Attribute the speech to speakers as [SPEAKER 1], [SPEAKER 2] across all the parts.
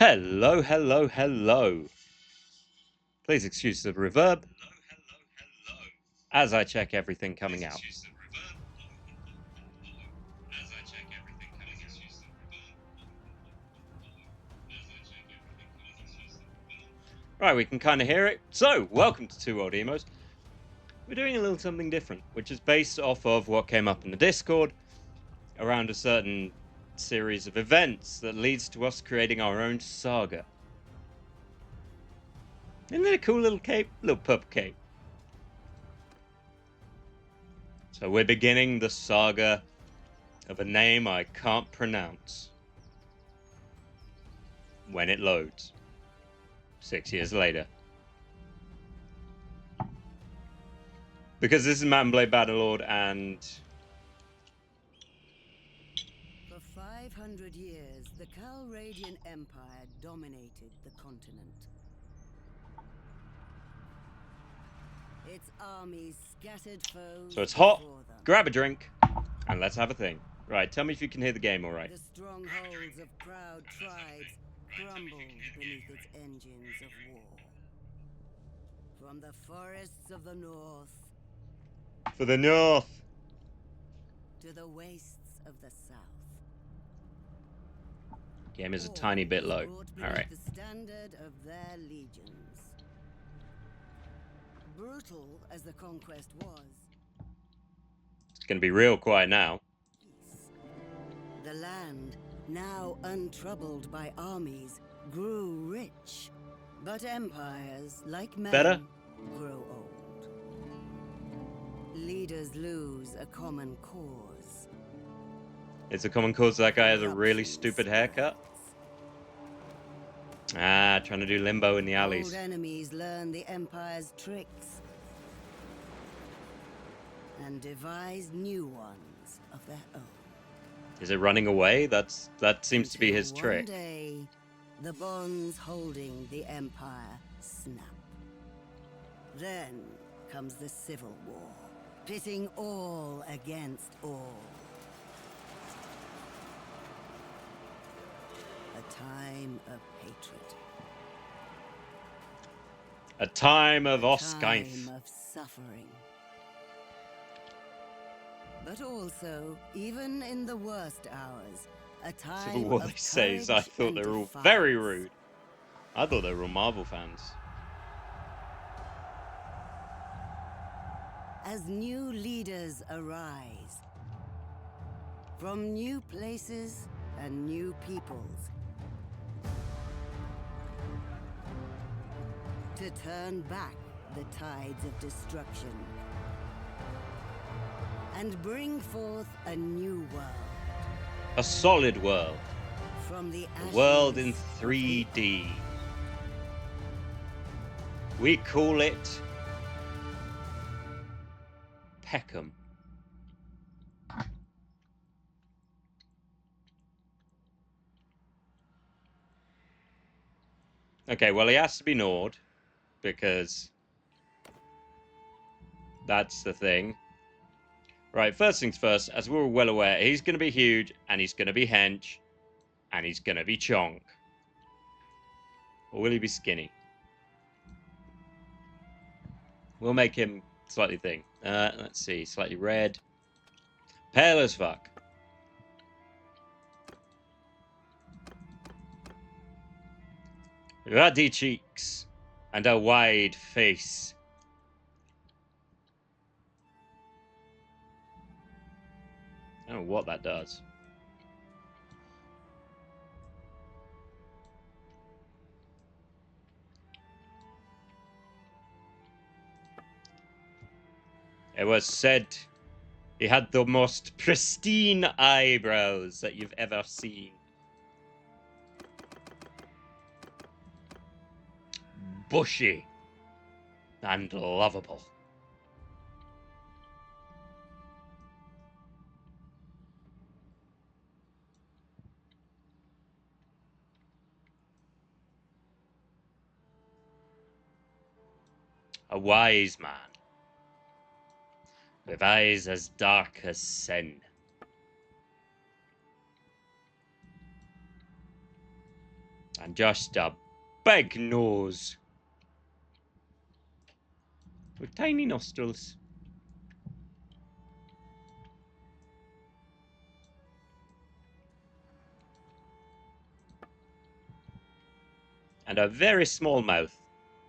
[SPEAKER 1] Hello, hello, hello. Please excuse the reverb as I check everything coming out. Right, we can kind of hear it. So, welcome to Two World Emos. We're doing a little something different, which is based off of what came up in the Discord around a certain series of events that leads to us creating our own saga. Isn't it a cool little cape? Little pup cape. So we're beginning the saga of a name I can't pronounce. When it loads. 6 years later. Because this is Mount & Blade Battlelord and...
[SPEAKER 2] For 500 years, the Calradian Empire dominated the continent. Its armies scattered foes.
[SPEAKER 1] So it's hot,
[SPEAKER 2] before them.
[SPEAKER 1] grab a drink, and let's have a thing. Right, tell me if you can hear the game alright.
[SPEAKER 2] The strongholds of proud tribes crumbled beneath its engines of war. From the forests of the north
[SPEAKER 1] For the north!
[SPEAKER 2] to the wastes of the south.
[SPEAKER 1] Game is a tiny bit low. Alright.
[SPEAKER 2] The standard of their legions. Brutal as the conquest was,
[SPEAKER 1] It's gonna be real quiet now.
[SPEAKER 2] the land, now untroubled by armies, grew rich. But empires, like men,
[SPEAKER 1] Better?
[SPEAKER 2] grow old. Leaders lose a common cause.
[SPEAKER 1] It's a common cause that guy has a really stupid haircut. Ah, trying to do limbo in the alleys.
[SPEAKER 2] Old enemies learn the empire's tricks and devise new ones of their own.
[SPEAKER 1] Is it running away? That seems to be his
[SPEAKER 2] Until
[SPEAKER 1] trick.
[SPEAKER 2] One day, the bonds holding the empire snap. Then comes the civil war, pitting all against all. A time of hatred.
[SPEAKER 1] A time of
[SPEAKER 2] A
[SPEAKER 1] Oskeif.
[SPEAKER 2] time of suffering. But also, even in the worst hours, a time
[SPEAKER 1] Civil War,
[SPEAKER 2] of
[SPEAKER 1] they say. I
[SPEAKER 2] courage
[SPEAKER 1] thought
[SPEAKER 2] and
[SPEAKER 1] they were all
[SPEAKER 2] defiance.
[SPEAKER 1] very rude. I thought they were all Marvel fans.
[SPEAKER 2] As new leaders arise, from new places and new peoples, to turn back the tides of destruction and bring forth a new world
[SPEAKER 1] A solid world.
[SPEAKER 2] from the
[SPEAKER 1] A
[SPEAKER 2] ashes
[SPEAKER 1] world in
[SPEAKER 2] of
[SPEAKER 1] 3D. We call it Peckham. Okay, well, he has to be Nord because that's the thing. Right, first things first, as we're well aware, he's going to be huge, and he's going to be hench, and he's going to be chonk. Or will he be skinny? We'll make him slightly thin. Let's see, slightly red. Pale as fuck. Ruddy cheeks and a wide face. I don't know what that does. It was said he had the most pristine eyebrows that you've ever seen. Bushy and lovable. A wise man, with eyes as dark as sin. And just a big nose. With tiny nostrils. And a very small mouth.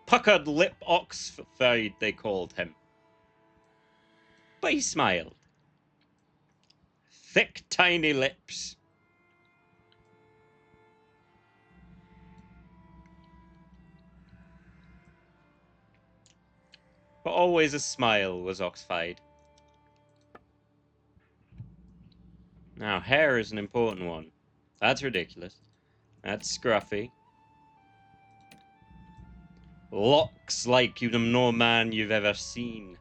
[SPEAKER 1] Puckered lip Oxford, they called him. But he smiled. Thick, tiny lips. But always a smile was Oxfide. Now, hair is an important one. That's ridiculous. That's scruffy. Locks like you no man you've ever seen.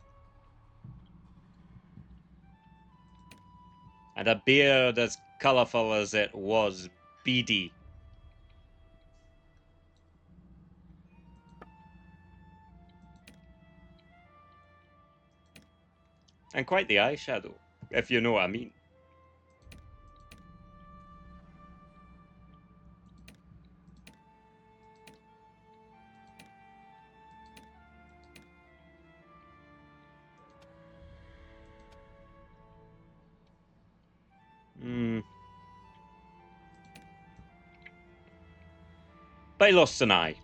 [SPEAKER 1] And a beard as colourful as it was beady. And quite the eyeshadow, if you know what I mean. But he lost an eye.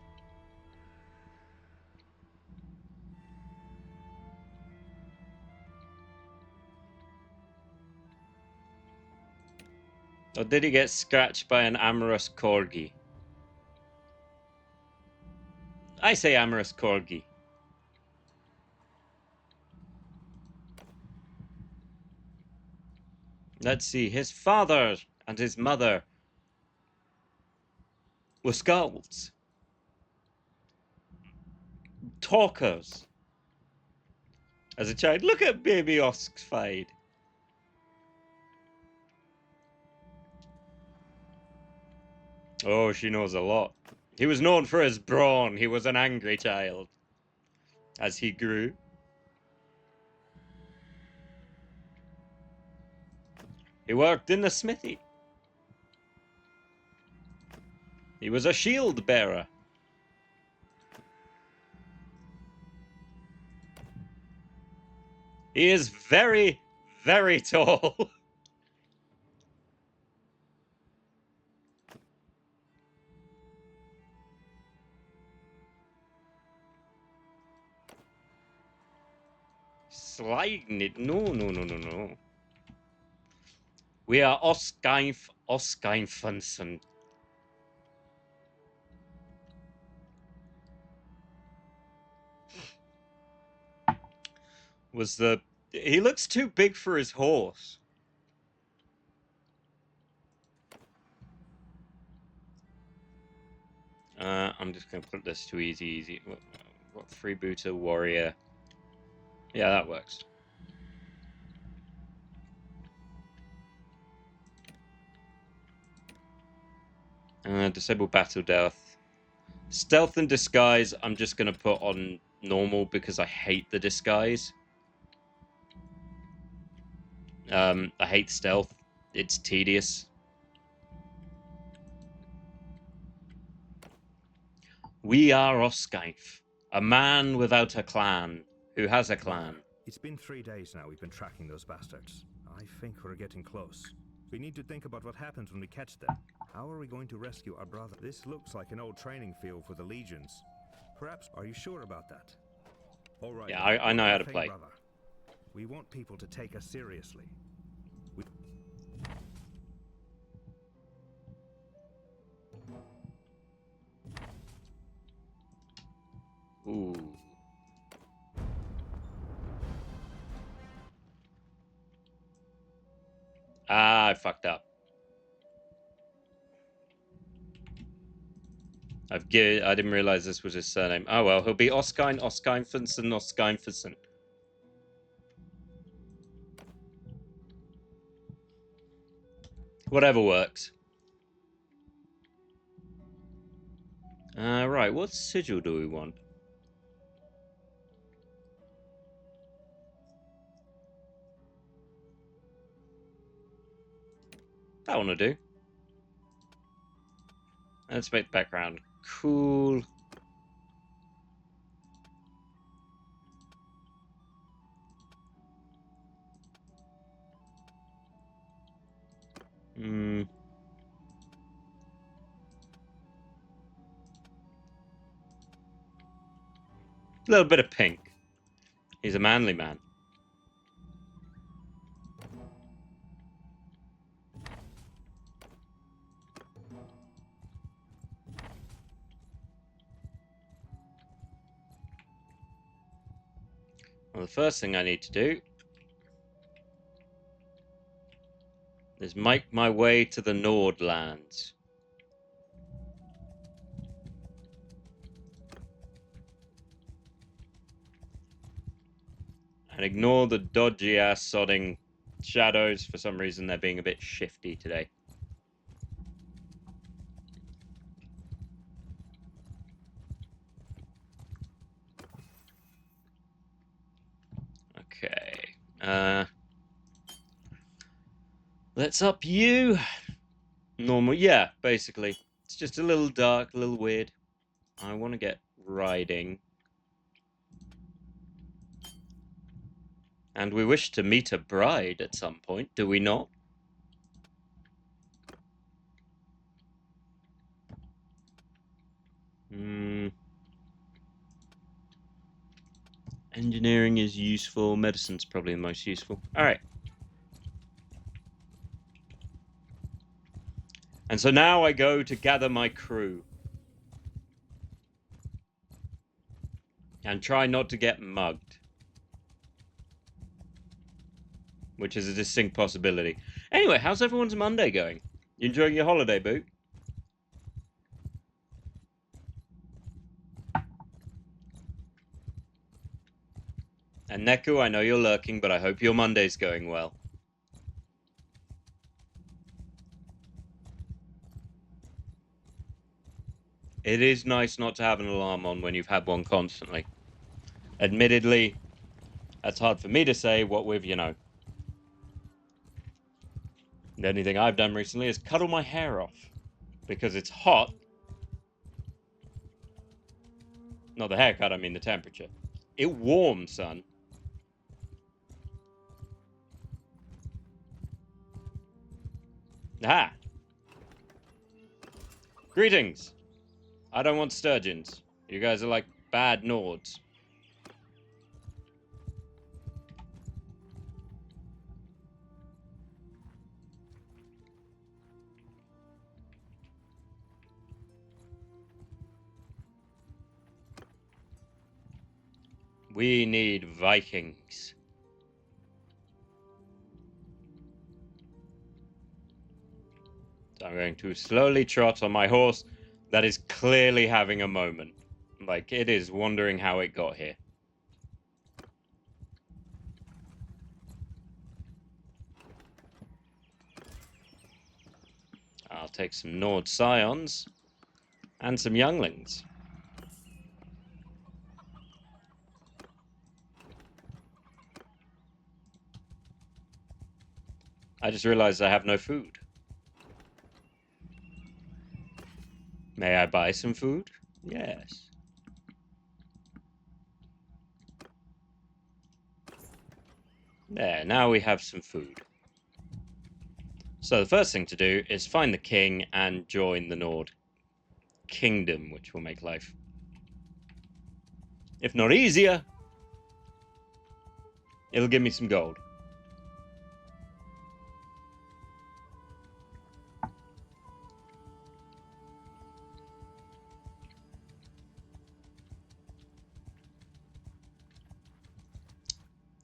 [SPEAKER 1] Or did he get scratched by an amorous corgi? I say amorous corgi. Let's see. His father and his mother were skulls. Talkers. As a child, look at baby Oxfide. Oh, she knows a lot. He was known for his brawn. He was an angry child. As he grew. He worked in the smithy. He was a shield bearer. He is very, very tall. Sliding it. No, no, no, no, no. We are Oskeinfunsen. Was the... He looks too big for his horse. I'm just going to put this to easy. What freebooter warrior? Yeah, that works. Disable battle death. Stealth and disguise, I'm just going to put on normal because I hate the disguise. I hate stealth. It's tedious. We are Oskaif, a man without a clan, who has a clan.
[SPEAKER 3] It's been 3 days now we've been tracking those bastards. I think we're getting close. We need to think about what happens when we catch them. How are we going to rescue our brother? This looks like an old training field for the legions. Perhaps, are you sure about that? All right.
[SPEAKER 1] Yeah, I know how to play.
[SPEAKER 3] Brother. We want people to take us seriously.
[SPEAKER 1] Ooh. Ah, I fucked up. I didn't realize this was his surname. Oh well, he'll be Oskeinfunsen. Whatever works. Right, what sigil do we want? That one will do. Let's make the background cool. A little bit of pink. He's a manly man. Well, the first thing I need to do is make my way to the Nordlands. And ignore the dodgy-ass sodding shadows. For some reason, they're being a bit shifty today. Okay. Let's up you. Normal. Yeah, basically. It's just a little dark, a little weird. I want to get riding. And we wish to meet a bride at some point, do we not? Engineering is useful. Medicine's probably the most useful. Alright. And so now I go to gather my crew. And try not to get mugged. Which is a distinct possibility. Anyway, how's everyone's Monday going? You enjoying your holiday, Boo? And Nehku, I know you're lurking, but I hope your Monday's going well. It is nice not to have an alarm on when you've had one constantly. Admittedly, that's hard for me to say, what with, you know. The only thing I've done recently is cut all my hair off. Because it's hot. Not the haircut, I mean the temperature. It warms, son. Ah! Greetings! I don't want sturgeons. You guys are like bad Nords. We need Vikings. So I'm going to slowly trot on my horse that is clearly having a moment. Like, it is wondering how it got here. I'll take some Nord Scions and some younglings. I just realized I have no food. May I buy some food? Yes. There, now we have some food. So the first thing to do is find the king and join the Nord Kingdom, which will make life, if not easier, it'll give me some gold.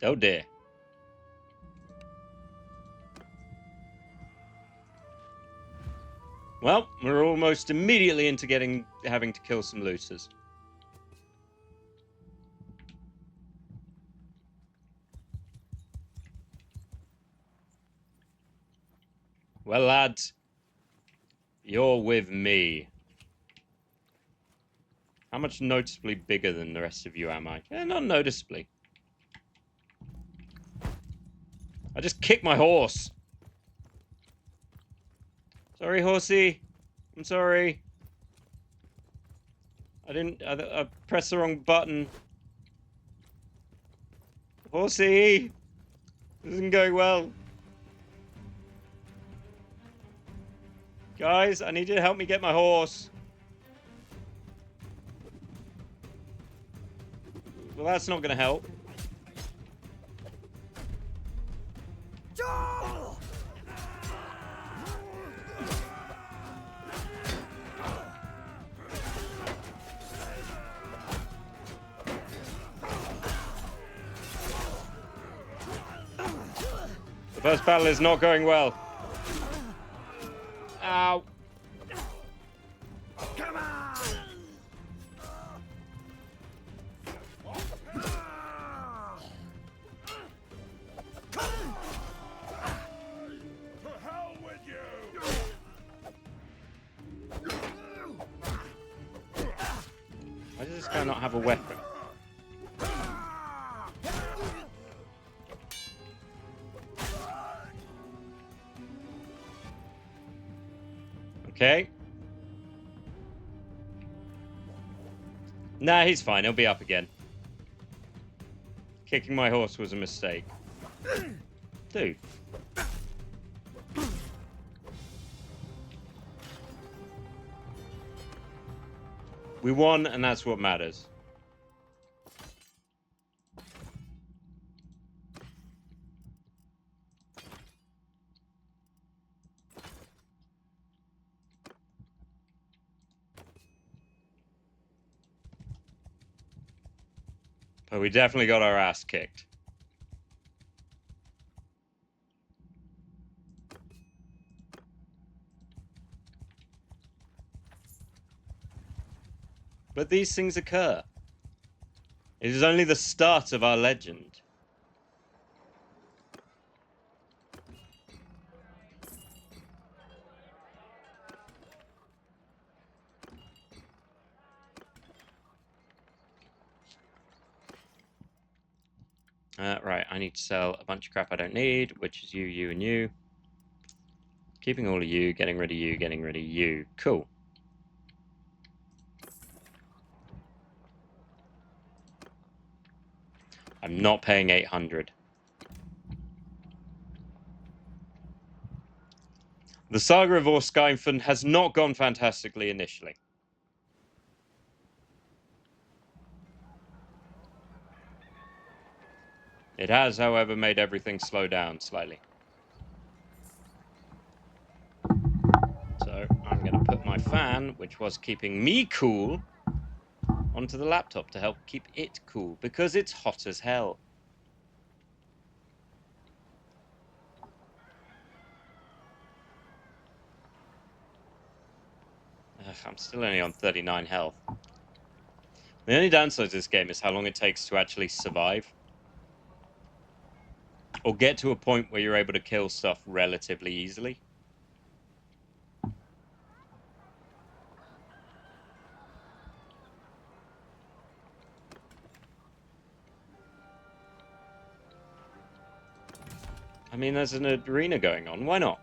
[SPEAKER 1] Oh dear. Well, we're almost immediately into having to kill some looters. Well, lads, you're with me. How much noticeably bigger than the rest of you am I? Not noticeably. I just kicked my horse. Sorry, horsey. I'm sorry. I pressed the wrong button. Horsey! This isn't going well. Guys, I need you to help me get my horse. Well, that's not going to help. The first battle is not going well. Ow.
[SPEAKER 3] Come on! To hell with you!
[SPEAKER 1] Why does this guy not have a weapon? Okay. Nah, he's fine. He'll be up again. Kicking my horse was a mistake. Dude. We won, and that's what matters. But we definitely got our ass kicked. But these things occur. It is only the start of our legend. Right, I need to sell a bunch of crap I don't need, which is you, you, and you. Keeping all of you, getting rid of you, getting rid of you. Cool. I'm not paying 800. The saga of Warsails has not gone fantastically initially. It has, however, made everything slow down slightly. So I'm going to put my fan, which was keeping me cool, onto the laptop to help keep it cool, because it's hot as hell. Ugh, I'm still only on 39 health. The only downside to this game is how long it takes to actually survive. Or get to a point where you're able to kill stuff relatively easily. I mean, there's an arena going on. Why not?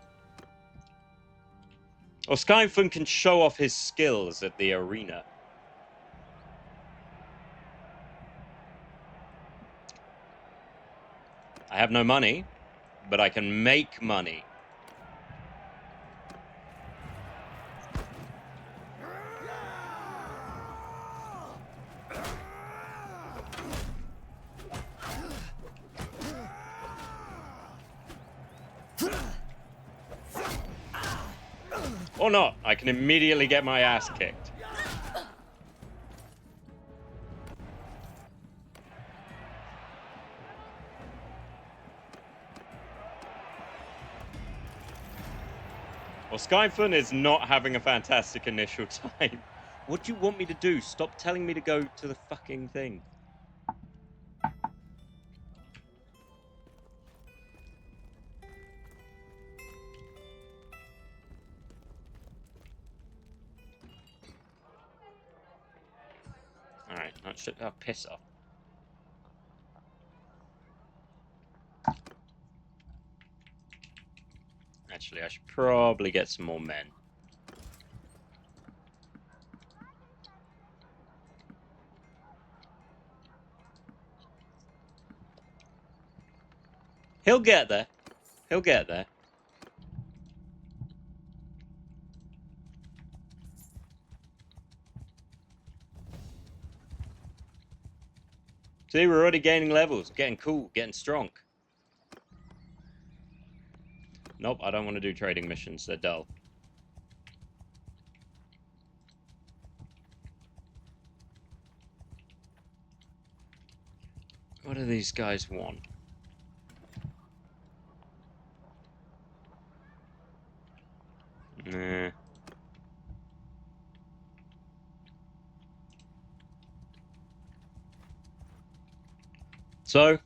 [SPEAKER 1] Or Skyfun can show off his skills at the arena. I have no money, but I can make money. Or not. I can immediately get my ass kicked. Well, Skyfun is not having a fantastic initial time. What do you want me to do? Stop telling me to go to the fucking thing. Alright, that should... Oh, piss off. Actually, I should probably get some more men. He'll get there. He'll get there. See, we're already gaining levels, getting cool, getting strong. Nope, I don't want to do trading missions. They're dull. What do these guys want? Nah. So,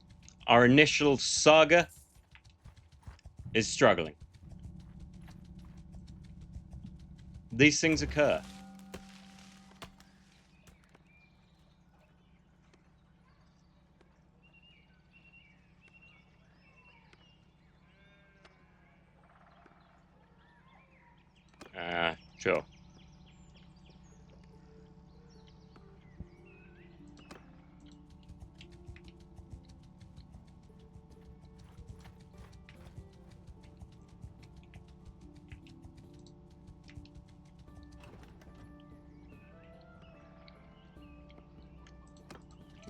[SPEAKER 1] our initial saga is struggling. These things occur. Sure.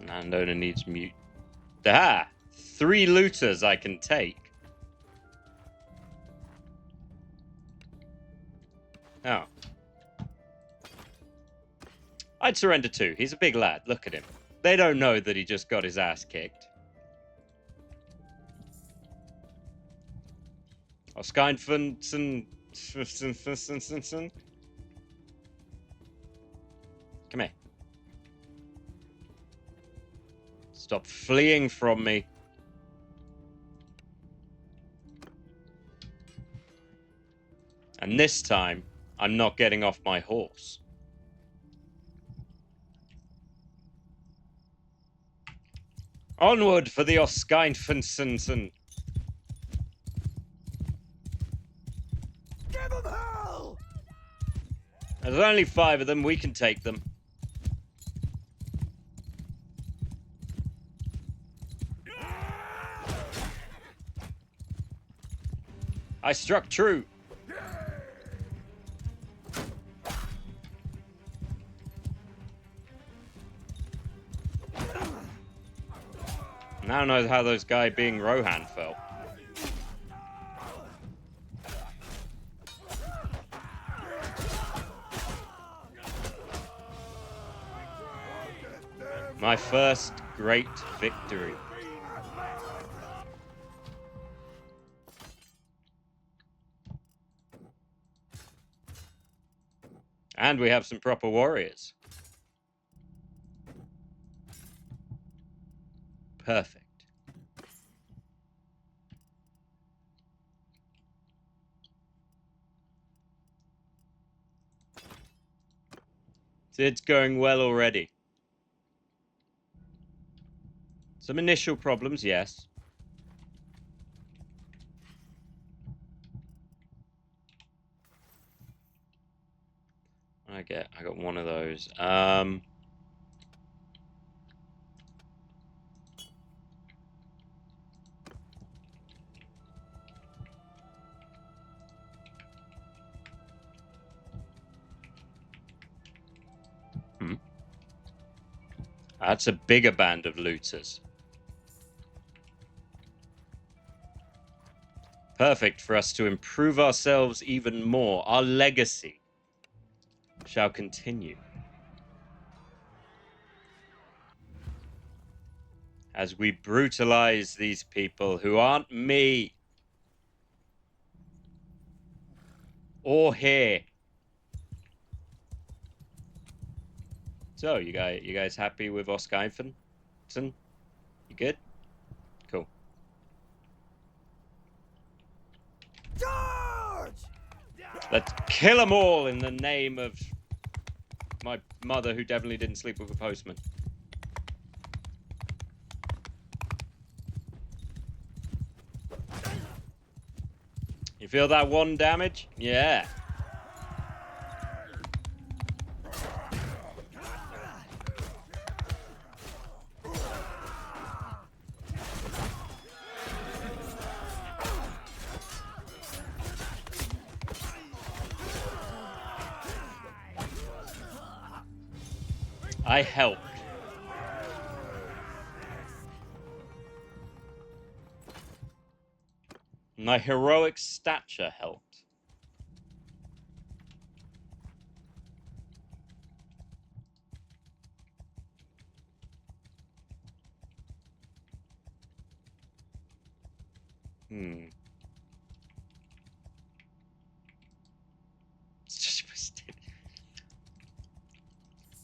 [SPEAKER 1] Landowner needs mute. Ah! 3 looters I can take. Oh. I'd surrender 2. He's a big lad. Look at him. They don't know that he just got his ass kicked. Oskeinfunsen. Come here. Stop fleeing from me. And this time, I'm not getting off my horse. Onward for the Oskeinfunsen.
[SPEAKER 4] Give them hell!
[SPEAKER 1] There's only 5 of them. We can take them. I struck true. Now knows how those guy being Rohan felt. My first great victory. And we have some proper warriors. Perfect. It's going well already. Some initial problems, yes. I got one of those. That's a bigger band of looters. Perfect for us to improve ourselves even more. Our legacy shall continue as we brutalize these people who aren't me or here. So, you guys happy with Oskeinfunsen? You good? Cool.
[SPEAKER 4] Charge!
[SPEAKER 1] Let's kill them all in the name of my mother, who definitely didn't sleep with a postman. You feel that 1 damage? Yeah. I helped. My heroic stature helped.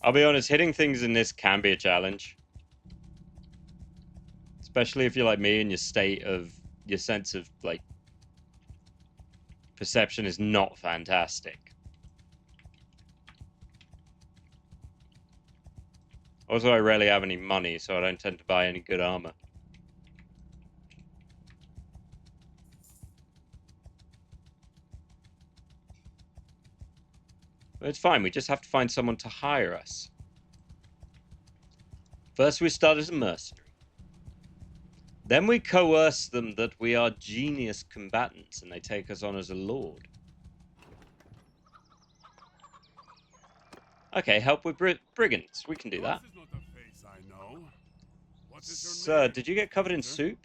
[SPEAKER 1] I'll be honest, hitting things in this can be a challenge. Especially if you're like me and your sense of, like, perception is not fantastic. Also, I rarely have any money, so I don't tend to buy any good armor. But it's fine, we just have to find someone to hire us. First we start as a mercenary. Then we coerce them that we are genius combatants and they take us on as a lord. Okay, help with brigands. We can do that. Sir, did you get covered in soup?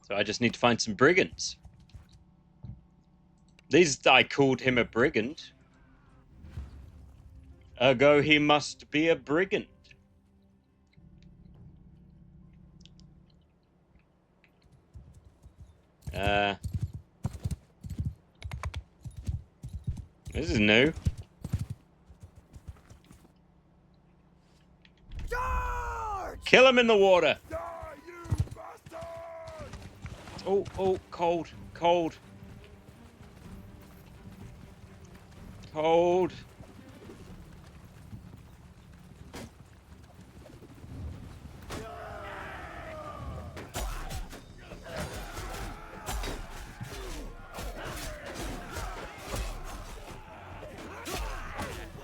[SPEAKER 1] So I just need to find some brigands. I called him a brigand. Ergo, he must be a brigand. This is new.
[SPEAKER 2] George!
[SPEAKER 1] Kill him in the water. Oh, cold, cold. Cold.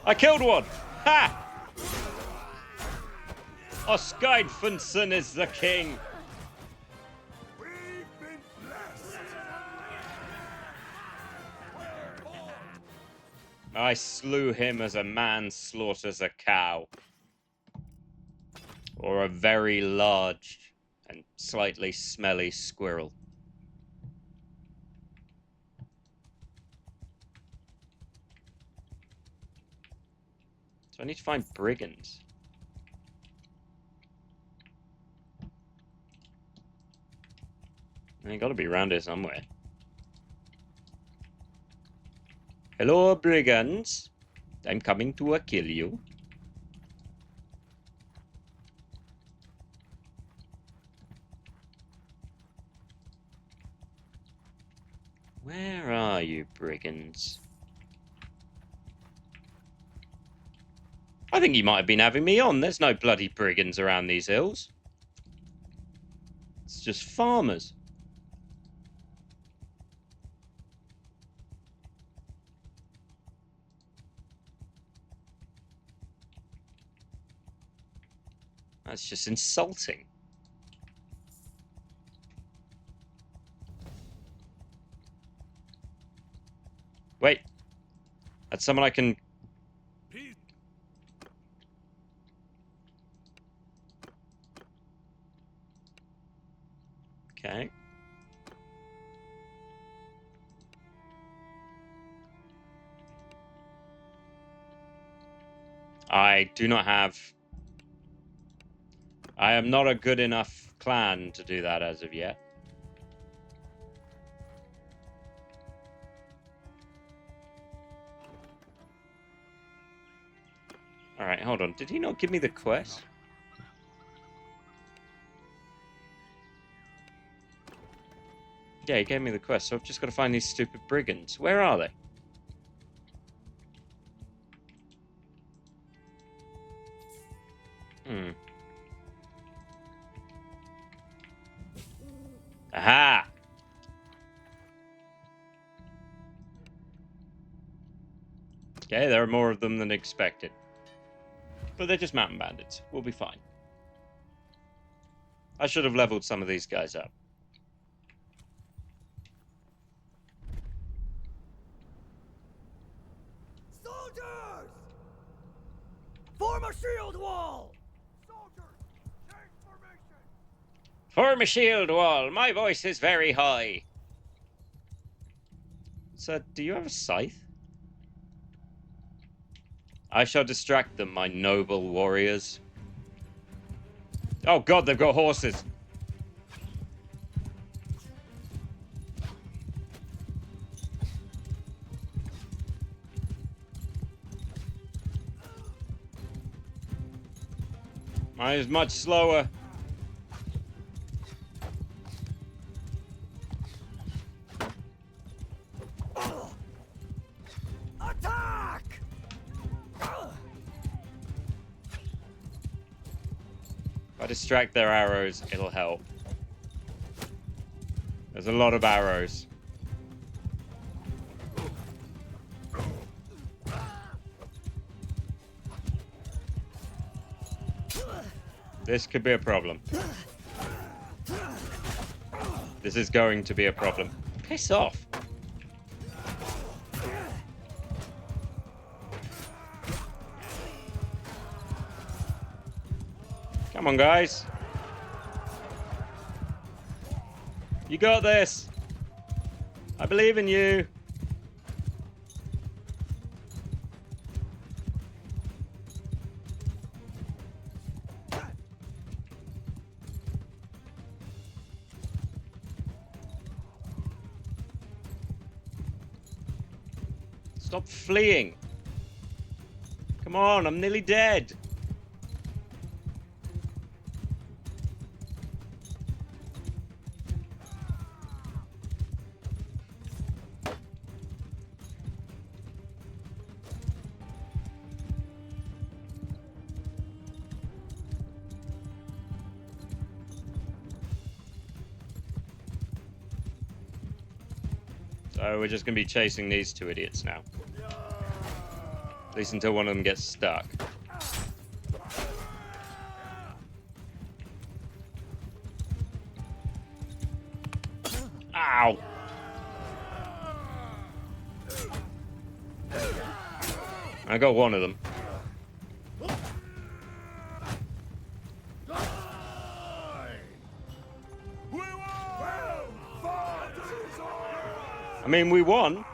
[SPEAKER 1] I killed one! Ha! Osgeidfunsen is the king. I slew him as a man slaughters a cow. Or a very large and slightly smelly squirrel. So I need to find brigands. They gotta be around here somewhere. Hello, brigands. I'm coming to kill you. Where are you, brigands? I think you might have been having me on. There's no bloody brigands around these hills. It's just farmers. That's just insulting. Wait. That's someone I can... Okay. I do not have... I am not a good enough clan to do that as of yet. Alright, hold on. Did he not give me the quest? Yeah, he gave me the quest, so I've just got to find these stupid brigands. Where are they? Aha! Okay, they're there are more of them than expected. But they're just mountain bandits. We'll be fine. I should have leveled some of these guys up.
[SPEAKER 4] Soldiers! Form a shield wall! Soldiers, take formation!
[SPEAKER 1] Form a shield wall! My voice is very high. Sir, do you have a scythe? I shall distract them, my noble warriors. Oh god, they've got horses. Mine is much slower.
[SPEAKER 4] Attack!
[SPEAKER 1] If I distract their arrows, it'll help. There's a lot of arrows. This could be a problem. This is going to be a problem. Piss off. Come on, guys. You got this. I believe in you. Stop fleeing. Come on, I'm nearly dead. So we're just going to be chasing these two idiots now. At least until one of them gets stuck. Ow! I got one of them. I mean, we won.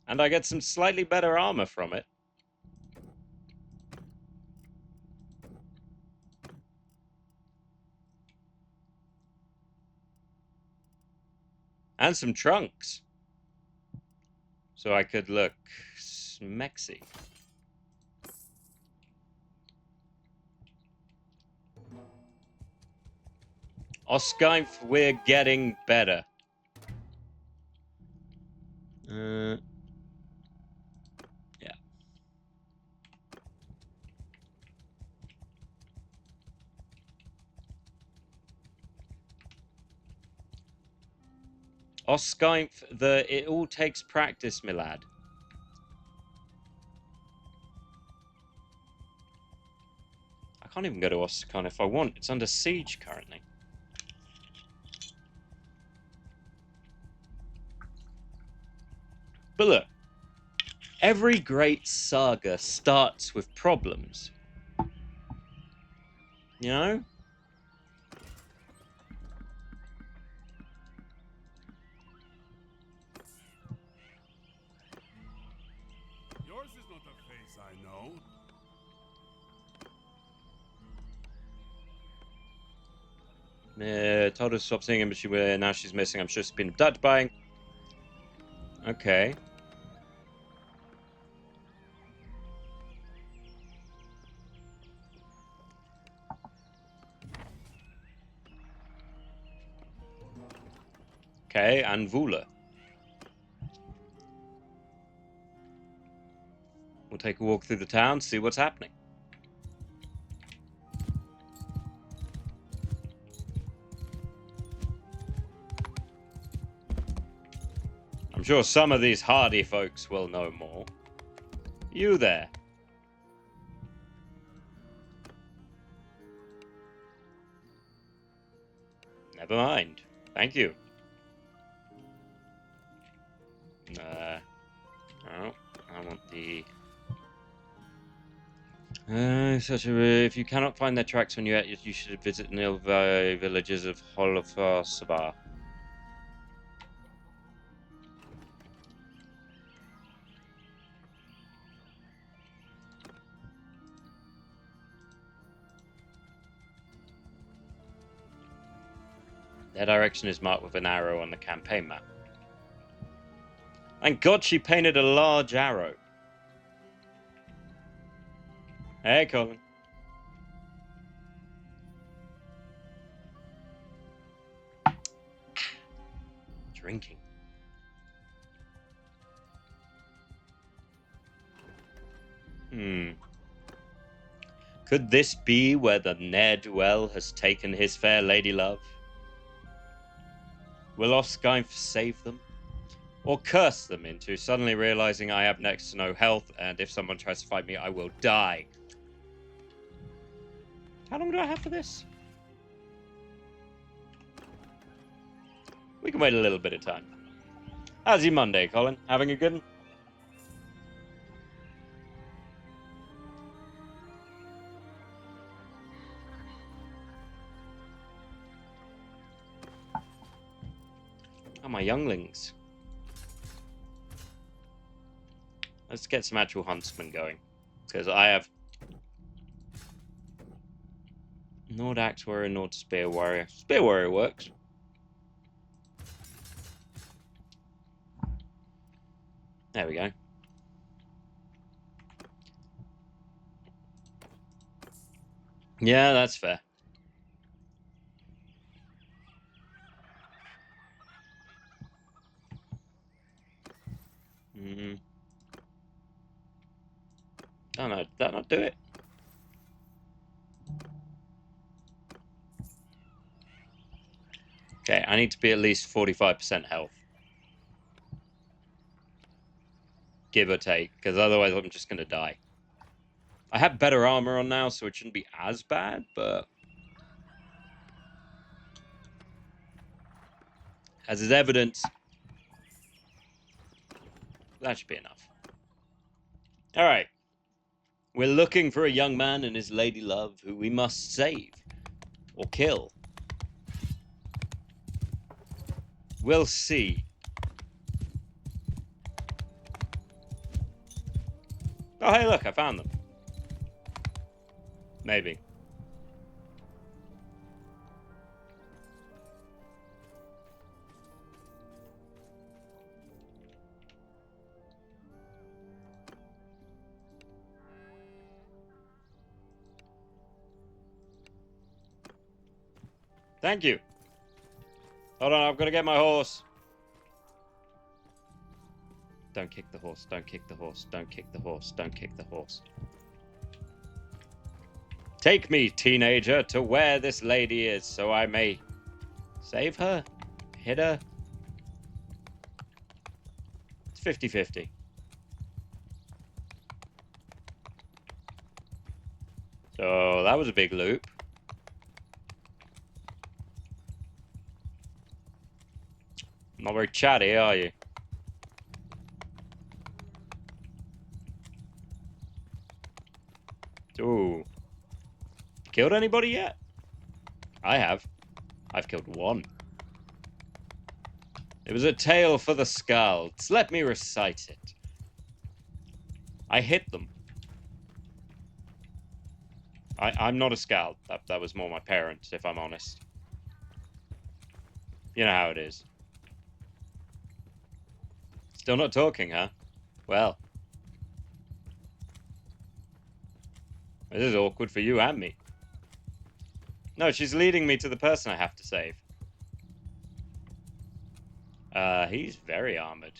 [SPEAKER 1] And I get some slightly better armor from it. And some trunks. So I could look smexy. Oscar, we're getting better. Yeah. Oscar, it all takes practice, my lad. I can't even go to Oscar if I want. It's under siege currently. But look, every great saga starts with problems. You know?
[SPEAKER 5] Yours is not a face I know.
[SPEAKER 1] Told her to stop seeing him, but now she's missing. I'm sure she's been abducted by him. Okay. Okay, and Vula. We'll take a walk through the town, see what's happening. I'm sure some of these hardy folks will know more. You there. Never mind. Thank you. Oh, I want the... if you cannot find their tracks when you should visit the nearby villages of Holofasaba. Their direction is marked with an arrow on the campaign map. Thank God she painted a large arrow. Hey, Colin. Drinking. Could this be where the ne'er-do-well has taken his fair lady love? Will Osgine save them? Or curse them into suddenly realizing I have next to no health, and if someone tries to fight me, I will die? How long do I have for this? We can wait a little bit of time. How's your Monday, Colin? Having a good one? Oh, my younglings. Let's get some actual huntsmen going. Because I have... Nord Axe Warrior, Nord Spear Warrior. Spear Warrior works. There we go. Yeah, that's fair. Oh no, did that not do it? Okay, I need to be at least 45% health. Give or take, because otherwise I'm just going to die. I have better armor on now, so it shouldn't be as bad, but... as is evidence, that should be enough. Alright. We're looking for a young man and his lady love who we must save. Or kill. We'll see. Oh, hey, look, I found them. Maybe. Thank you. Hold on, I've got to get my horse. Don't kick the horse, don't kick the horse, don't kick the horse, don't kick the horse. Take me, teenager, to where this lady is, so I may save her, hit her. It's 50-50. So that was a big loop. Not very chatty, are you? Ooh. Killed anybody yet? I have. I've killed one. It was a tale for the skalds. Let me recite it. I hit them. I'm not a skald. That was more my parents, if I'm honest. You know how it is. Still not talking, huh? Well. This is awkward for you and me. No, she's leading me to the person I have to save. He's very armored.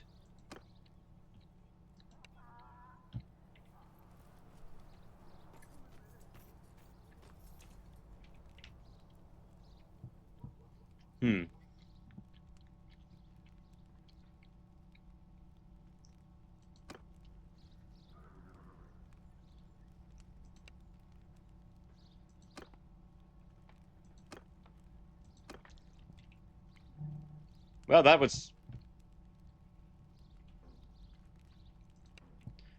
[SPEAKER 1] Well, that was...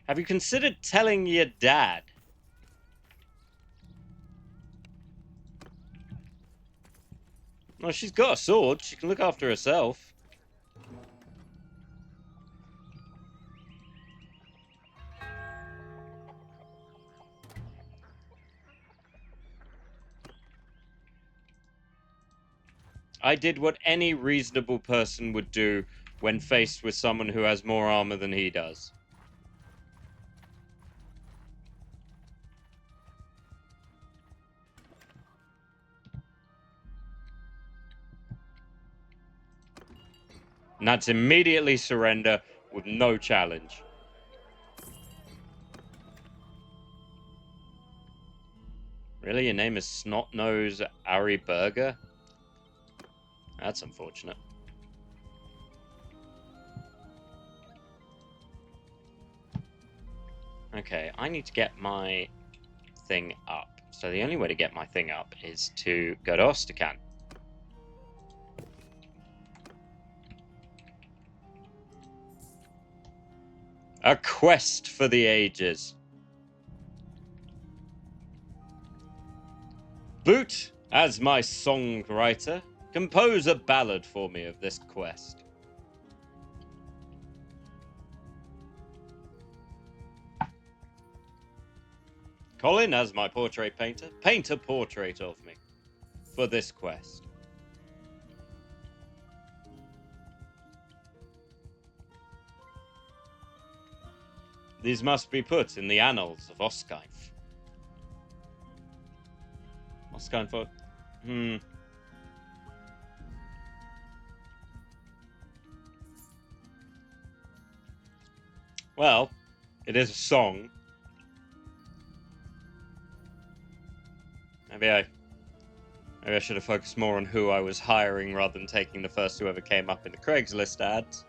[SPEAKER 1] Have you considered telling your dad? Well, she's got a sword. She can look after herself. I did what any reasonable person would do when faced with someone who has more armor than he does. And that's immediately surrender with no challenge. Really? Your name is Snot-Nose Ari Burger? That's unfortunate. Okay, I need to get my thing up. So the only way to get my thing up is to go to Ostrakan. A quest for the ages. Boot, as my songwriter, compose a ballad for me of this quest. Colin, as my portrait painter, paint a portrait of me for this quest. These must be put in the annals of Oskainf. Oskainf. Well, it is a song. Maybe I should have focused more on who I was hiring rather than taking the first whoever came up in the Craigslist ads.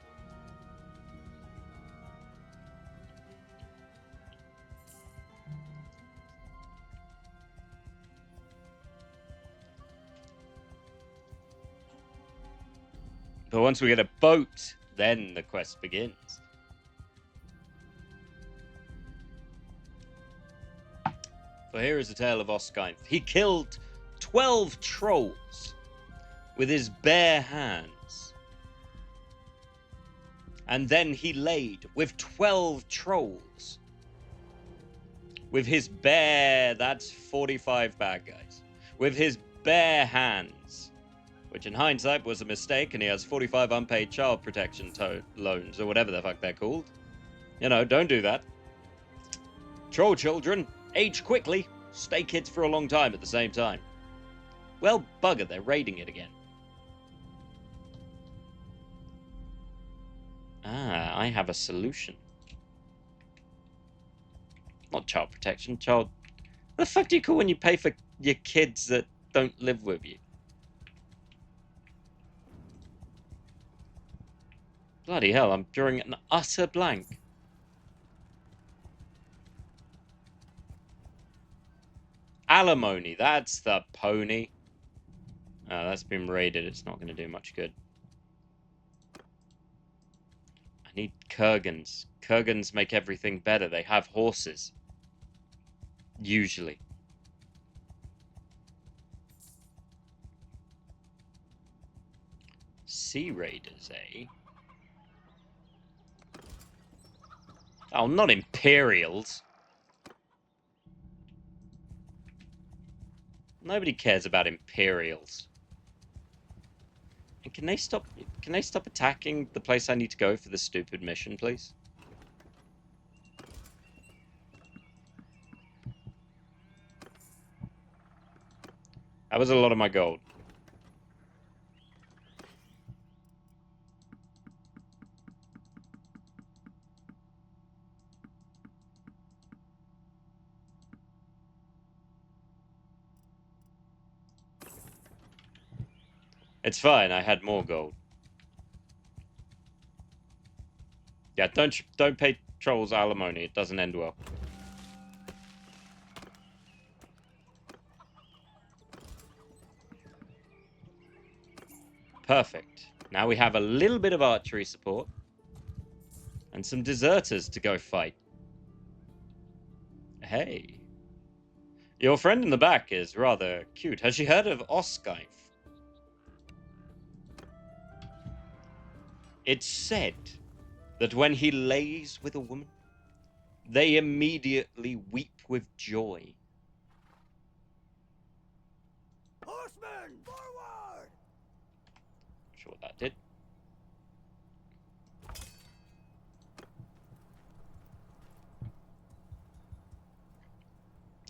[SPEAKER 1] But once we get a boat, then the quest begins. For here is the tale of Oskainf. He killed 12 trolls with his bare hands. And then he laid with 12 trolls with his bare, that's 45 bad guys, with his bare hands. Which in hindsight was a mistake, and he has 45 unpaid child protection loans, or whatever the fuck they're called. You know, don't do that. Troll children, age quickly, stay kids for a long time at the same time. Well, bugger, they're raiding it again. Ah, I have a solution. Not child protection, child... What the fuck do you call when you pay for your kids that don't live with you? Bloody hell, I'm drawing an utter blank. Alimony, that's the pony. Oh, that's been raided, it's not going to do much good. I need Kurgans. Kurgans make everything better. They have horses. Usually. Sea Raiders, eh? Oh, not Imperials. Nobody cares about Imperials. And can they stop attacking the place I need to go for the stupid mission, please? That was a lot of my gold. It's fine, I had more gold. Yeah, don't pay trolls alimony, it doesn't end well. Perfect. Now we have a little bit of archery support. And some deserters to go fight. Hey. Your friend in the back is rather cute. Has she heard of Osgeif? It's said that when he lays with a woman, they immediately weep with joy.
[SPEAKER 4] Horsemen, forward!
[SPEAKER 1] Not sure what that did.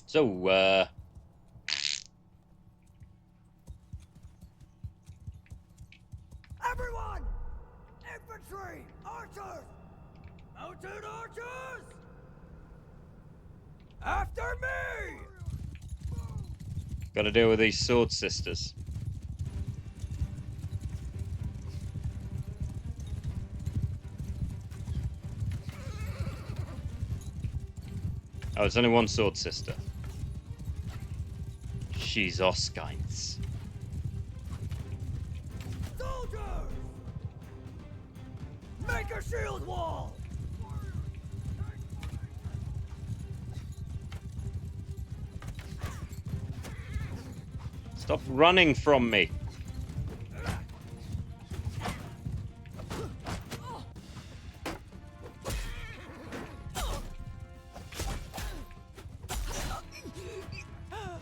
[SPEAKER 1] So,
[SPEAKER 4] Everyone! Infantry! Archers! Mounted archers! After me!
[SPEAKER 1] gotta deal with these sword sisters. Oh, it's only one sword sister. She's Osgeif's.
[SPEAKER 4] Soldiers! Make a shield wall!
[SPEAKER 1] Stop running from me.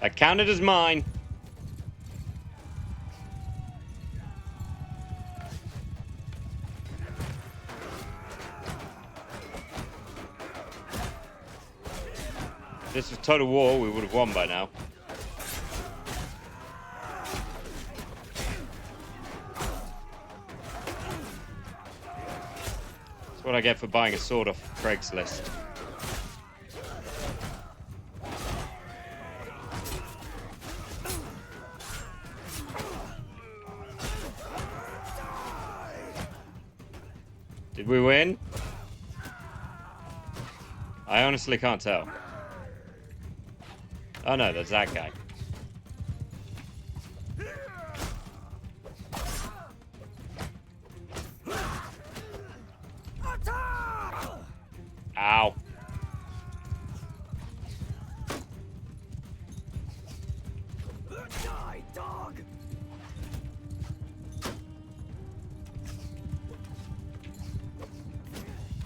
[SPEAKER 1] That counted as mine. If this was Total War, we would have won by now. That's what I get for buying a sword off Craigslist. Did we win? I honestly can't tell. Oh no, that's that guy. Ow.
[SPEAKER 4] Die, dog!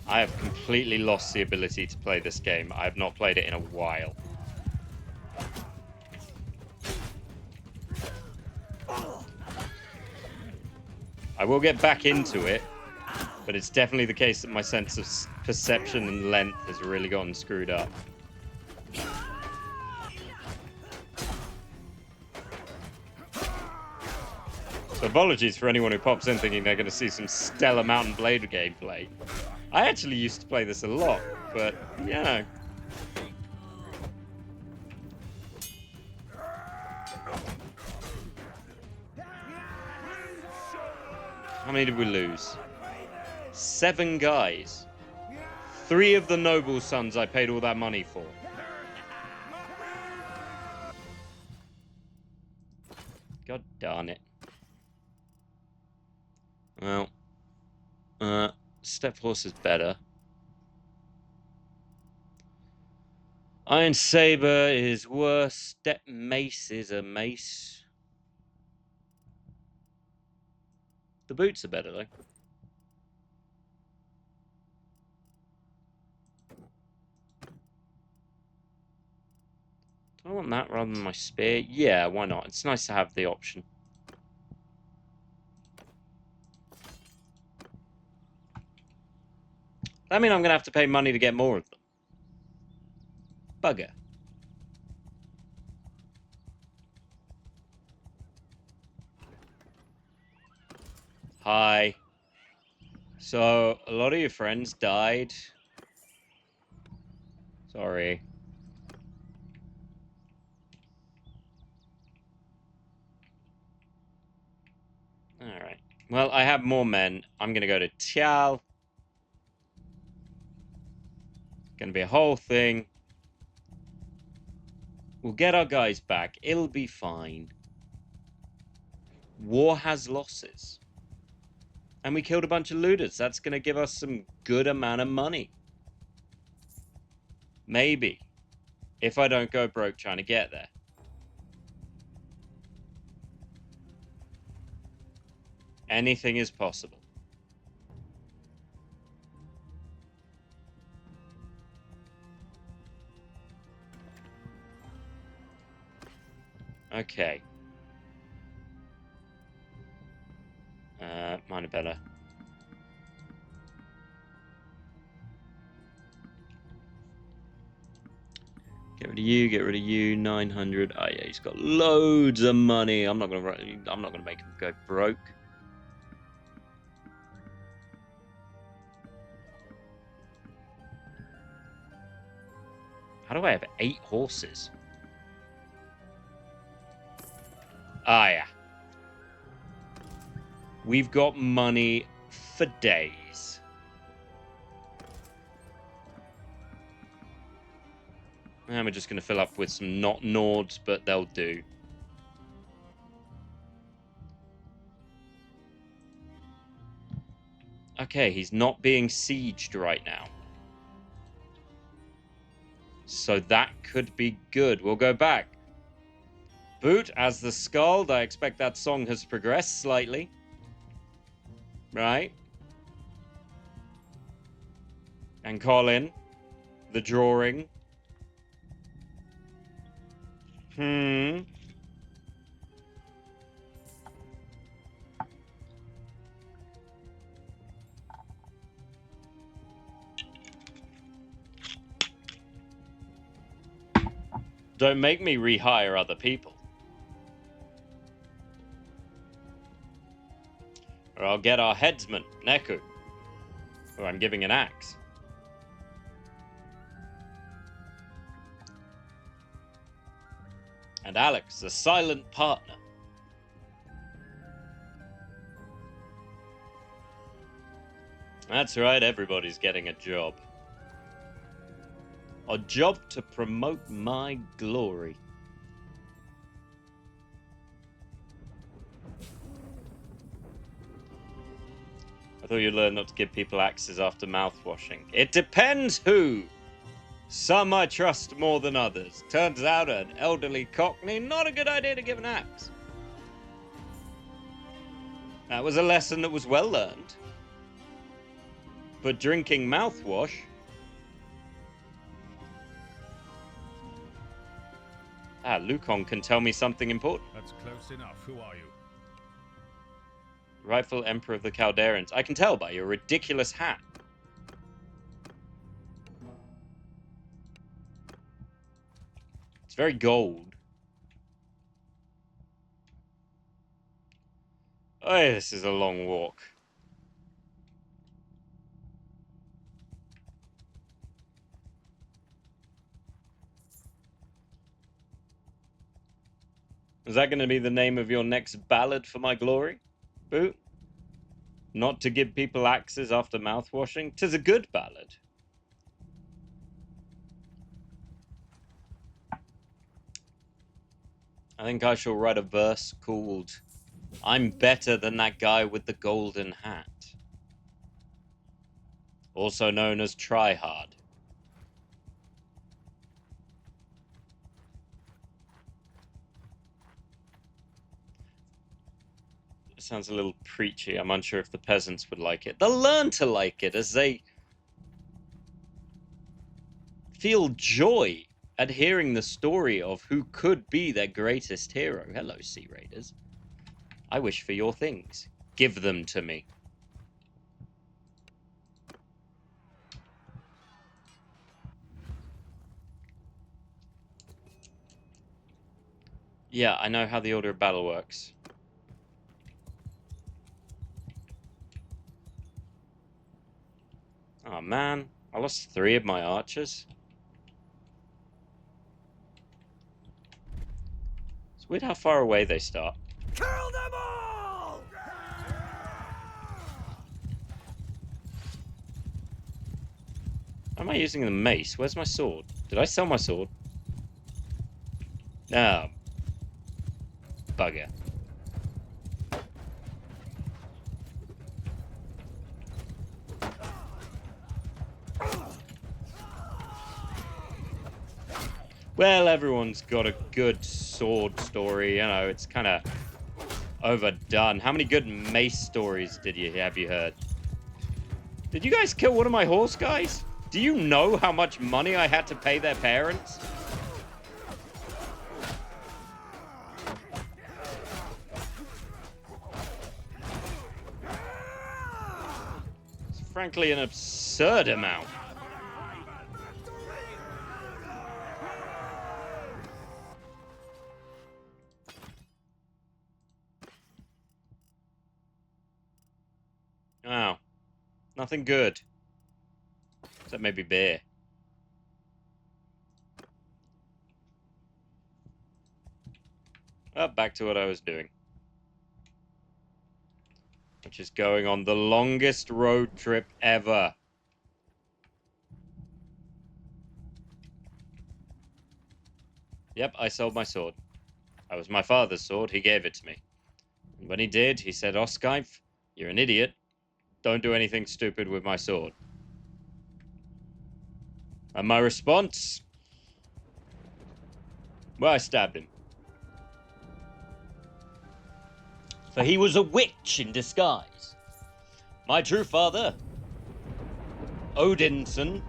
[SPEAKER 1] I have completely lost the ability to play this game. I have not played it in a while. I will get back into it, but it's definitely the case that my sense of perception and length has really gotten screwed up. So apologies for anyone who pops in thinking they're going to see some stellar Mountain Blade gameplay. I actually used to play this a lot, but, you know. How many did we lose? 7 guys. 3 of the noble sons I paid all that money for. God darn it. Well, Step Horse is better. Iron Saber is worse. Step Mace is a mace. The boots are better, though. Do I want that rather than my spear? Yeah, why not? It's nice to have the option. That means I'm going to have to pay money to get more of them. Bugger. Hi. So, a lot of your friends died. Sorry. Alright. Well, I have more men. I'm going to go to Tial. Going to be a whole thing. We'll get our guys back. It'll be fine. War has losses. And we killed a bunch of looters. That's going to give us some good amount of money. Maybe. If I don't go broke trying to get there. Anything is possible. Okay. Mine are better. Get rid of you, get rid of you. 900. Oh yeah, he's got loads of money. I'm not gonna make him go broke. How do I have 8 horses? Ah, yeah. We've got money for days. And we're just going to fill up with some not Nords, but they'll do. Okay, he's not being sieged right now. So that could be good. We'll go back. Boot as the Skald. I expect that song has progressed slightly. Right? And Colin. The drawing. Don't make me rehire other people. Or I'll get our headsman, Nehku, who I'm giving an axe. And Alex, the silent partner. That's right, everybody's getting a job. A job to promote my glory. I thought you'd learn not to give people axes after mouthwashing. It depends who. Some I trust more than others. Turns out an elderly cockney, not a good idea to give an axe. That was a lesson that was well learned. But drinking mouthwash... Ah, Lukon can tell me something important.
[SPEAKER 3] That's close enough. Who are you?
[SPEAKER 1] Rightful Emperor of the Calderians. I can tell by your ridiculous hat. It's very gold. Oh, this is a long walk. Is that going to be the name of your next ballad for my glory, Boot? Not to give people axes after mouthwashing? 'Tis a good ballad. I think I shall write a verse called I'm Better Than That Guy with the Golden Hat. Also known as Try Hard. It sounds a little preachy. I'm unsure if the peasants would like it. They'll learn to like it as they feel joy at hearing the story of who could be their greatest hero. Hello, Sea Raiders. I wish for your things. Give them to me. Yeah, I know how the order of battle works. Oh man, I lost 3 of my archers. It's weird how far away they start.
[SPEAKER 4] Kill them all!
[SPEAKER 1] Why am I using the mace? Where's my sword? Did I sell my sword? No. Bugger. Well, everyone's got a good sword story, you know, it's kind of overdone. How many good mace stories have you heard? Did you guys kill one of my horse guys? Do you know how much money I had to pay their parents? It's frankly an absurd amount. Wow. Nothing good. Except maybe beer. Oh, back to what I was doing. Which is going on the longest road trip ever. Yep, I sold my sword. That was my father's sword. He gave it to me. And when he did, he said, Oskife, you're an idiot. Don't do anything stupid with my sword. And my response? Well, I stabbed him. For he was a witch in disguise. My true father, Odinson,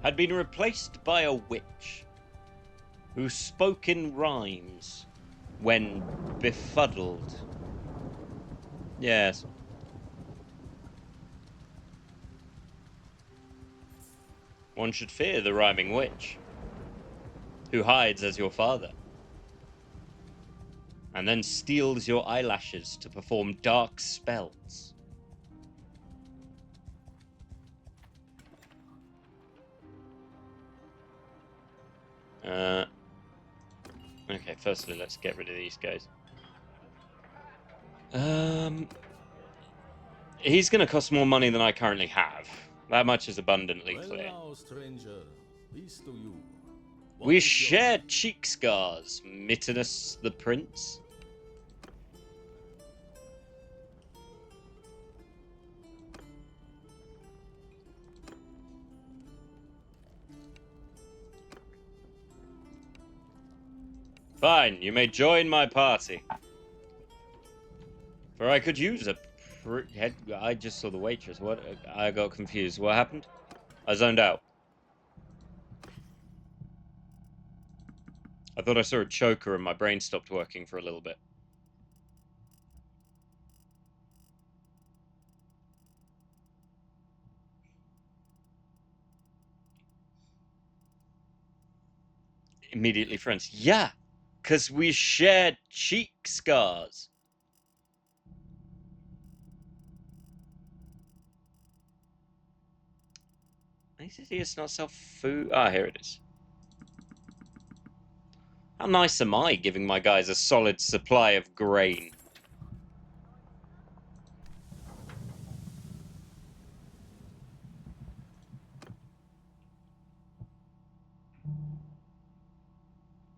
[SPEAKER 1] had been replaced by a witch who spoke in rhymes when befuddled. Yes. One should fear the rhyming witch, who hides as your father, and then steals your eyelashes to perform dark spells. Okay, firstly, let's get rid of these guys. He's going to cost more money than I currently have. That much is abundantly clear.
[SPEAKER 6] Now, stranger, peace to you.
[SPEAKER 1] We share cheek scars, Mittenus the Prince. Fine, you may join my party. For I could use a... I just saw the waitress. What? I got confused. What happened? I zoned out. I thought I saw a choker and my brain stopped working for a little bit. Immediately friends. Yeah, because we share cheek scars. Nice idiots not sell food. Ah, here it is. How nice am I giving my guys a solid supply of grain?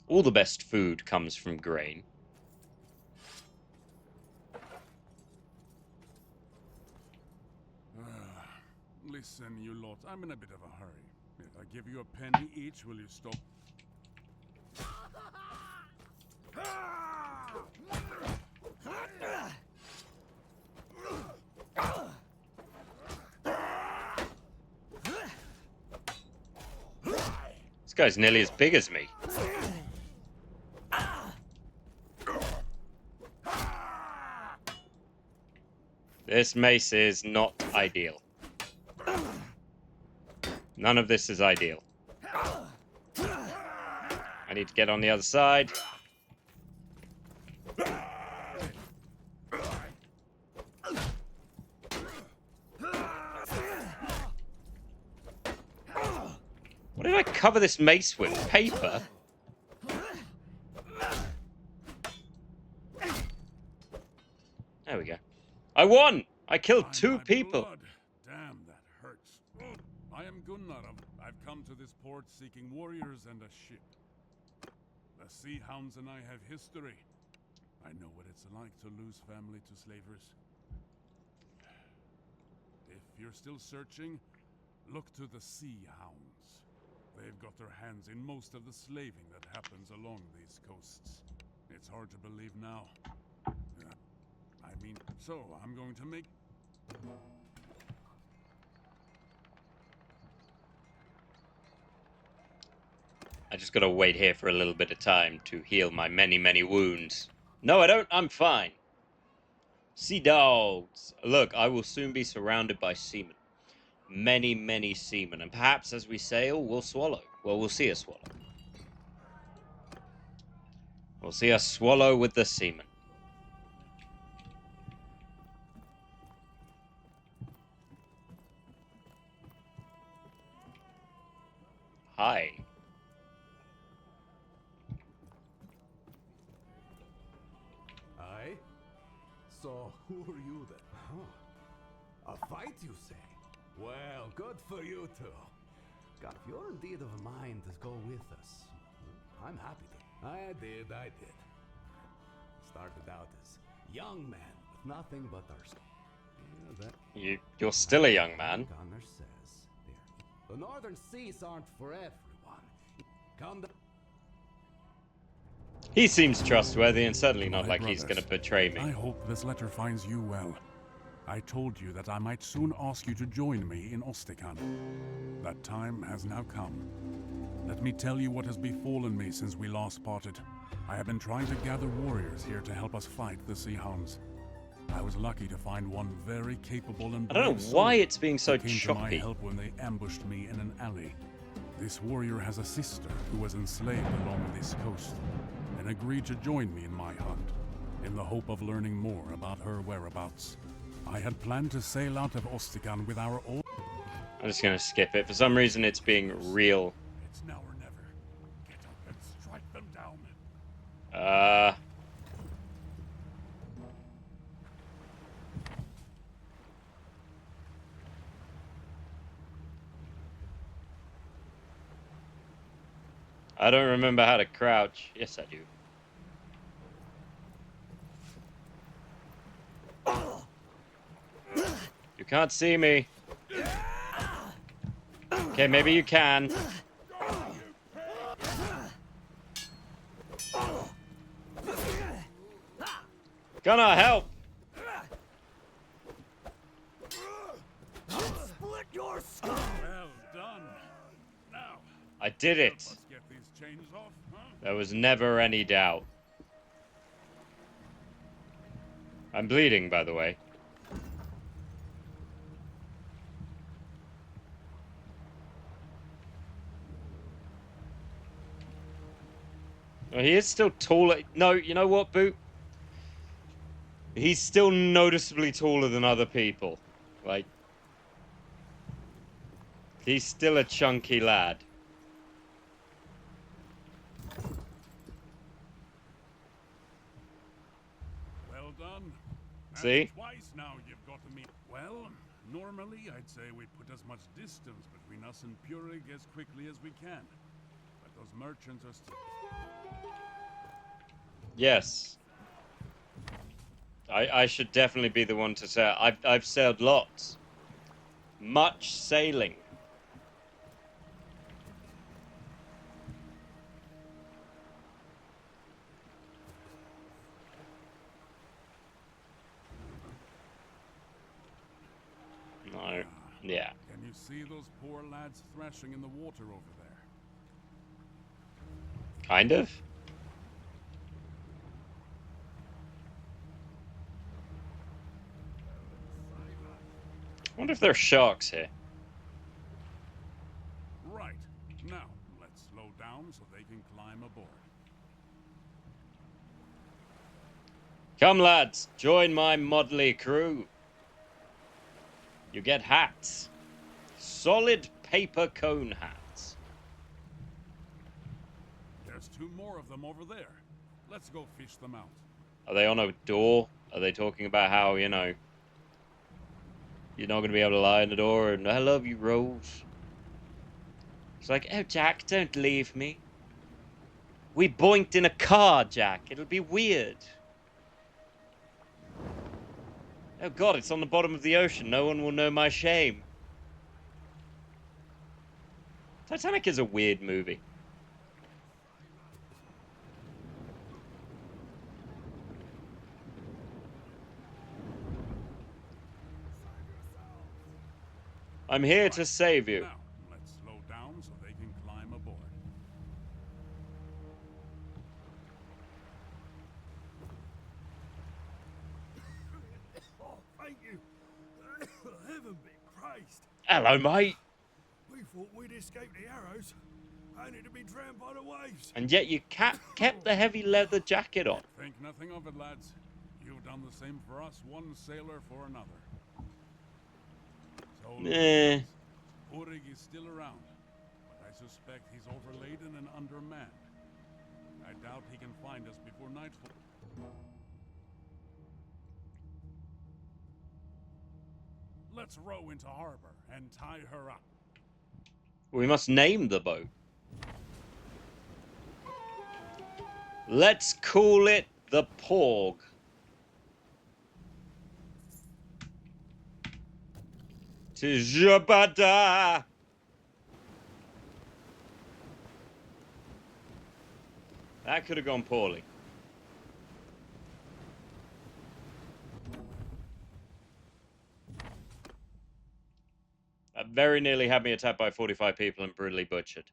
[SPEAKER 1] All the best food comes from grain.
[SPEAKER 5] Listen, you lot, I'm in a bit of a hurry. If I give you a penny each, will you stop?
[SPEAKER 1] This guy's nearly as big as me. This mace is not ideal. None of this is ideal. I need to get on the other side. What did I cover this mace with? Paper? There we go. I won! I killed 2 people.
[SPEAKER 5] Blood. Damn, that hurts. I am Gunnar. I've come to this port seeking warriors and a ship. The Sea Hounds and I have history. I know what it's like to lose family to slavers. If you're still searching, look to the Sea Hounds. They've got their hands in most of the slaving that happens along these coasts. It's hard to believe now. So I'm going to make...
[SPEAKER 1] I just gotta wait here for a little bit of time to heal my many, many wounds. No, I don't. I'm fine. Sea dogs. Look, I will soon be surrounded by seamen. Many, many seamen. And perhaps as we sail, we'll swallow. Well, we'll see a swallow. We'll see a swallow with the seamen. Hi.
[SPEAKER 6] Aye? So, who are you then? Huh. A fight, you say? Well, good for you two. God, if you're indeed of a mind to go with us, I'm happy to. I did. Started out as young man with nothing but thirst.
[SPEAKER 1] You're still a young man.
[SPEAKER 6] Connor says, the northern seas aren't for everyone. Come down.
[SPEAKER 1] He seems trustworthy and certainly not
[SPEAKER 5] My
[SPEAKER 1] like he's
[SPEAKER 5] brothers,
[SPEAKER 1] gonna betray
[SPEAKER 5] I
[SPEAKER 1] me.
[SPEAKER 5] hope this letter finds you well. I told you that I might soon ask you to join me in Ostikan. That time has now come. Let me tell you what has befallen me since we last parted. I have been trying to gather warriors here to help us fight the Sea Hounds. I was lucky to find one very capable and
[SPEAKER 1] I don't know
[SPEAKER 5] brave
[SPEAKER 1] why
[SPEAKER 5] soldier
[SPEAKER 1] it's being so
[SPEAKER 5] who came to my
[SPEAKER 1] choppy.
[SPEAKER 5] help when they ambushed me in an alley. This warrior has a sister who was enslaved along this coast and agreed to join me in my hunt, in the hope of learning more about her whereabouts. I had planned to sail out of Ostikan with our old...
[SPEAKER 1] I'm just gonna skip it. For some reason, it's being real.
[SPEAKER 5] It's now or never. Get up and strike them down.
[SPEAKER 1] I don't remember how to crouch. Yes, I do. You can't see me. Okay, maybe you can. Gonna help.
[SPEAKER 4] Split your skull!
[SPEAKER 5] Well done. Now,
[SPEAKER 1] I did it.
[SPEAKER 5] let's get these chains off, huh?
[SPEAKER 1] There was never any doubt. I'm bleeding, by the way. Well, he is still taller. No, you know what, Boot? He's still noticeably taller than other people. Like, he's still a chunky lad.
[SPEAKER 5] Well done. That's
[SPEAKER 1] See?
[SPEAKER 5] Twice now you've got to meet. Well, normally I'd say we put as much distance between us and Purig as quickly as we can. But those merchants are still...
[SPEAKER 1] Yes. I should definitely be the one to say. I've sailed lots. Much sailing. No. Yeah.
[SPEAKER 5] Can you see those poor lads thrashing in the water over there?
[SPEAKER 1] Kind of. I wonder if there are sharks here.
[SPEAKER 5] Right. Now, let's slow down so they can climb aboard.
[SPEAKER 1] Come, lads, join my motley crew. You get hats. Solid paper cone hats.
[SPEAKER 5] There's two more of them over there. Let's go fish them out.
[SPEAKER 1] Are they on a door? Are they talking about how, you know, you're not going to be able to lie in the door and I love you, Rose? It's like, oh, Jack, don't leave me. We boinked in a car, Jack. It'll be weird. Oh, God, it's on the bottom of the ocean. No one will know my shame. Titanic is a weird movie. I'm here to save you.
[SPEAKER 5] Now, let's slow down so they can climb aboard.
[SPEAKER 4] Oh, thank you. Heaven be praised.
[SPEAKER 1] Hello, mate.
[SPEAKER 4] We thought we'd escape the arrows, only to be drowned by the waves.
[SPEAKER 1] And yet you kept the heavy leather jacket on.
[SPEAKER 5] Think nothing of it, lads. You've done the same for us, one sailor for another. So,
[SPEAKER 1] Eh.
[SPEAKER 5] Urig is still around, but I suspect he's overladen and undermanned. I doubt he can find us before nightfall. Let's row into harbor and tie her up.
[SPEAKER 1] We must name the boat. Let's call it the Porg. Tijabada. That could have gone poorly. That very nearly had me attacked by 45 people and brutally butchered.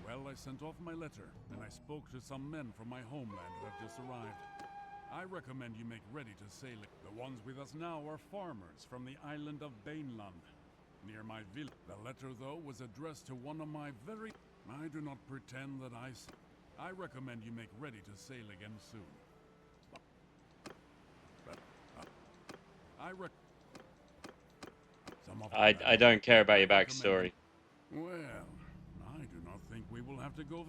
[SPEAKER 5] Well, I sent off my letter, and I spoke to some men from my homeland who have just arrived. I recommend you make ready to sail. The ones with us now are farmers from the island of Bainland, near my village. The letter, though, was addressed to one of my very... I do not pretend that I recommend you make ready to sail again soon. But,
[SPEAKER 1] I don't care about your backstory.
[SPEAKER 5] Well, I do not think we will have to go...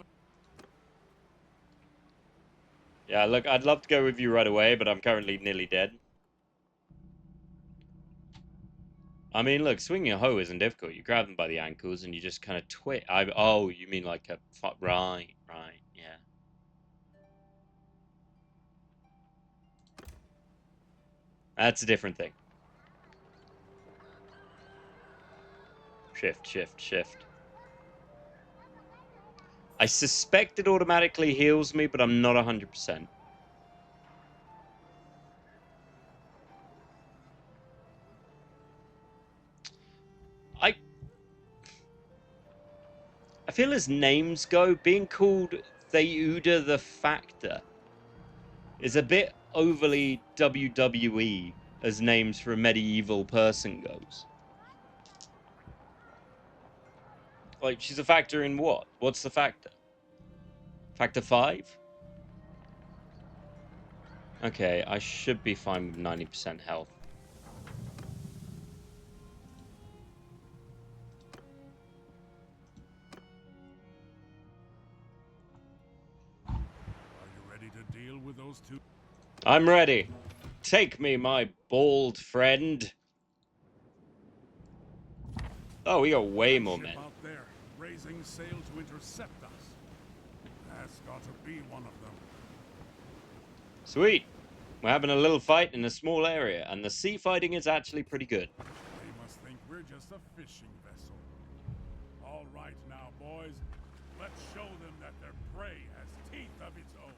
[SPEAKER 1] Yeah, look, I'd love to go with you right away, but I'm currently nearly dead. I mean, look, swinging a hoe isn't difficult. You grab them by the ankles and you just kind of twist. Oh, you mean like a... Right, yeah. That's a different thing. Shift, shift, shift. I suspect it automatically heals me, but I'm not 100%. I feel as names go, being called Theuda the Factor is a bit overly WWE as names for a medieval person goes. Like, she's a factor in what? What's the factor? Factor 5? Okay, I should be fine with 90% health.
[SPEAKER 5] Are you ready to deal with those two?
[SPEAKER 1] I'm ready. Take me, my bald friend. Oh, we got way more men.
[SPEAKER 5] Out there, raising sail to intercept us. That's got to be one of them.
[SPEAKER 1] Sweet. We're having a little fight in a small area, and the sea fighting is actually pretty good.
[SPEAKER 5] They must think we're just a fishing vessel. All right now, boys. Let's show them that their prey has teeth of its own.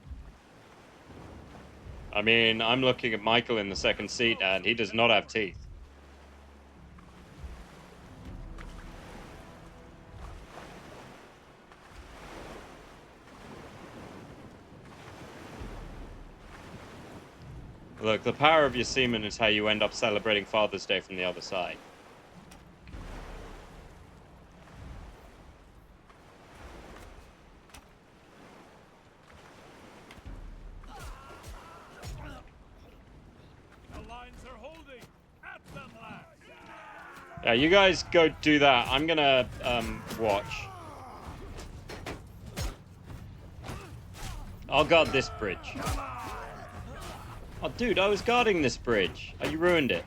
[SPEAKER 1] I mean, I'm looking at Michael in the second seat, and he does not have teeth. Look, the power of your semen is how you end up celebrating Father's Day from the other side.
[SPEAKER 5] The lines are holding. At them, lads.
[SPEAKER 1] Yeah, you guys go do that. I'm gonna, watch. I'll guard this bridge. Oh, dude, I was guarding this bridge. Oh, you ruined it.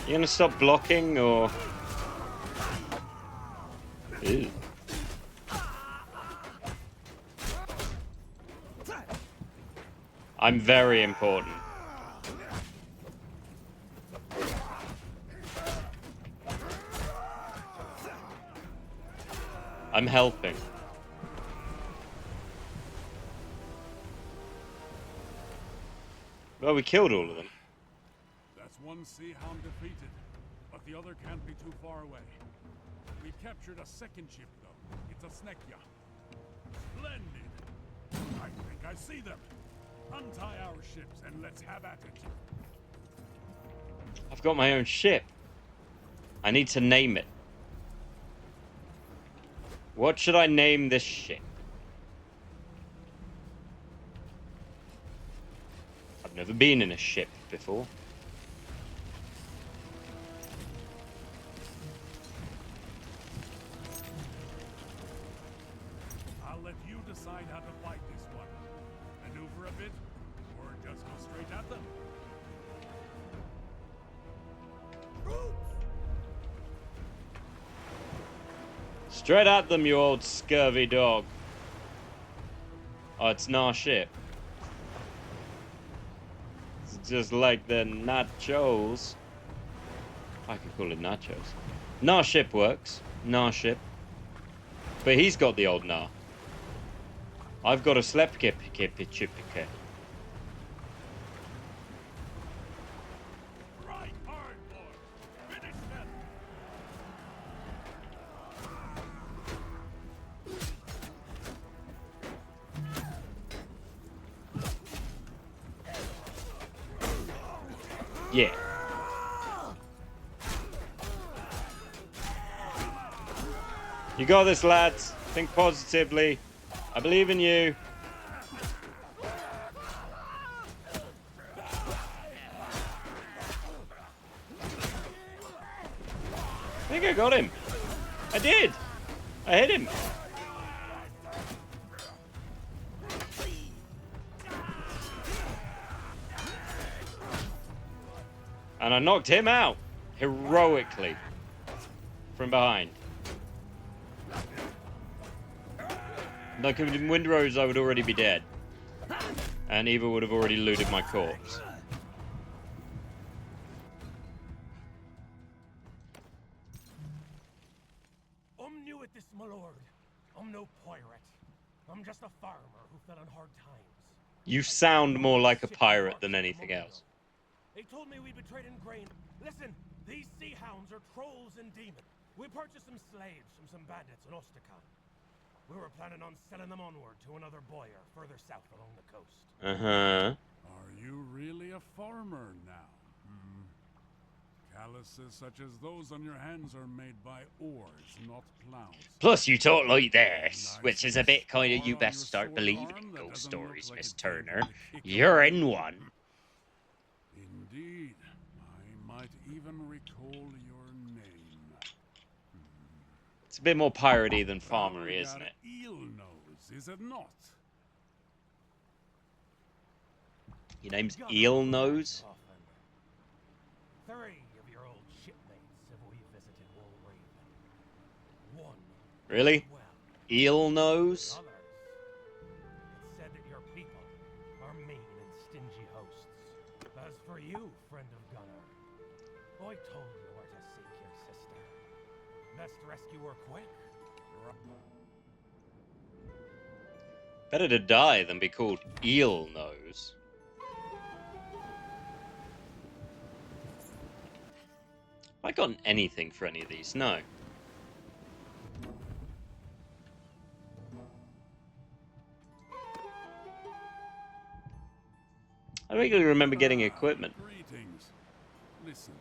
[SPEAKER 1] You gonna stop blocking, or... Ew. I'm very important. I'm helping. Well, we killed all of them.
[SPEAKER 5] That's one sea hound defeated, but the other can't be too far away. We've captured a second ship, though. It's a Snekya. Splendid! I think I see them. Untie our ships and let's have at it.
[SPEAKER 1] I've got my own ship. I need to name it. What should I name this ship? I've never been in a ship before.
[SPEAKER 5] I'll let you decide how to fight this one. Maneuver a bit, or just go straight at them.
[SPEAKER 1] Straight at them, you old scurvy dog. Oh, it's our ship. It's just like the nachos. I could call it nachos. Nah ship works. Nah ship. But he's got the old nah. I've got a slep kip.
[SPEAKER 5] Right hard, boy. Finish them.
[SPEAKER 1] Yeah. You got this, lads. Think positively. I believe in you. I think I got him. I did. I hit him. And I knocked him out heroically from behind. Like in Windrose, I would already be dead. And Eva would have already looted my corpse.
[SPEAKER 4] I'm new at this, my lord. I'm no pirate. I'm just a farmer who fell on hard times.
[SPEAKER 1] You sound more like a pirate than anything else.
[SPEAKER 4] They told me we'd be trading grain. Listen, these sea hounds are trolls and demons. We purchased some slaves from some bandits in Ostrakan. We were planning on selling them onward to another boyar further south along the coast.
[SPEAKER 1] Uh-huh.
[SPEAKER 5] Are you really a farmer now? Calluses such as those on your hands are made by oars, not plows.
[SPEAKER 1] Plus, you talk like this, which is a bit kind of you best start believing ghost stories, Miss Turner. You're in one.
[SPEAKER 5] Indeed. I might even recall your name.
[SPEAKER 1] It's a bit more piratey than farmery, isn't it?
[SPEAKER 5] Eel nose, is it not?
[SPEAKER 1] Your name's Eel Nose?
[SPEAKER 4] 3 of your old shipmates have we visited Woolraven. 1
[SPEAKER 1] Really?
[SPEAKER 4] well.
[SPEAKER 1] Eel Nose?
[SPEAKER 4] Others. It's said that your people are mean and stingy hosts. As for you, friend of Gunnar, I told you where to seek your sister. Best rescue her quick.
[SPEAKER 1] Better to die than be called Eel Nose. Have I gotten anything for any of these? No. I vaguely remember getting equipment.
[SPEAKER 5] Greetings. Listen,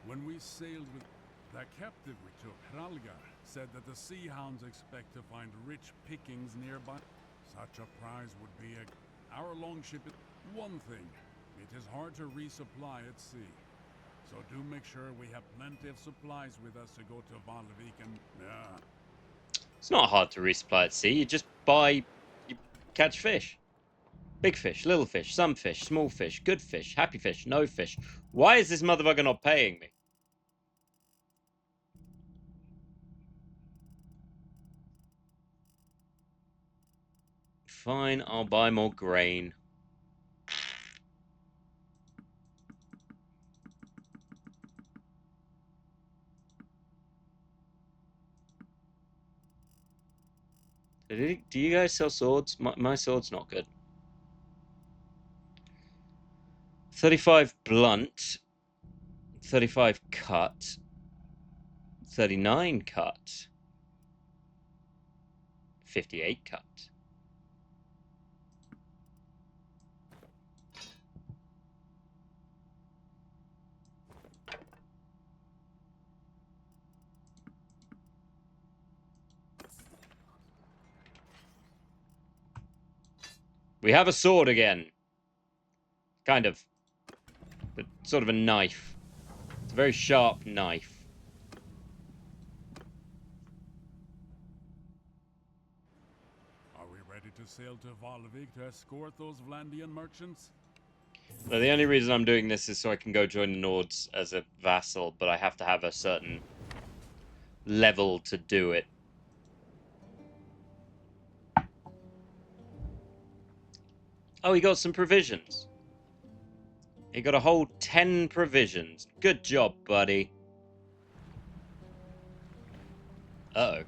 [SPEAKER 5] when we sailed with that captive we took, Hralgar, said that the sea hounds expect to find rich pickings nearby. Such a prize would be our longship is one thing. It is hard to resupply at sea. So do make sure we have plenty of supplies with us to go to Valvik and
[SPEAKER 1] It's not hard to resupply at sea. You just buy, you catch fish. Big fish, little fish, some fish, small fish, good fish, happy fish, no fish. Why is this motherfucker not paying me? Fine, I'll buy more grain. Do you guys sell swords? My sword's not good. 35 blunt, 35 cut, 39 cut, 58 cut. We have a sword again. Kind of. But sort of a knife. It's a very sharp knife.
[SPEAKER 5] Are we ready to sail to Valvik to escort those Vlandian merchants?
[SPEAKER 1] Well, the only reason I'm doing this is so I can go join the Nords as a vassal, but I have to have a certain level to do it. Oh, he got some provisions. He got a whole 10 provisions. Good job, buddy. Uh-oh.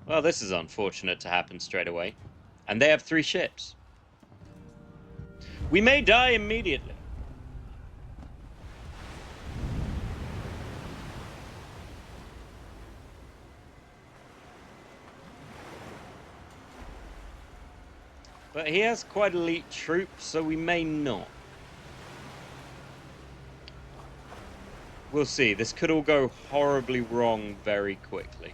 [SPEAKER 1] Well, this is unfortunate to happen straight away. And they have 3 ships. We may die immediately. But he has quite elite troops, so we may not. We'll see. This could all go horribly wrong very quickly.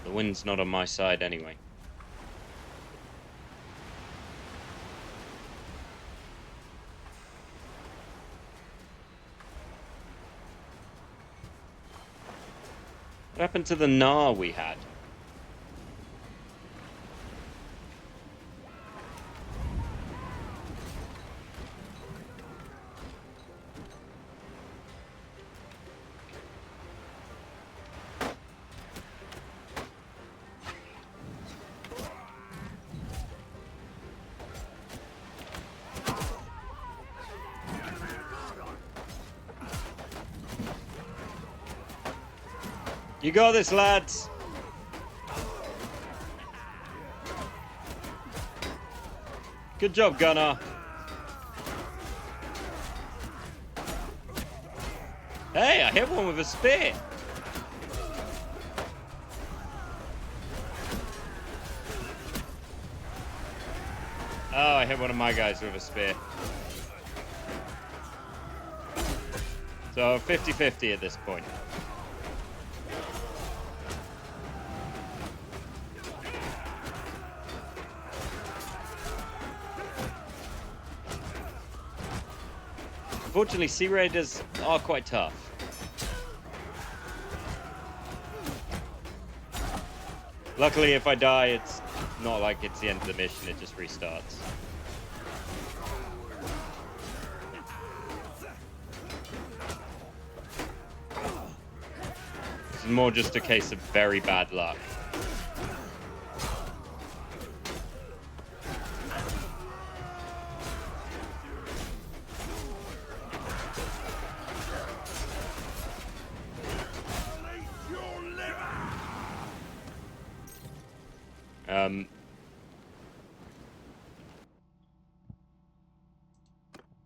[SPEAKER 1] The wind's not on my side anyway. What happened to the Gnar we had? You got this, lads. Good job, Gunnar. Hey, I hit one with a spear. Oh, I hit one of my guys with a spear. So 50-50 at this point. Unfortunately, Sea Raiders are quite tough. Luckily, if I die, it's not like it's the end of the mission, it just restarts. This is more just a case of very bad luck.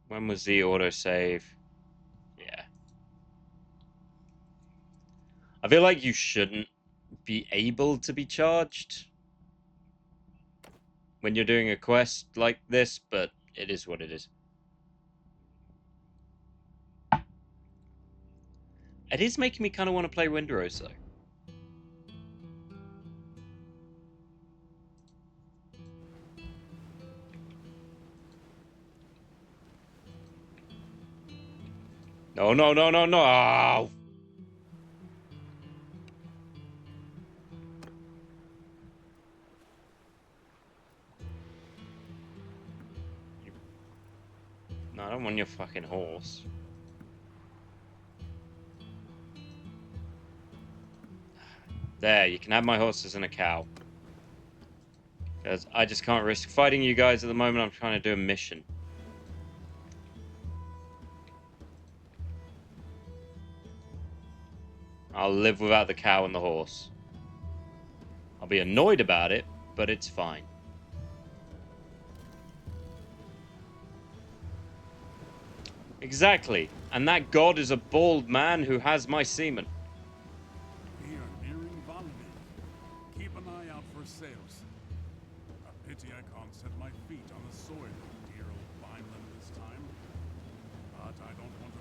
[SPEAKER 1] When was the autosave? Yeah. I feel like you shouldn't be able to be charged when you're doing a quest like this, but it is what it is. It is making me kind of want to play Windrose, though. No, no, no, no, no! Oh. No, I don't want your fucking horse. There, you can have my horses and a cow. Because I just can't risk fighting you guys at the moment. I'm trying to do a mission. I'll live without the cow and the horse. I'll be annoyed about it, but it's fine. Exactly. And that god is a bald man who has my semen.
[SPEAKER 5] We are nearing Valby. Keep an eye out for sails. A pity I can't set my feet on the soil of dear old Vineland this time. But I don't want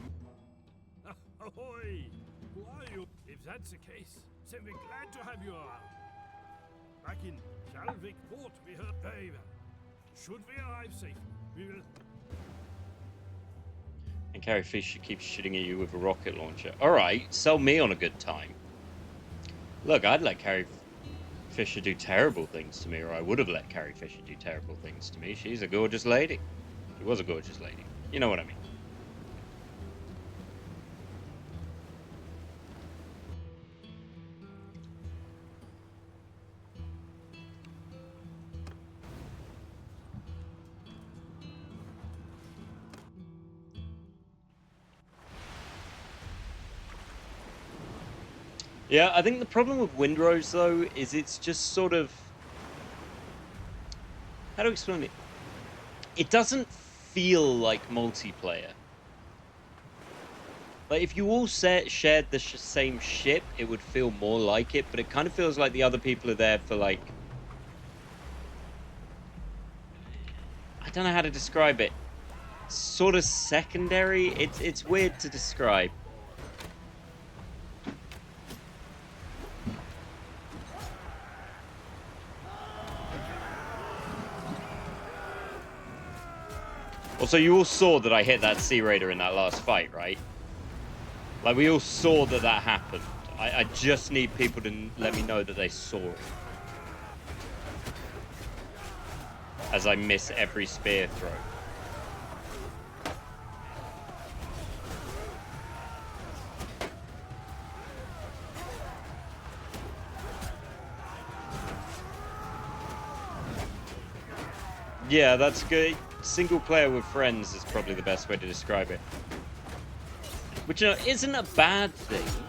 [SPEAKER 5] to...
[SPEAKER 4] Ahoy! Who are you? If that's the case, then we're glad to have you around. Back in Shalvik Port, we heard very well. Should we arrive safely, we will...
[SPEAKER 1] And Carrie Fisher keeps shooting at you with a rocket launcher. Alright, sell me on a good time. Look, I'd let Carrie Fisher do terrible things to me, or I would have let Carrie Fisher do terrible things to me. She's a gorgeous lady. She was a gorgeous lady. You know what I mean. Yeah, I think the problem with Windrose, though, is it's just sort of... How to explain it? It doesn't feel like multiplayer. Like, if you all shared the same ship, it would feel more like it, but it kind of feels like the other people are there for, like... I don't know how to describe it. Sort of secondary? It's weird to describe. Also, you all saw that I hit that Sea Raider in that last fight, right? Like, we all saw that that happened. I just need people to let me know that they saw it. As I miss every spear throw. Yeah, that's good. Single player with friends is probably the best way to describe it. Which, you know, isn't a bad thing.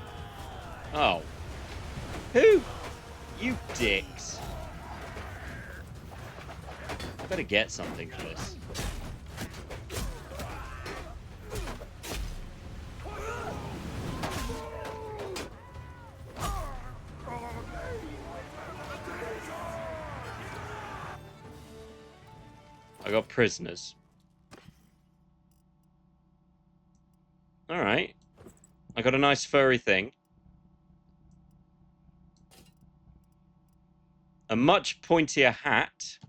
[SPEAKER 1] Oh. Who? You dicks. I better get something for this. I got prisoners. Alright. I got a nice furry thing. A much pointier hat.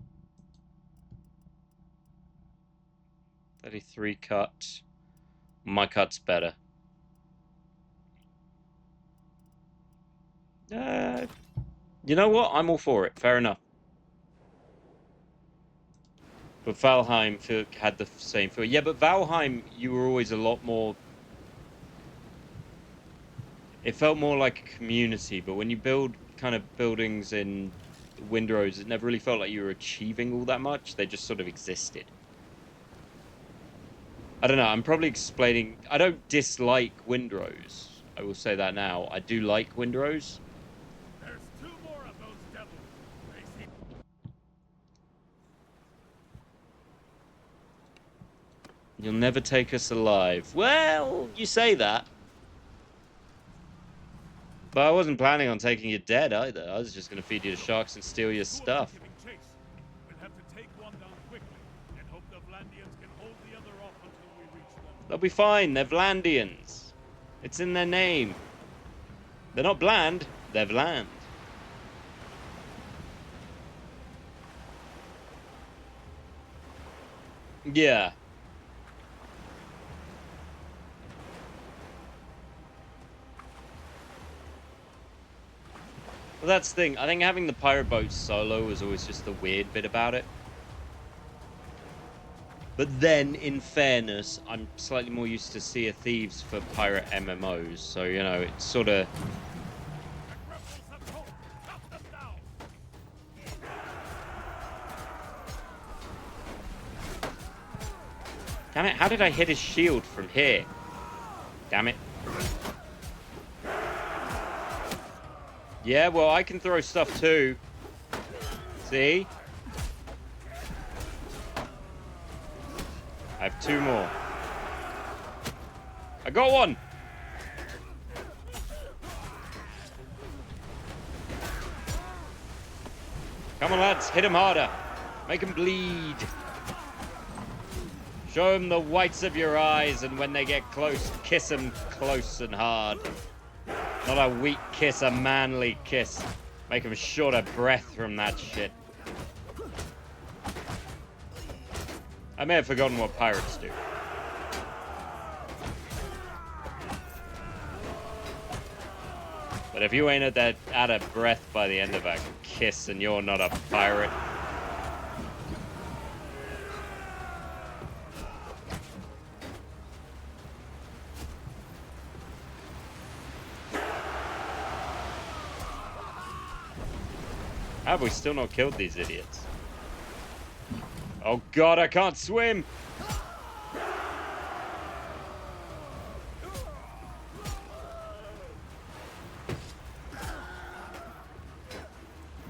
[SPEAKER 1] 33 cut. My cut's better. You know what? I'm all for it. Fair enough. But Valheim had the same feel. Yeah, but Valheim, you were always a lot more... It felt more like a community, but when you build kind of buildings in Windrose, it never really felt like you were achieving all that much. They just sort of existed. I don't know, I'm probably explaining... I don't dislike Windrose. I will say that now. I do like Windrose.
[SPEAKER 4] There's two more of those devils. They seem...
[SPEAKER 1] You'll never take us alive. Well, you say that. But I wasn't planning on taking you dead either. I was just going to feed you to sharks and steal your stuff.
[SPEAKER 4] We'll have to take one down quickly and hope the Vlandians can hold the other off until we reach them.
[SPEAKER 1] They'll be fine. They're Vlandians. It's in their name. They're not bland. They're Vland. Yeah. Well, that's the thing. I think having the pirate boat solo was always just the weird bit about it. But then, in fairness, I'm slightly more used to Sea of Thieves for pirate MMOs, so, you know, it's sort of... Damn it, how did I hit his shield from here? Damn it. Yeah, well, I can throw stuff too. See? I have 2 more. I got one! Come on, lads, hit him harder. Make him bleed. Show him the whites of your eyes, and when they get close, kiss them close and hard. Not a weak kiss, a manly kiss. Make them short of breath from that shit. I may have forgotten what pirates do. But if you ain't out of breath by the end of a kiss and you're not a pirate... How have we still not killed these idiots? Oh god, I can't swim!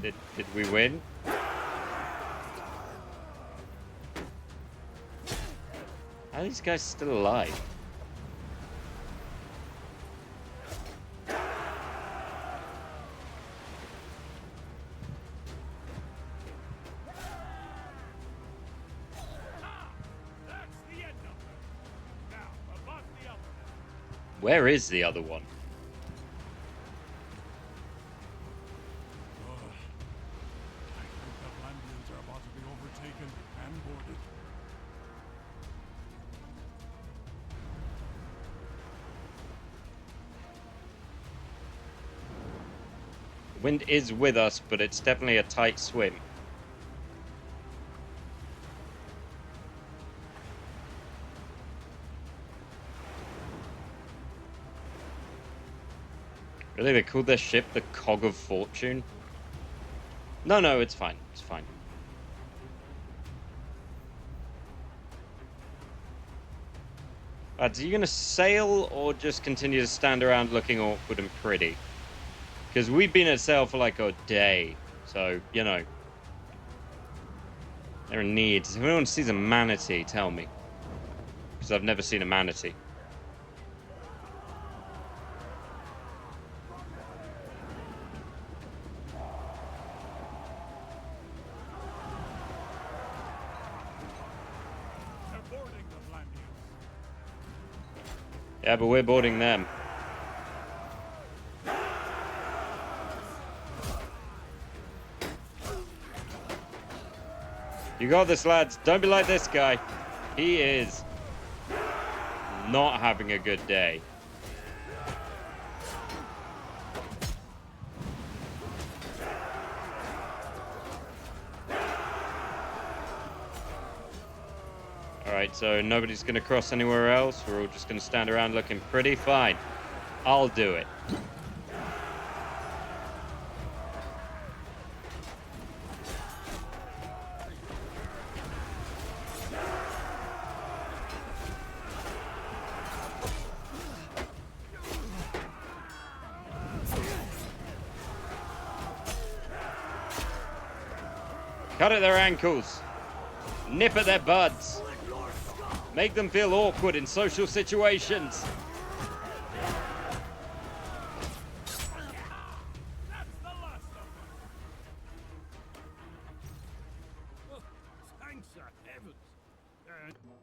[SPEAKER 1] Did we win? How are these guys still alive? Where is the other one?
[SPEAKER 5] I think the Atlanteans are about to be overtaken and boarded.
[SPEAKER 1] Wind is with us, but it's definitely a tight swim. Really, they called their ship the Cog of Fortune? No, it's fine. It's fine. Lads, are you going to sail or just continue to stand around looking awkward and pretty? Because we've been at sail for like a day. So, you know. There are needs. If anyone sees a manatee, tell me. Because I've never seen a manatee. Yeah, but we're boarding them. You got this, lads. Don't be like this guy. He is not having a good day. Alright, so nobody's going to cross anywhere else. We're all just going to stand around looking pretty fine. I'll do it. Cut at their ankles. Nip at their buds. Make them feel awkward in social situations.
[SPEAKER 4] Thanks, heavens.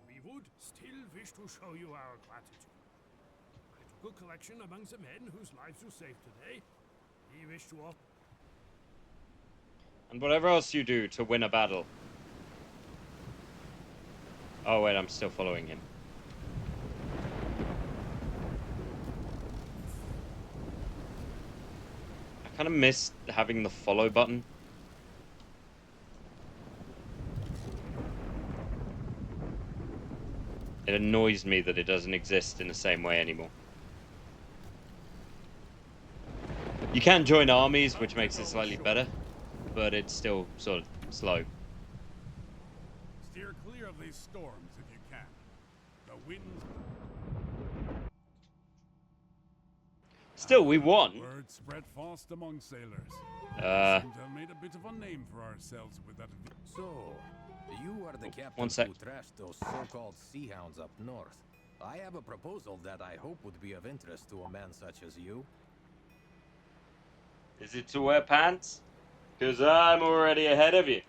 [SPEAKER 4] We would still wish to show you our gratitude. I took a collection amongst the men whose lives you saved today. We wish to offer.
[SPEAKER 1] And whatever else you do to win a battle. Oh wait, I'm still following him. I kind of miss having the follow button. It annoys me that it doesn't exist in the same way anymore. You can join armies, which makes it slightly better, but it's still sort of slow.
[SPEAKER 5] Steer clear of these storms if you can. The winds.
[SPEAKER 1] Still, we won.
[SPEAKER 5] Word spread fast among sailors. Seem to have made a bit of a name for ourselves with that.
[SPEAKER 7] So, you are the captain
[SPEAKER 1] one sec.
[SPEAKER 7] who trashed those so-called sea hounds up north. I have a proposal that I hope would be of interest to a man such as you.
[SPEAKER 1] Is it to wear pants? Because I'm already ahead of you.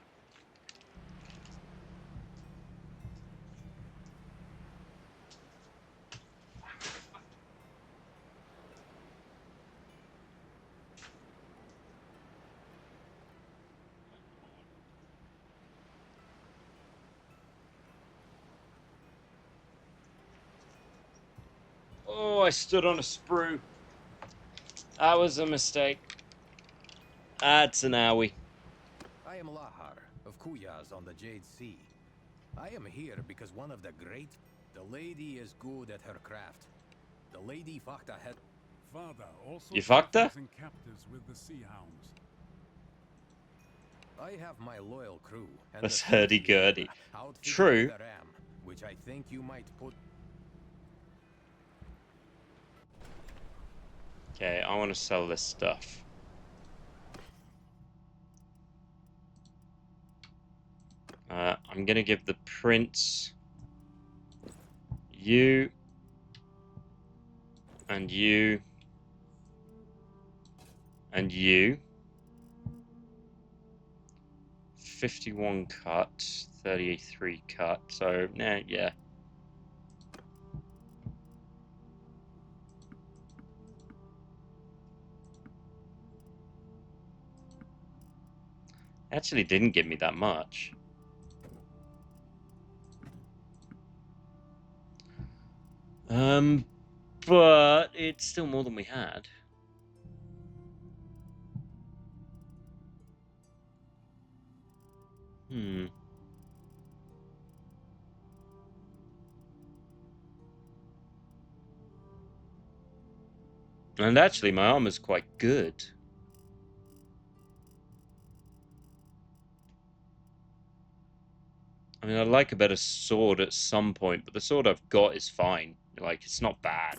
[SPEAKER 1] Oh, I stood on a sprue. That was a mistake. That's an owie.
[SPEAKER 7] I am Lahar of Kuyaz on the Jade Sea. I am here because one of the great... The lady is good at her craft. The lady Fakta had...
[SPEAKER 5] Father also
[SPEAKER 1] You fucked her?
[SPEAKER 5] taking captives with the sea hounds.
[SPEAKER 7] I have my loyal crew. And
[SPEAKER 1] That's
[SPEAKER 7] the
[SPEAKER 1] hurdy-gurdy.
[SPEAKER 7] outfitted
[SPEAKER 1] True.
[SPEAKER 7] with a ram, which I think you might put...
[SPEAKER 1] Okay, I want to sell this stuff. I'm gonna give the prince you and you and you 51 cut, 33 cut, so nah, yeah. Actually didn't give me that much. But it's still more than we had. Hmm. And actually, my armor's quite good. I mean, I'd like a better sword at some point, but the sword I've got is fine. Like, it's not bad.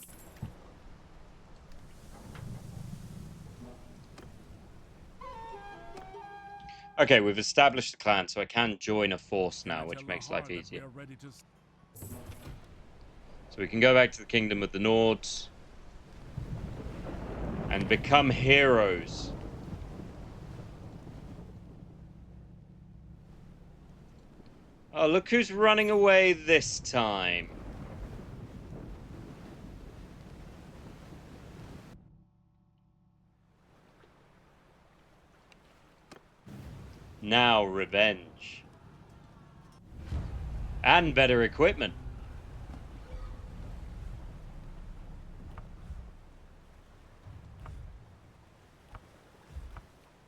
[SPEAKER 1] Okay, we've established the clan, so I can join a force now, which makes life easier. So we can go back to the Kingdom of the Nords and become heroes. Oh, look who's running away this time. Now, revenge. And better equipment.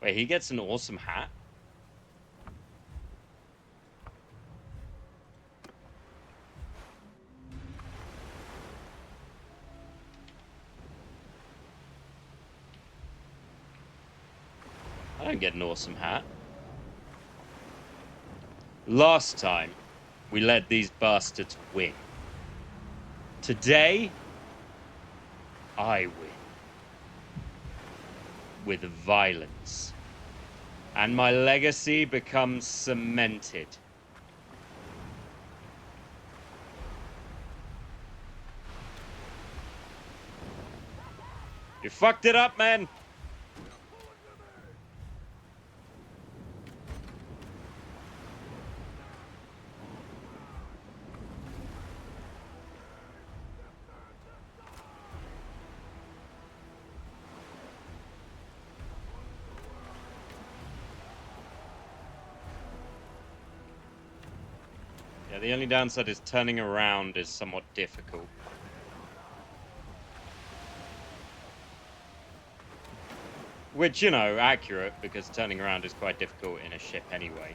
[SPEAKER 1] Wait, he gets an awesome hat? I don't get an awesome hat. Last time, we let these bastards win. Today, I win. With violence. And my legacy becomes cemented. You fucked it up, man! Yeah, the only downside is turning around is somewhat difficult. Which, you know, accurate, because turning around is quite difficult in a ship anyway.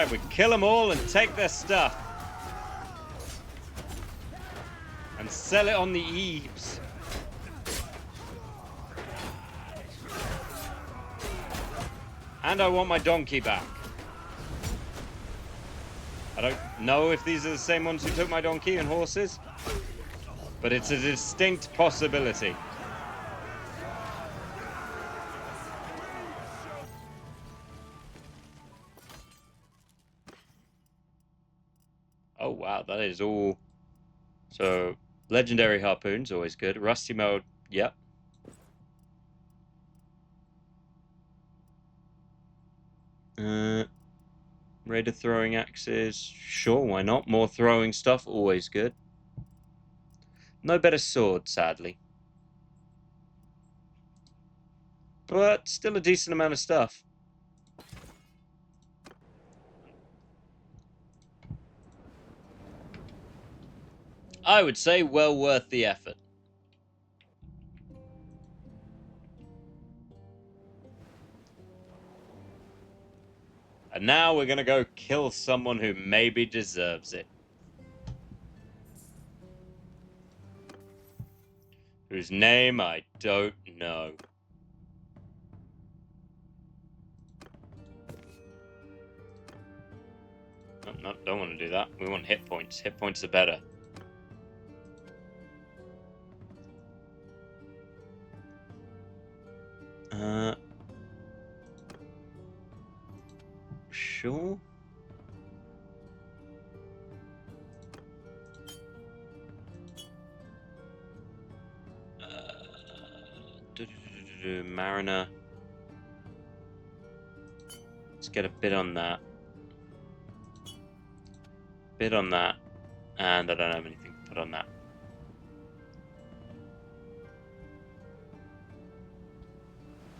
[SPEAKER 1] Alright, we kill them all and take their stuff. And sell it on the eaves. And I want my donkey back. I don't know if these are the same ones who took my donkey and horses, but it's a distinct possibility. Oh wow, that is all. So, legendary harpoons, always good. Rusty mode, yep. Raider throwing axes, sure, why not? More throwing stuff, always good. No better sword, sadly. But still a decent amount of stuff. I would say well worth the effort. And now we're gonna go kill someone who maybe deserves it. Whose name I don't know. Oh, no, don't want to do that. We want hit points. Hit points are better. Sure. Mariner. Let's get a bid on that. Bid on that. And I don't have anything to put on that.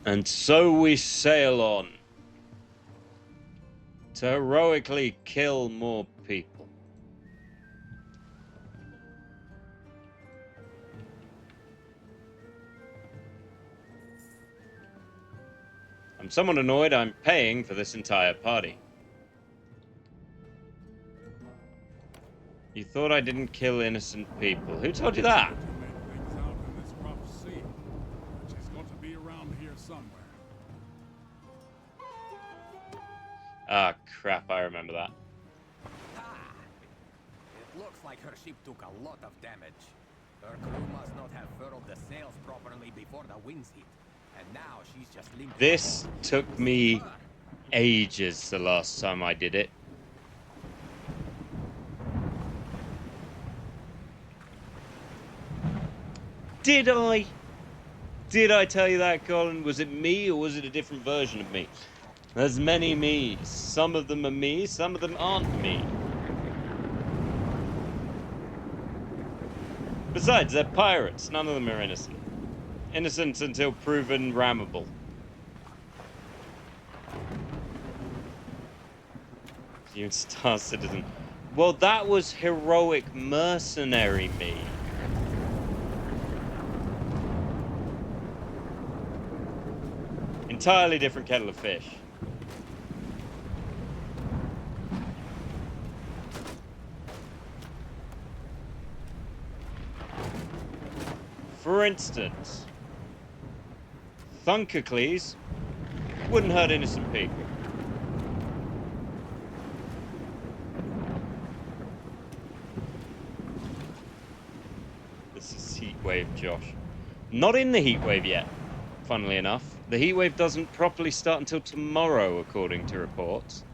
[SPEAKER 1] And so we sail on to heroically kill more people. I'm somewhat annoyed I'm paying for this entire party. You thought I didn't kill innocent people. Who told you that? Ah, crap, I remember that.
[SPEAKER 7] It looks like her ship took a lot of damage. Her crew must not have furled the sails properly before the winds hit. And now she's just limping.
[SPEAKER 1] This took me ages the last time I did it. Did I tell you that, Colin? Was it me or was it a different version of me? There's many me's. Some of them are me, some of them aren't me. Besides, they're pirates. None of them are innocent. Innocent until proven rammable. You Star Citizen. Well, that was heroic mercenary me. Entirely different kettle of fish. For instance, Thunkacles wouldn't hurt innocent people. This is Heatwave, Josh. Not in the Heatwave yet, funnily enough. The Heatwave doesn't properly start until tomorrow, according to reports.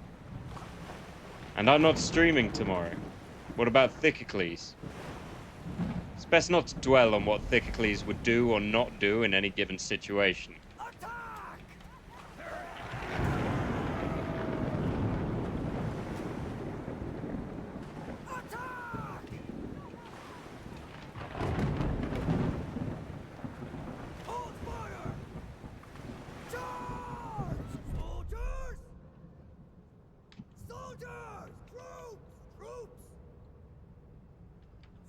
[SPEAKER 1] And I'm not streaming tomorrow. What about Thicacles? It's best not to dwell on what Thicacles would do or not do in any given situation.
[SPEAKER 7] Attack! Attack! Hold fire! Charge! Soldiers! Soldiers! Troops! Troops!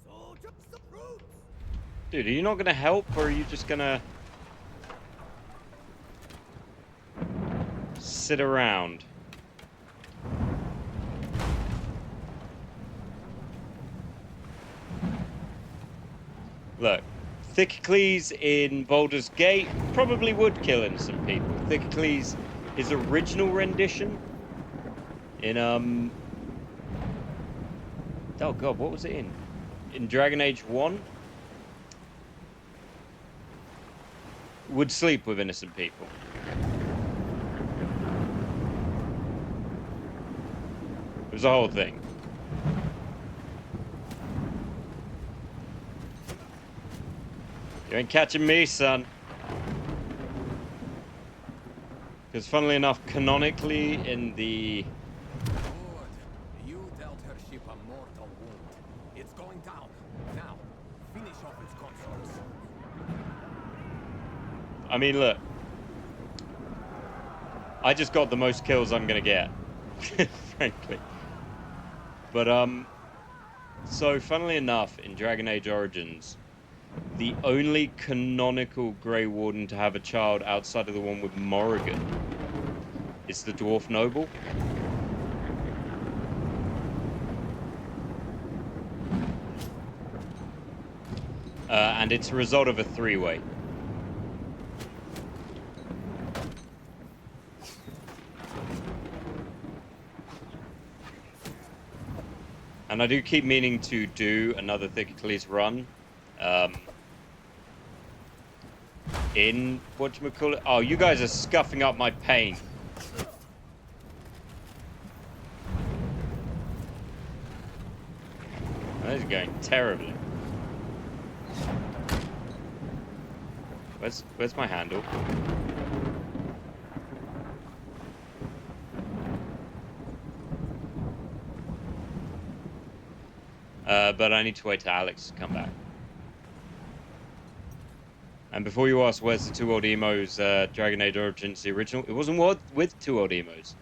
[SPEAKER 7] Soldiers! Troops!
[SPEAKER 1] Dude, are you not gonna help, or are you just gonna sit around? Look, Thickley's in Baldur's Gate probably would kill innocent people. Thickley's, his original rendition in oh god, what was it in? In Dragon Age 1? Would sleep with innocent people. It was a whole thing. You ain't catching me, son. Because funnily enough, canonically in the...
[SPEAKER 7] Good. You dealt her ship a mortal wound. It's going down. Now, finish off its consoles.
[SPEAKER 1] I mean, look. I just got the most kills I'm gonna get. Frankly. But, so funnily enough, in Dragon Age Origins, the only canonical Grey Warden to have a child outside of the one with Morrigan is the Dwarf Noble. And it's a result of a three-way. And I do keep meaning to do another Thickley's run. In whatchamacallit? Oh, you guys are scuffing up my paint. That is going terribly. Where's my handle? But I need to wait till Alex to come back. And before you ask, where's the two old emos, Dragon Age Origins, the original? It wasn't with two old emos.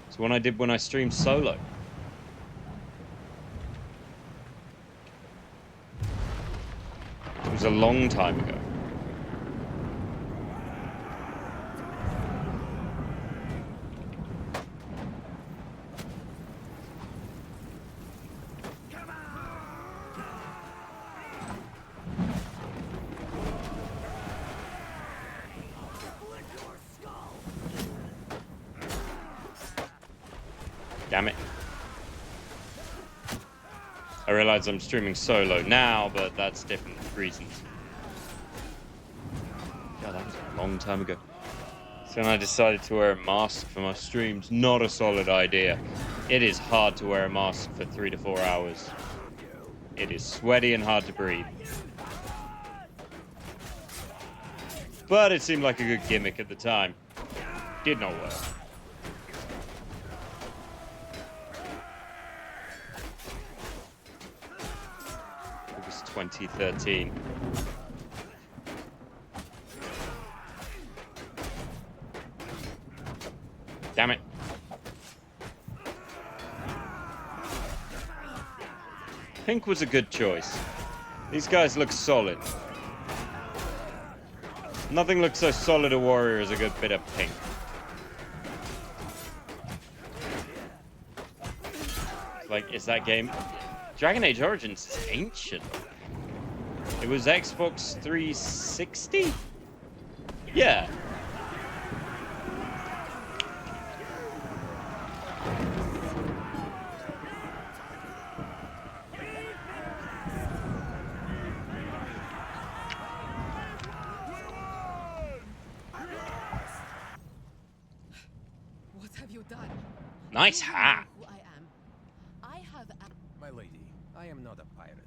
[SPEAKER 1] It's one I did when I streamed solo. It was a long time ago. Damn it. I realize I'm streaming solo now, but that's different reasons. God, that was a long time ago. So when I decided to wear a mask for my streams, not a solid idea. It is hard to wear a mask for 3 to 4 hours. It is sweaty and hard to breathe. But it seemed like a good gimmick at the time. Did not work. It was 2013. Damn it. Pink was a good choice. These guys look solid. Nothing looks so solid a warrior as a good bit of pink. Like, is that game... Dragon Age Origins is ancient. It was Xbox 360? Yeah.
[SPEAKER 8] What have you done?
[SPEAKER 1] Nice
[SPEAKER 8] Do you
[SPEAKER 1] hat.
[SPEAKER 8] know who I am? I have
[SPEAKER 7] My lady, I am not a pirate.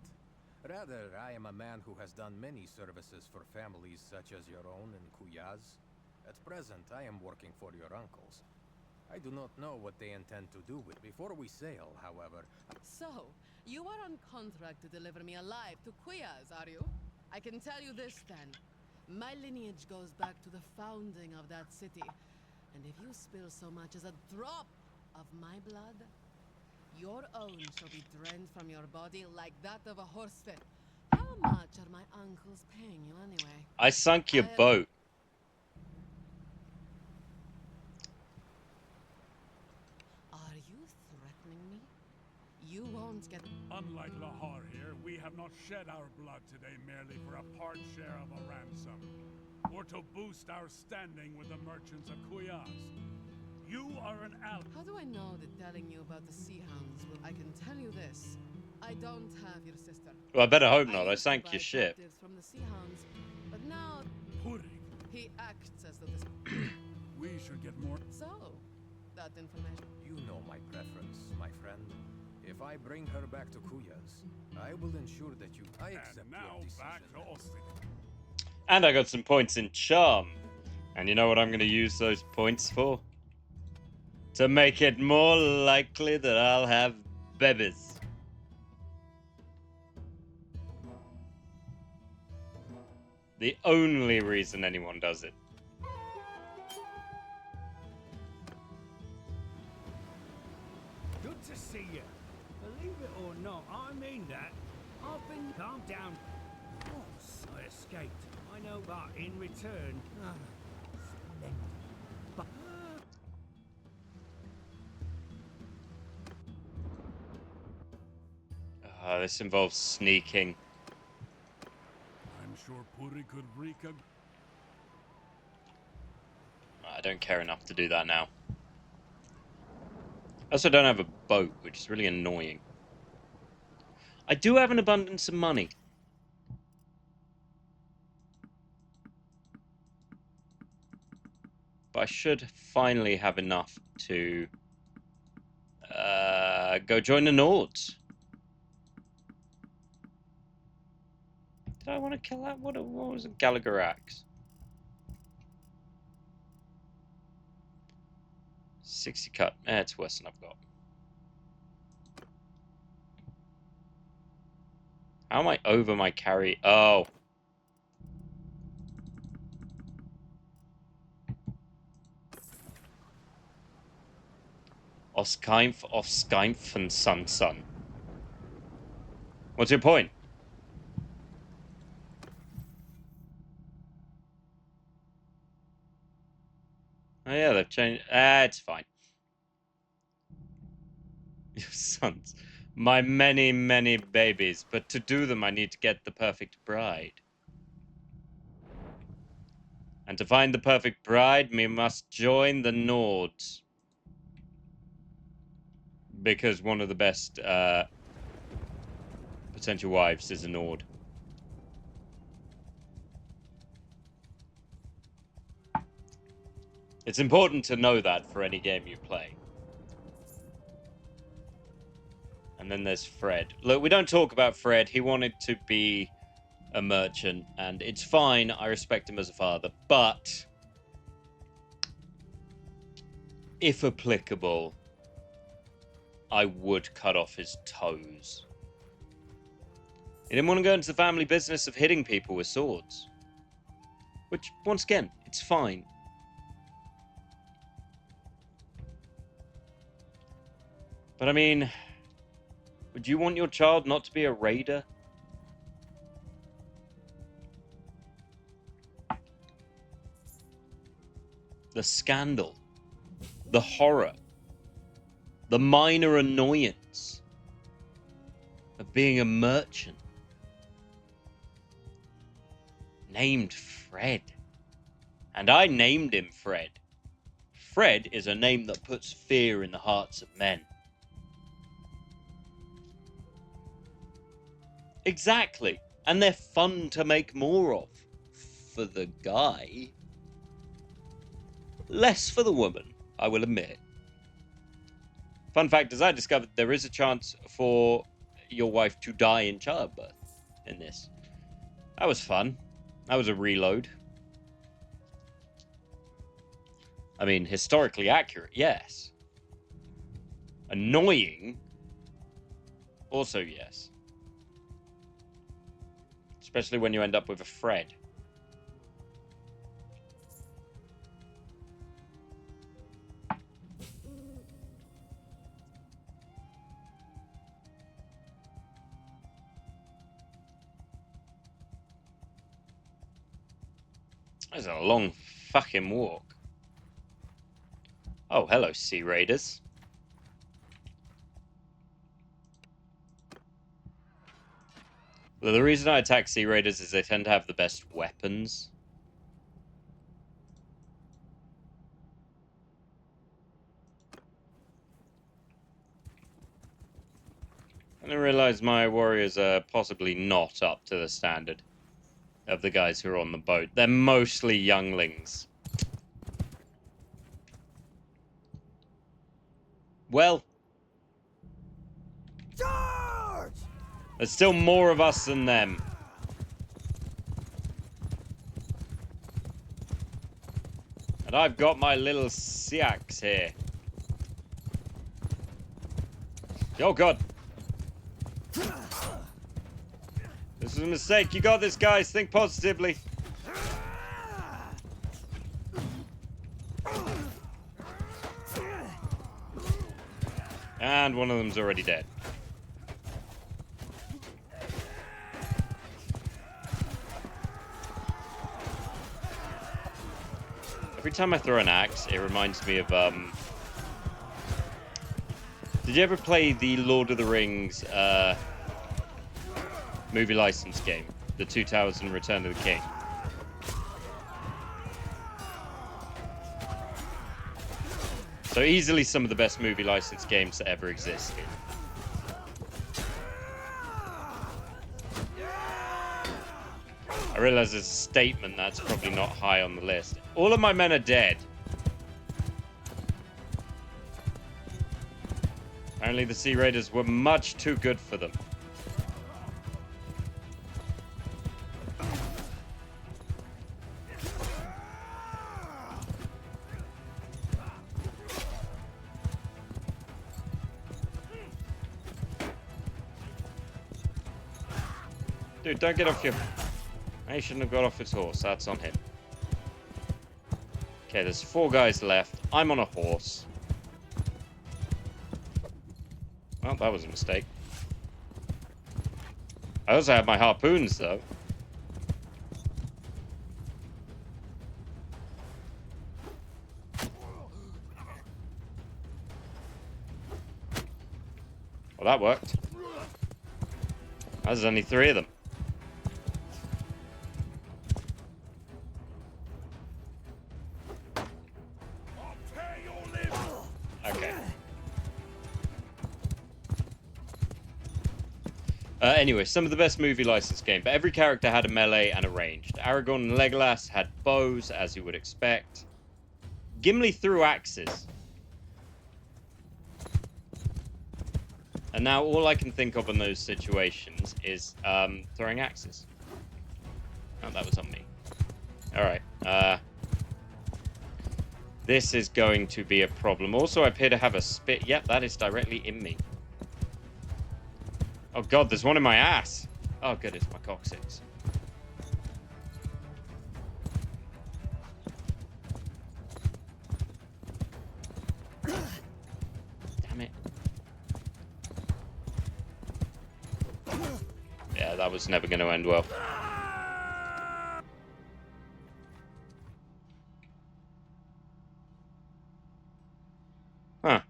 [SPEAKER 7] Rather, I am a man who has done many services for families such as your own and Kuyaz. At present, I am working for your uncles. I do not know what they intend to do with. Before we sail, however...
[SPEAKER 8] So, you are on contract to deliver me alive to Kuyaz, are you? I can tell you this then. My lineage goes back to the founding of that city. And if you spill so much as a drop of my blood, your own shall be drained from your body like that of a horse-fit. How much are my uncles paying you anyway?
[SPEAKER 1] I sunk your boat.
[SPEAKER 8] Are you threatening me? You won't don't get...
[SPEAKER 5] Unlike Lahar here, we have not shed our blood today merely for a part share of a ransom, or to boost our standing with the merchants of Kuyaz. You are an ally.
[SPEAKER 8] How do I know that telling you about the Sea Hounds will... I can tell you this. I don't have your sister.
[SPEAKER 1] Well, I better hope not. I
[SPEAKER 8] used to
[SPEAKER 1] sank
[SPEAKER 8] buy
[SPEAKER 1] your ship.
[SPEAKER 8] captives from the Sea Hounds, but now
[SPEAKER 5] Pudding.
[SPEAKER 8] he acts as though this...
[SPEAKER 5] We should get more.
[SPEAKER 8] So, that information...
[SPEAKER 7] You know my preference, my friend. If I bring her back to Kuyaz, I will ensure that you... I accept
[SPEAKER 5] And now
[SPEAKER 7] your
[SPEAKER 5] back
[SPEAKER 7] decision.
[SPEAKER 5] to Austin.
[SPEAKER 1] And I got some points in charm. And you know what I'm going to use those points for? To make it more likely that I'll have babies. The only reason anyone does it.
[SPEAKER 9] Good to see you. Believe it or not, I mean that. I've been calm down. Once I escaped. I know, but in return, but
[SPEAKER 1] This involves sneaking.
[SPEAKER 5] I'm sure Puri could wreak a...
[SPEAKER 1] I don't care enough to do that now. I also don't have a boat, which is really annoying. I do have an abundance of money. But I should finally have enough to go join the Nords. Did I want to kill that? What was a Gallagher axe? 60 cut. It's worse than I've got. How am I over my carry? Oh. Oskeinf and Sun. What's your point? Oh yeah, they've changed. It's fine. Your sons. My many, many babies. But to do them, I need to get the perfect bride. And to find the perfect bride, we must join the Nords. Because one of the best potential wives is a Nord. It's important to know that for any game you play. And then there's Fred. Look, we don't talk about Fred. He wanted to be a merchant, and it's fine. I respect him as a father. But, if applicable, I would cut off his toes. He didn't want to go into the family business of hitting people with swords. Which, once again, it's fine. But I mean, would you want your child not to be a raider? The scandal, the horror, the minor annoyance of being a merchant. Named Fred. And I named him Fred. Fred is a name that puts fear in the hearts of men. Exactly. And they're fun to make more of. For the guy. Less for the woman, I will admit. Fun fact is I discovered there is a chance for your wife to die in childbirth in this. That was fun. That was a reload. I mean, historically accurate, yes. Annoying, also yes. Especially when you end up with a Fred. That's a long fucking walk. Oh, hello, Sea Raiders. Well, the reason I attack Sea Raiders is they tend to have the best weapons. And I realize my warriors are possibly not up to the standard of the guys who are on the boat. They're mostly younglings. Well,
[SPEAKER 9] Charge!
[SPEAKER 1] there's still more of us than them. And I've got my little Siaks here. Oh, God. This is a mistake. You got this, guys. Think positively. And one of them's already dead. Every time I throw an axe, it reminds me of, Did you ever play the Lord of the Rings, movie license game? The Two Towers and Return of the King? So easily some of the best movie license games that ever existed. I realize as a statement that's probably not high on the list. All of my men are dead. Apparently the Sea Raiders were much too good for them. Dude, don't get off your... He shouldn't have got off his horse. That's on him. Okay, there's 4 guys left. I'm on a horse. Well, that was a mistake. I also have my harpoons, though. Well, that worked. There's only 3 of them. Okay. Anyway, some of the best movie license game, but every character had a melee and a ranged. Aragorn and Legolas had bows, as you would expect. Gimli threw axes. And now all I can think of in those situations is throwing axes. Oh, that was on me. Alright. This is going to be a problem. Also, I appear to have a spit. Yep, that is directly in me. Oh, God, there's one in my ass. Oh, good, it's my coccyx. Damn it. Yeah, that was never going to end well. Huh.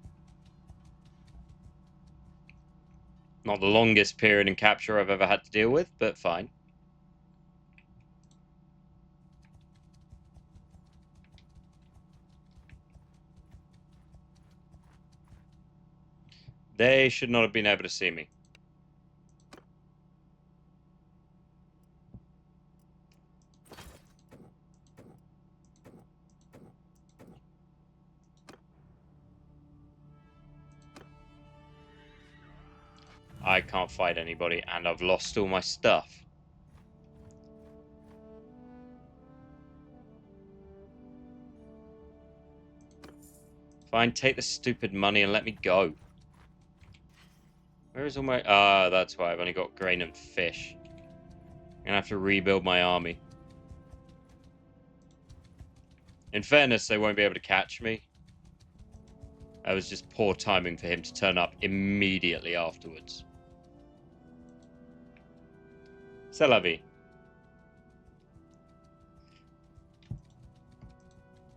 [SPEAKER 1] Not the longest period in capture I've ever had to deal with, but fine. They should not have been able to see me. I can't fight anybody, and I've lost all my stuff. Fine, take the stupid money and let me go. Where is all my... Ah, that's why I've only got grain and fish. I'm gonna have to rebuild my army. In fairness, they won't be able to catch me. That was just poor timing for him to turn up immediately afterwards. C'est la vie.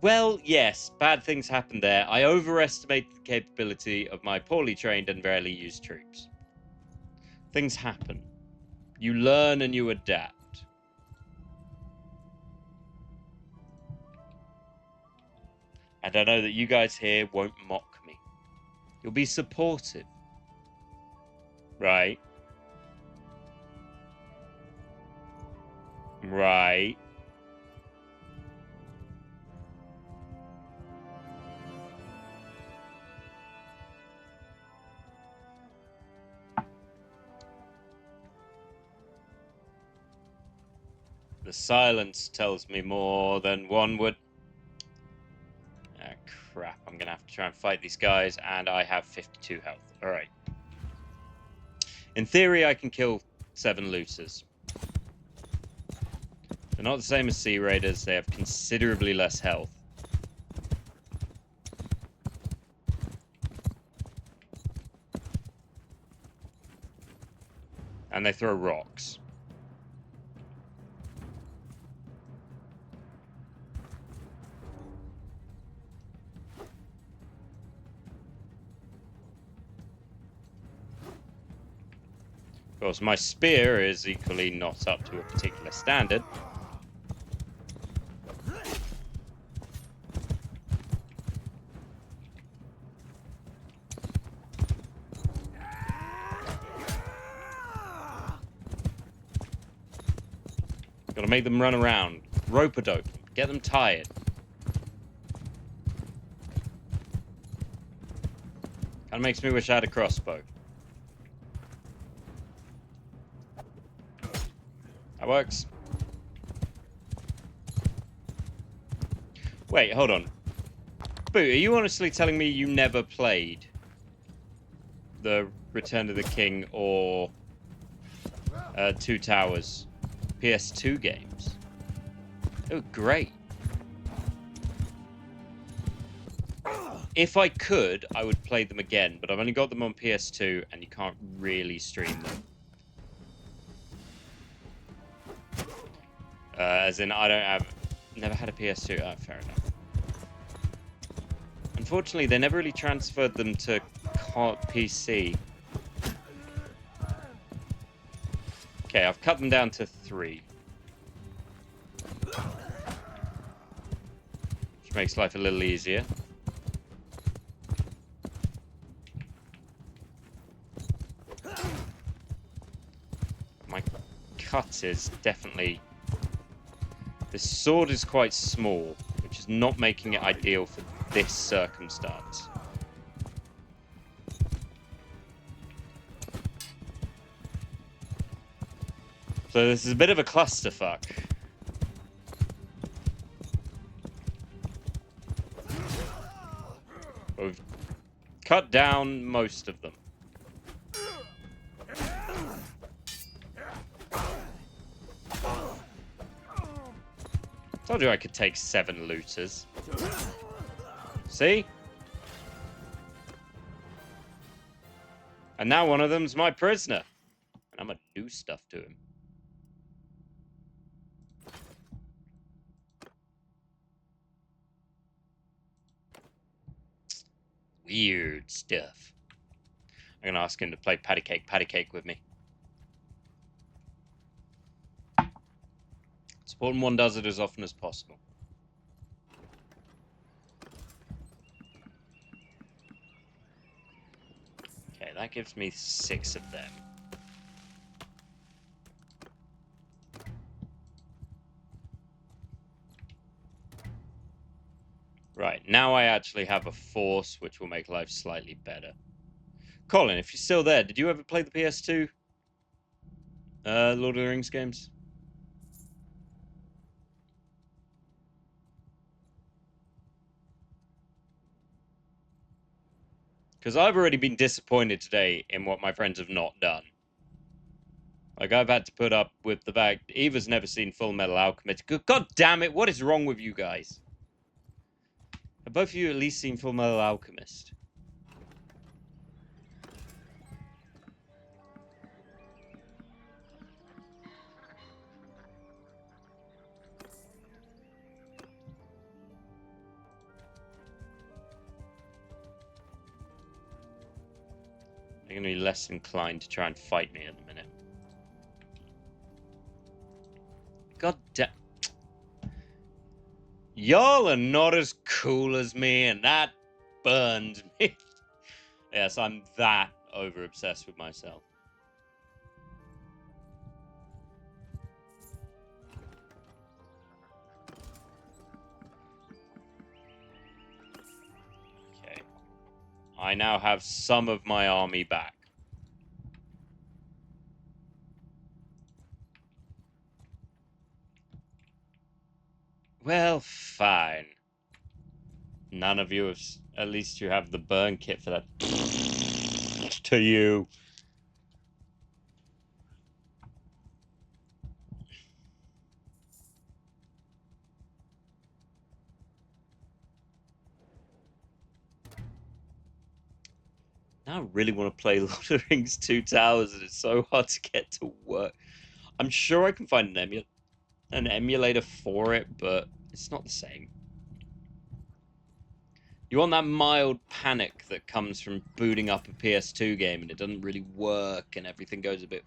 [SPEAKER 1] Well, yes, bad things happened there. I overestimated the capability of my poorly trained and rarely used troops. Things happen. You learn and you adapt. And I know that you guys here won't mock me. You'll be supportive. Right? Right. The silence tells me more than one would... Ah, crap. I'm gonna have to try and fight these guys, and I have 52 health. Alright. In theory, I can kill 7 looters. They're not the same as Sea Raiders. They have considerably less health. And they throw rocks. Of course, my spear is equally not up to a particular standard. Gotta make them run around. Rope-a-dope. Get them tired. Kinda makes me wish I had a crossbow. That works. Wait, hold on. Boo, are you honestly telling me you never played the Return of the King or Two Towers PS2 games? Oh, great. If I could, I would play them again, but I've only got them on PS2 and you can't really stream them. As in, never had a PS2. Oh, fair enough. Unfortunately, they never really transferred them to PC. Okay, I've cut them down to 3. Which makes life a little easier. My cut is definitely... This sword is quite small, which is not making it ideal for this circumstance. So this is a bit of a clusterfuck. We've cut down most of them. Told you I could take 7 looters. See? And now one of them's my prisoner. And I'm gonna do stuff to him. Weird stuff. I'm gonna ask him to play patty cake with me. It's important one does it as often as possible. Okay, that gives me 6 of them. Right, now I actually have a force, which will make life slightly better. Colin, if you're still there, did you ever play the PS2 Lord of the Rings games? Because I've already been disappointed today in what my friends have not done. Like, I've had to put up with the fact Eva's never seen Full Metal Alchemist. God damn it, what is wrong with you guys? Have both of you at least seen Full Metal Alchemist? They're going to be less inclined to try and fight me at the minute. God damn. Y'all are not as cool as me, and that burned me. Yes, I'm that over obsessed with myself. Okay. I now have some of my army back. Well, fine. None of you have... At least you have the burn kit for that. To you. Now I really want to play Lord of the Rings 2 Towers, and it's so hard to get to work. I'm sure I can find an emulator for it, but it's not the same. You want that mild panic that comes from booting up a PS2 game and it doesn't really work and everything goes a bit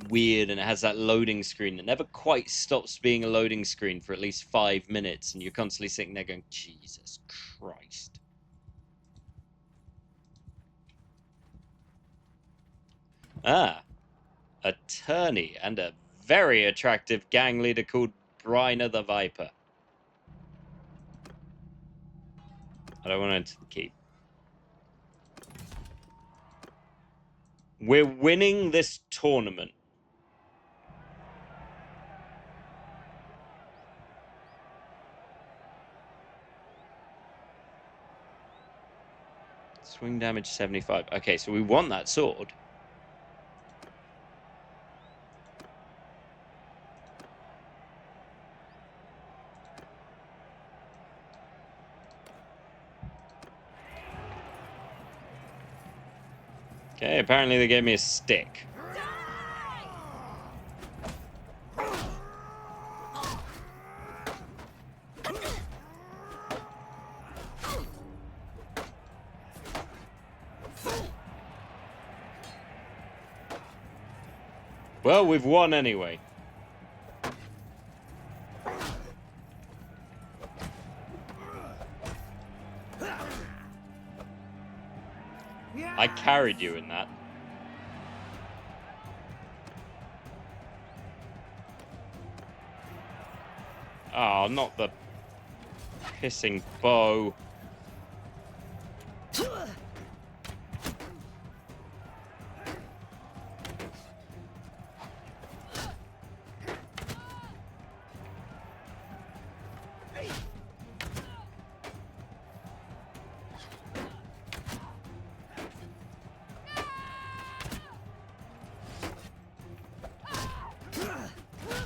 [SPEAKER 1] weird and it has that loading screen that never quite stops being a loading screen for at least 5 minutes and you're constantly sitting there going, Jesus Christ. Ah, attorney and a very attractive gang leader called Bryna the Viper. I don't want to enter the keep. We're winning this tournament. Swing damage 75. Okay, so we want that sword. Okay, apparently they gave me a stick. Well, we've won anyway. I carried you in that. Oh, not the pissing bow.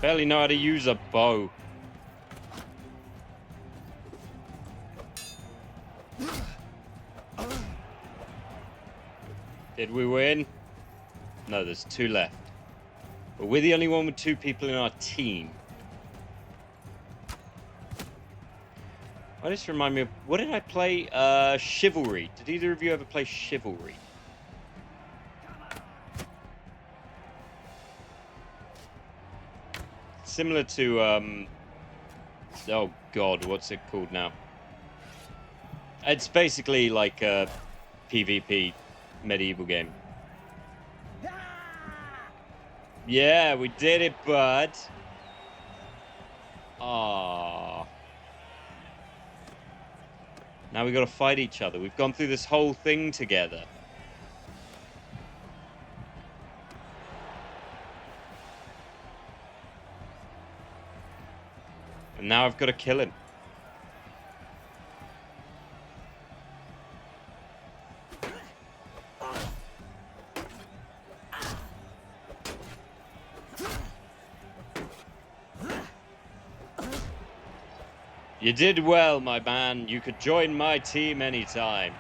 [SPEAKER 1] Barely know how to use a bow. Did we win? No, there's 2 left. But we're the only one with 2 people in our team. Why does this remind me of... What did I play? Chivalry. Did either of you ever play Chivalry? Similar to, oh god, what's it called now? It's basically like a PvP medieval game. Yeah, we did it, bud. Ah. Now we gotta fight each other. We've gone through this whole thing together. And now I've got to kill him. You did well, my man. You could join my team anytime.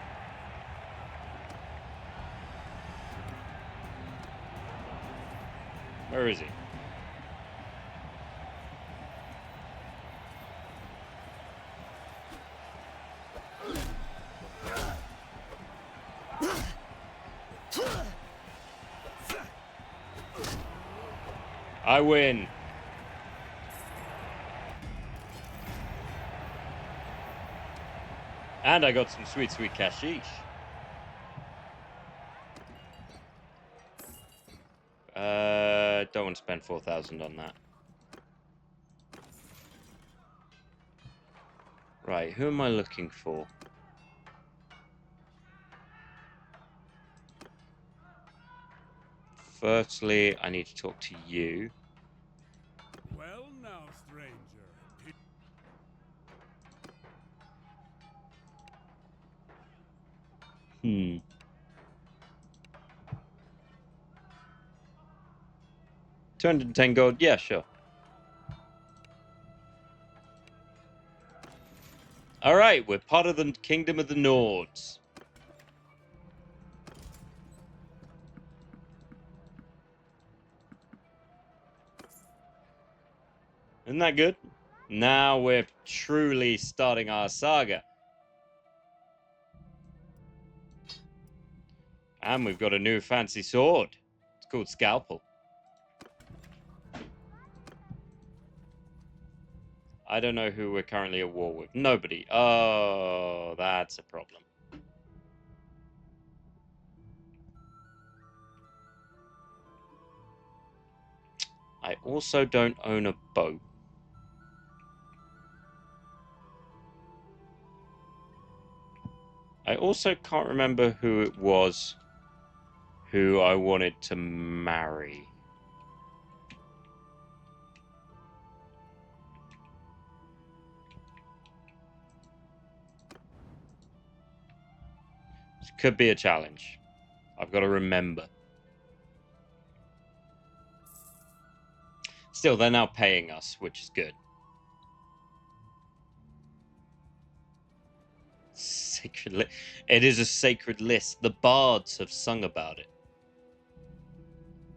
[SPEAKER 1] Where is he? I win. And I got some sweet, sweet cashish. Don't want to spend 4,000 on that. Right, who am I looking for? Firstly, I need to talk to you.
[SPEAKER 5] Well now, stranger.
[SPEAKER 1] Hmm. $210 gold? Yeah, sure. Alright, we're part of the Kingdom of the Nords. Isn't that good? Now we're truly starting our saga. And we've got a new fancy sword. It's called Scalpel. I don't know who we're currently at war with. Nobody. Oh, that's a problem. I also don't own a boat. I also can't remember who it was who I wanted to marry. This could be a challenge. I've got to remember. Still, they're now paying us, which is good. Sacred It is a sacred list. The bards have sung about it.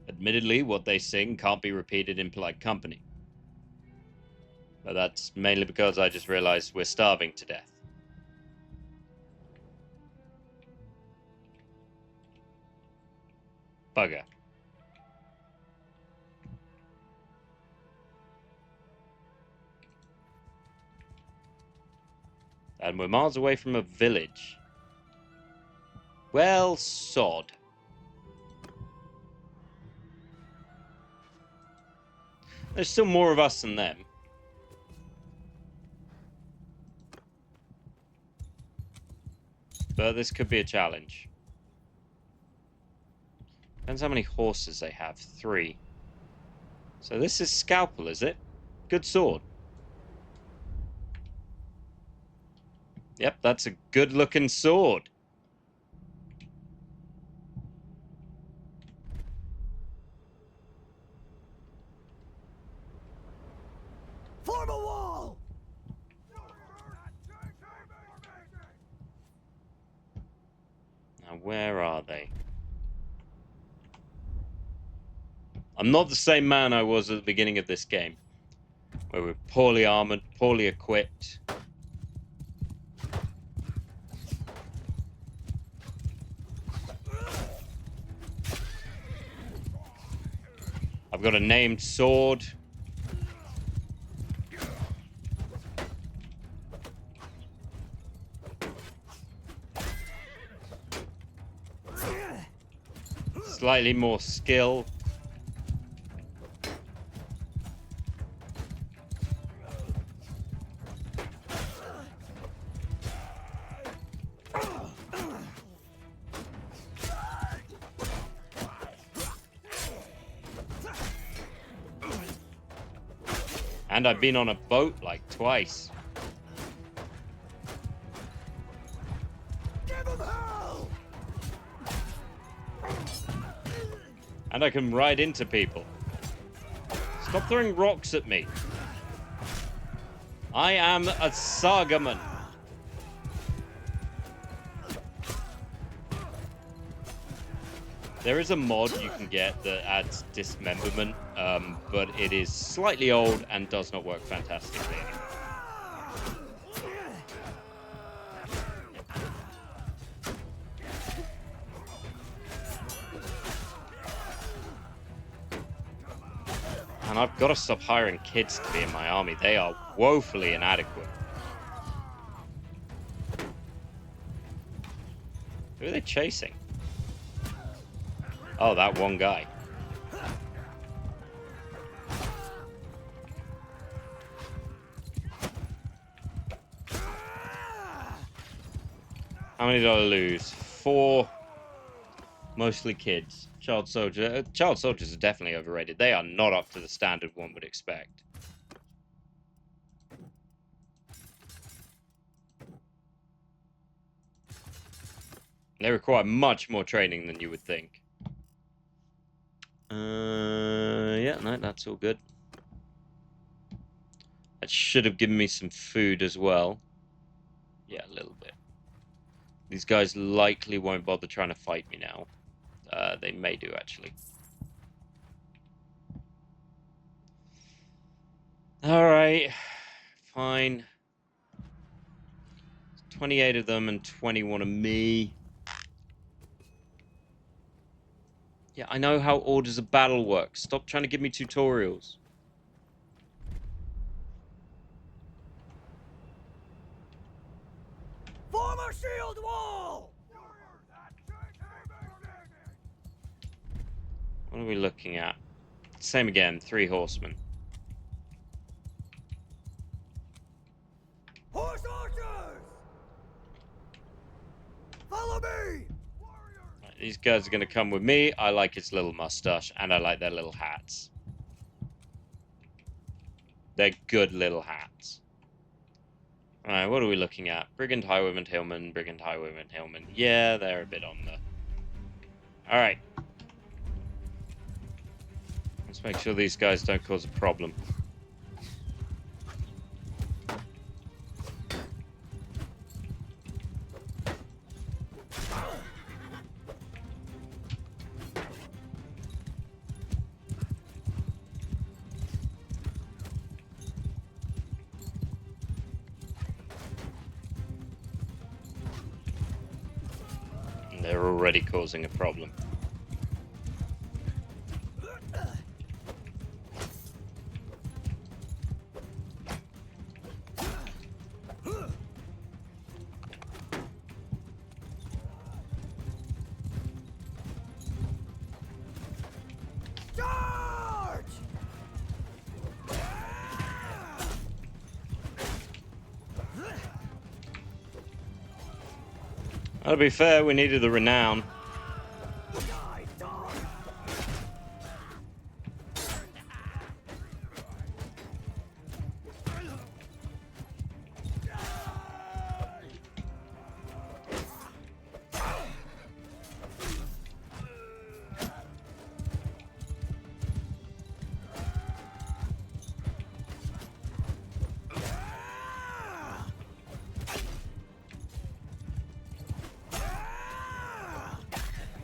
[SPEAKER 1] Admittedly, what they sing can't be repeated in polite company. But that's mainly because I just realized we're starving to death. Bugger. And we're miles away from a village. Well, sod. There's still more of us than them. But this could be a challenge. Depends how many horses they have. 3. So this is Scalpel, is it? Good sword. Yep, that's a good-looking sword.
[SPEAKER 2] Form a wall!
[SPEAKER 1] Now, where are they? I'm not the same man I was at the beginning of this game, where we're poorly armored, poorly equipped. I've got a named sword. Slightly more skill. And I've been on a boat like twice. And I can ride into people. Stop throwing rocks at me. I am a Sagaman. There is a mod you can get that adds dismemberment, but it is slightly old and does not work fantastically anymore. And I've got to stop hiring kids to be in my army. They are woefully inadequate. Who are they chasing? Oh, that one guy. How many did I lose? 4. Mostly kids. Child soldiers are definitely overrated. They are not up to the standard one would expect. They require much more training than you would think. Yeah, no, that's all good. That should have given me some food as well. Yeah, a little bit. These guys likely won't bother trying to fight me now. They may do, actually. Alright. Fine. 28 of them and 21 of me. Yeah, I know how orders of battle work. Stop trying to give me tutorials.
[SPEAKER 9] Form a shield wall!
[SPEAKER 1] What are we looking at? Same again, 3 horsemen.
[SPEAKER 9] Horse archers! Follow me!
[SPEAKER 1] These guys are going to come with me. I like his little mustache, and I like their little hats. They're good little hats. Alright, what are we looking at? Brigand, Highwayman, Hillman, Brigand, Highwayman, Hillman. Yeah, they're a bit on the... Alright. Let's make sure these guys don't cause a problem. They're already causing a problem.
[SPEAKER 9] Charge!
[SPEAKER 1] To be fair, we needed the renown.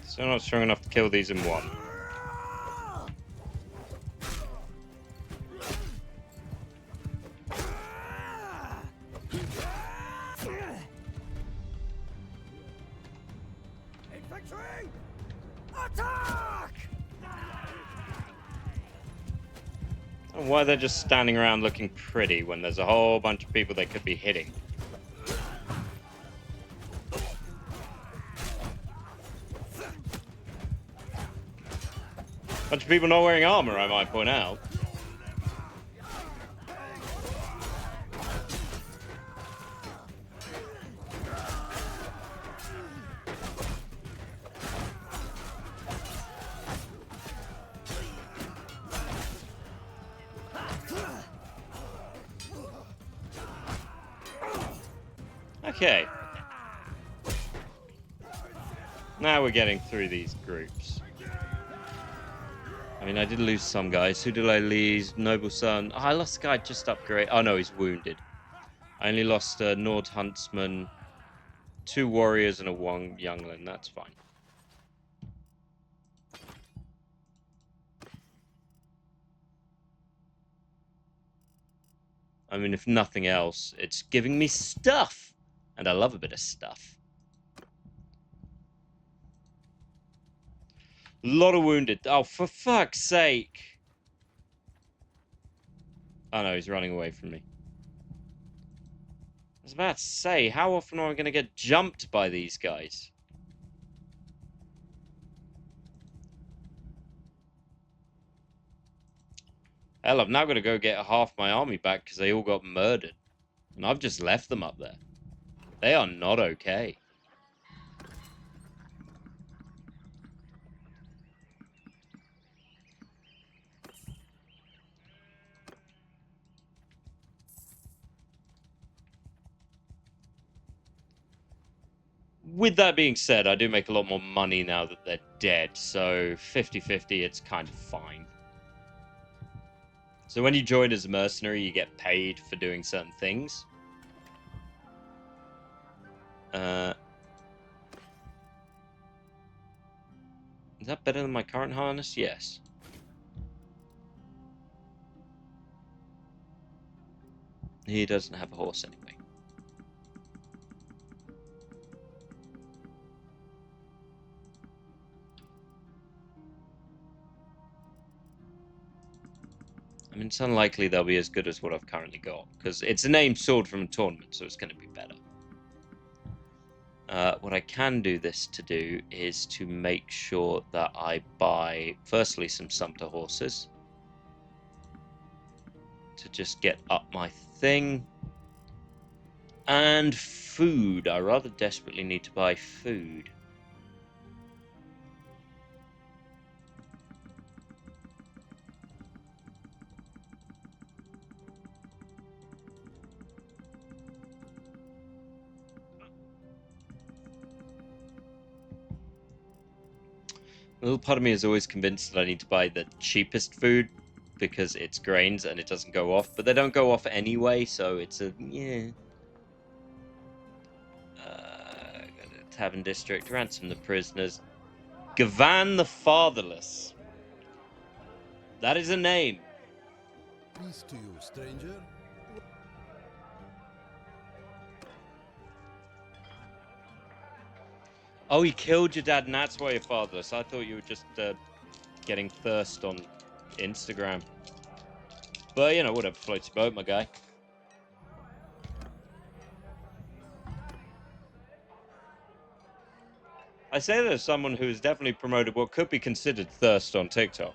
[SPEAKER 1] Still not strong enough to kill these in one.
[SPEAKER 9] Infantry! Attack!
[SPEAKER 1] And why they're just standing around looking pretty when there's a whole bunch of people they could be hitting. Bunch of people not wearing armor, I might point out. Okay. Now we're getting through these groups. I mean, I did lose some guys. Who did I lose? Noble Son. Oh, I lost a guy just upgrade. Oh, no, he's wounded. I only lost a Nord Huntsman, 2 warriors, and a youngling. That's fine. I mean, if nothing else, it's giving me stuff. And I love a bit of stuff. A lot of wounded. Oh, for fuck's sake. Oh no, he's running away from me. I was about to say, how often am I going to get jumped by these guys? Hell, I've now got to go get half my army back because they all got murdered. And I've just left them up there. They are not okay. With that being said, I do make a lot more money now that they're dead, so 50-50, it's kind of fine. So when you join as a mercenary, you get paid for doing certain things. Is that better than my current harness? Yes. He doesn't have a horse anyway. I mean, it's unlikely they'll be as good as what I've currently got, because it's a named sword from a tournament, so it's going to be better. What I can do this to do is to make sure that I buy, firstly, some Sumpter horses to just get up my thing. And food. I rather desperately need to buy food. A little part of me is always convinced that I need to buy the cheapest food because it's grains and it doesn't go off, but they don't go off anyway, so it's a yeah. Go to the Tavern District, ransom the prisoners. Gavan the Fatherless. That is a name.
[SPEAKER 10] Peace to you, stranger.
[SPEAKER 1] Oh, he killed your dad, and that's why you're fatherless. I thought you were just getting thirst on Instagram. But, you know, whatever floats your boat, my guy. I say that as someone who has definitely promoted what could be considered thirst on TikTok.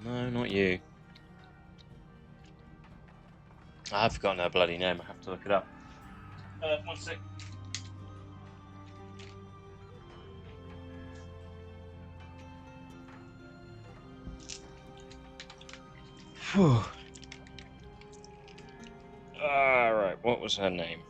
[SPEAKER 1] No, not you. I've forgotten her bloody name. I have to look it up. 1 sec. Phew. Alright, what was her name?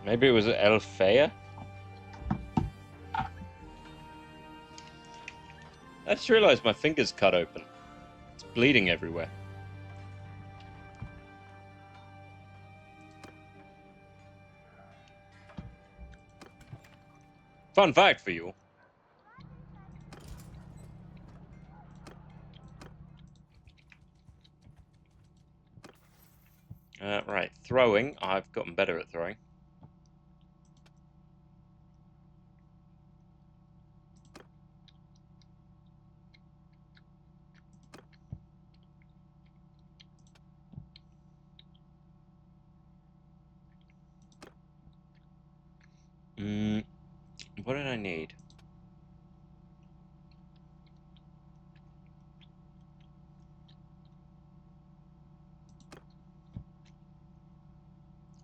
[SPEAKER 1] Maybe it was Elfea? I just realized my finger's cut open. It's bleeding everywhere. Fun fact for you. Right, throwing. I've gotten better at throwing. What did I need?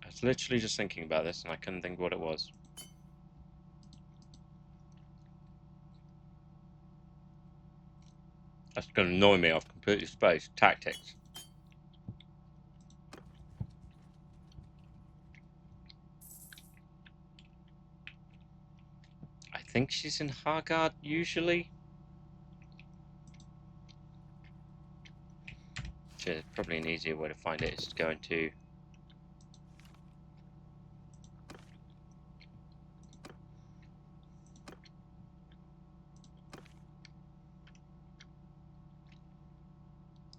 [SPEAKER 1] I was literally just thinking about this and I couldn't think what it was. That's going to annoy me off completely space. Tactics. think she's in Hargard usually. Probably an easier way to find it is to go into...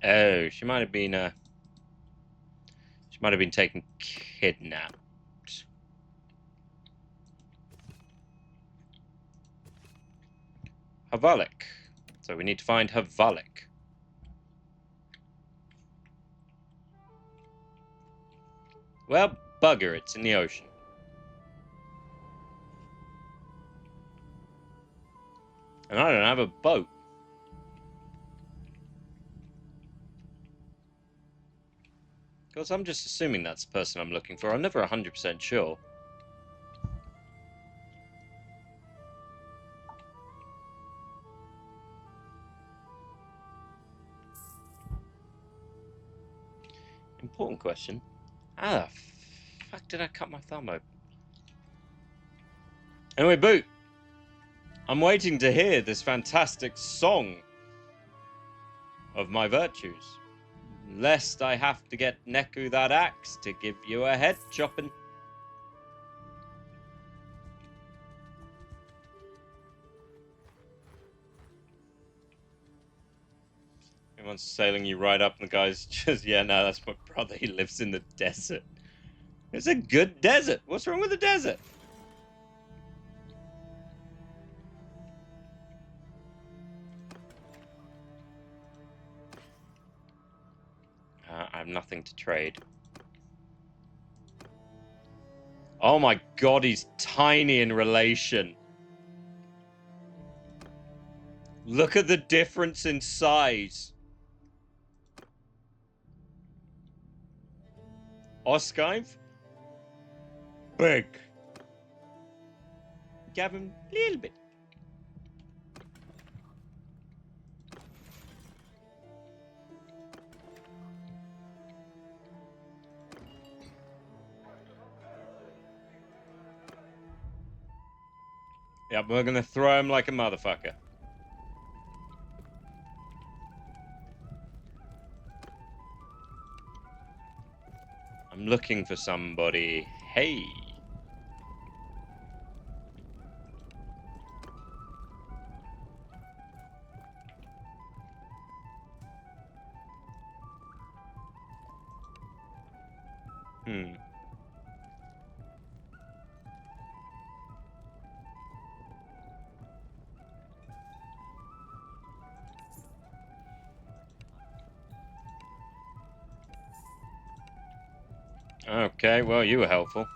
[SPEAKER 1] Oh, she might have been taken kidnapped. Havalik. So we need to find Havalik. Well, bugger, it's in the ocean. And I don't have a boat. Because I'm just assuming that's the person I'm looking for. I'm never 100% sure. Important question. How the fuck did I cut my thumb open? Anyway, Boot. I'm waiting to hear this fantastic song of my virtues. Lest I have to get Nehku that axe to give you a head chopping. Everyone's sailing you right up, and the guy's just, yeah, no, that's my brother. He lives in the desert. It's a good desert. What's wrong with the desert? I have nothing to trade. Oh my god, he's tiny in relation. Look at the difference in size. Oskive? Big. Gavin, little bit. Yep, we're gonna throw him like a motherfucker. I'm looking for somebody. Hey. Okay, well, you were helpful.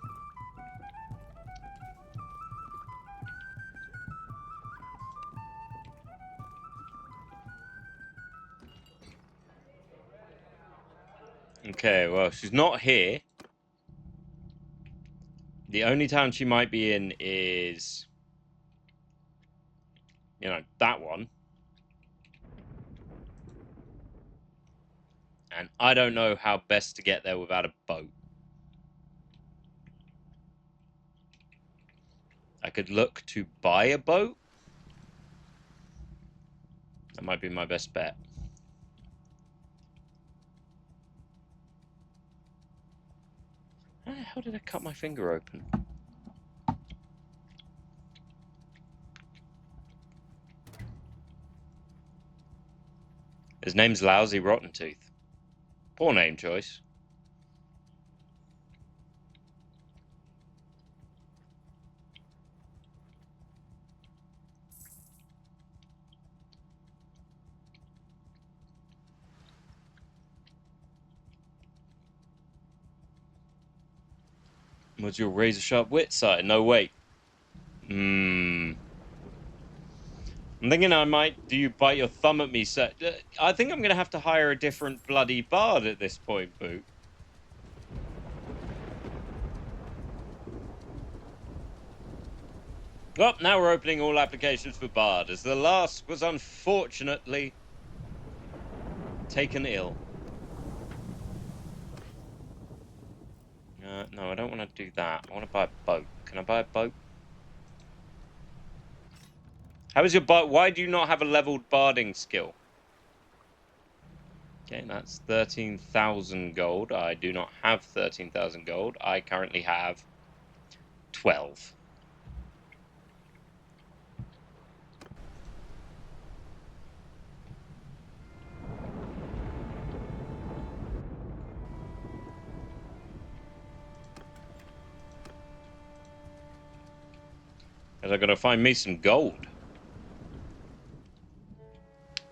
[SPEAKER 1] Okay, well, she's not here. The only town she might be in is, you know, that one. And I don't know how best to get there without a boat. I could look to buy a boat. That might be my best bet. How the hell did I cut my finger open? His name's Lousy Rotten Tooth. Poor name choice. Was your razor sharp wit sight? No, wait. I'm thinking I might. Do you bite your thumb at me, sir? I think I'm going to have to hire a different bloody bard at this point, Boot. Well, now we're opening all applications for bard, as the last was unfortunately taken ill. No, I don't want to do that. I want to buy a boat. Can I buy a boat? How is your bard? Why do you not have a leveled barding skill? Okay, that's 13,000 gold. I do not have 13,000 gold. I currently have 12. Because I gotta find me some gold.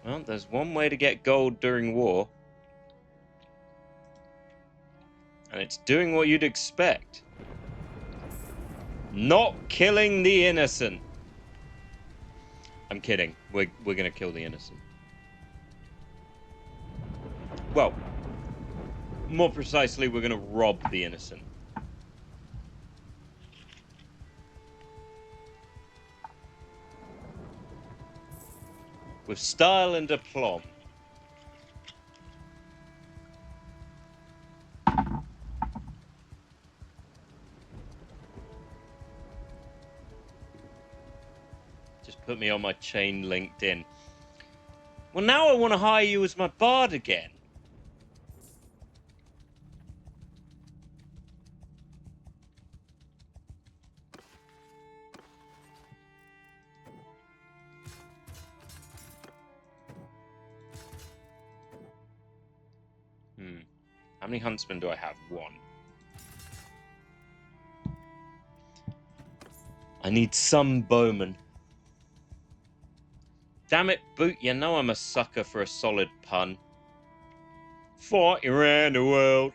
[SPEAKER 1] Well, there's one way to get gold during war. And it's doing what you'd expect. Not killing the innocent. I'm kidding. We're gonna kill the innocent. Well, more precisely, we're gonna rob the innocent. With style and aplomb. Just put me on my chain linked in. Well, now I want to hire you as my bard again. How many huntsmen do I have? 1. I need some bowmen. Damn it, Boot, you know I'm a sucker for a solid pun. Fighting around the world.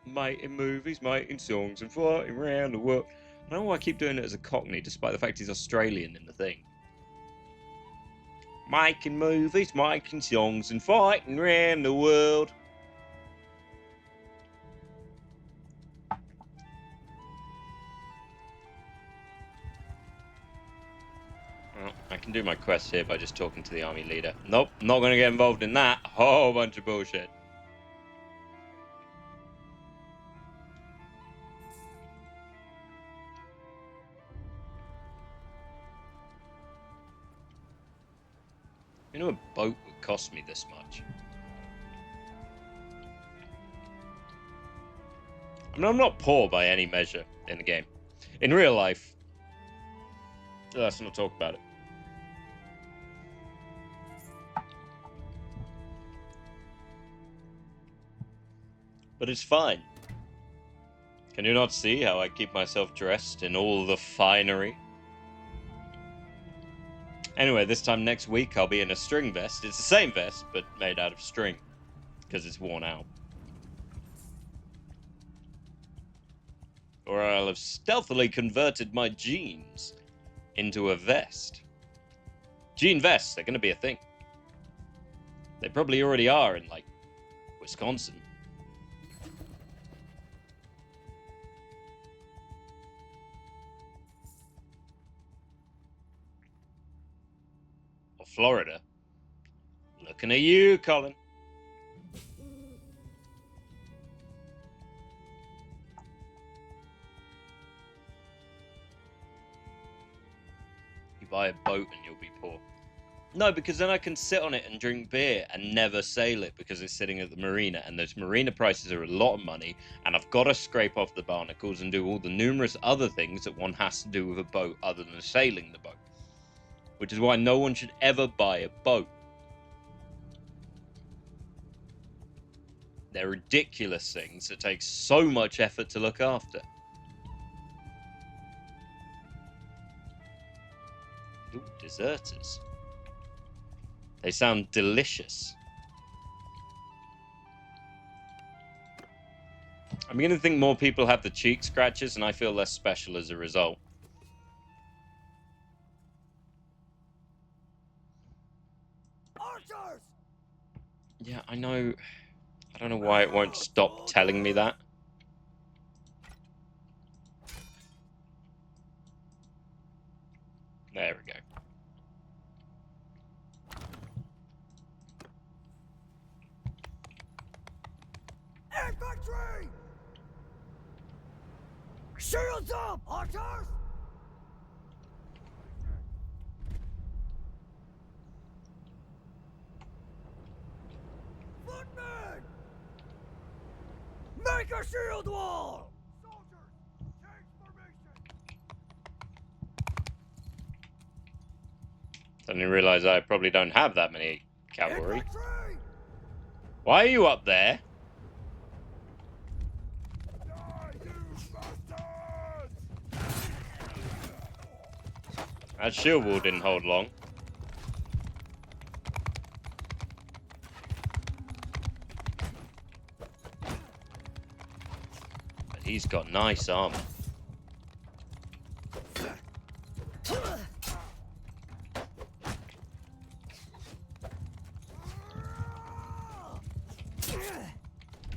[SPEAKER 1] Making movies, making songs, and fighting around the world. I don't know why I keep doing it as a Cockney, despite the fact he's Australian in the thing. Making movies, making songs, and fighting around the world. Well, I can do my quest here by just talking to the army leader. Nope, not going to get involved in that. Whole bunch of bullshit. You know, a boat would cost me this much. I mean, I'm not poor by any measure in the game. In real life, let's not talk about it. But it's fine. Can you not see how I keep myself dressed in all the finery? Anyway, this time next week I'll be in a string vest. It's the same vest, but made out of string. Because it's worn out. Or I'll have stealthily converted my jeans into a vest. Jean vests, they're going to be a thing. They probably already are in, like, Wisconsin. Or Florida. Looking at you, Colin. You buy a boat and you'll be poor. No, because then I can sit on it and drink beer and never sail it because it's sitting at the marina, and those marina prices are a lot of money, and I've got to scrape off the barnacles and do all the numerous other things that one has to do with a boat other than sailing the boat. Which is why no one should ever buy a boat. They're ridiculous things that take so much effort to look after. Ooh, deserters. They sound delicious. I'm beginning to think more people have the cheek scratches, and I feel less special as a result.
[SPEAKER 9] Archers!
[SPEAKER 1] Yeah, I know. I don't know why it won't stop telling me that. There we go.
[SPEAKER 9] Infantry! Shields up, archers! our shield wall!
[SPEAKER 1] Suddenly realise I probably don't have that many cavalry. Why are you up there? That shield wall didn't hold long. But he's got nice armor.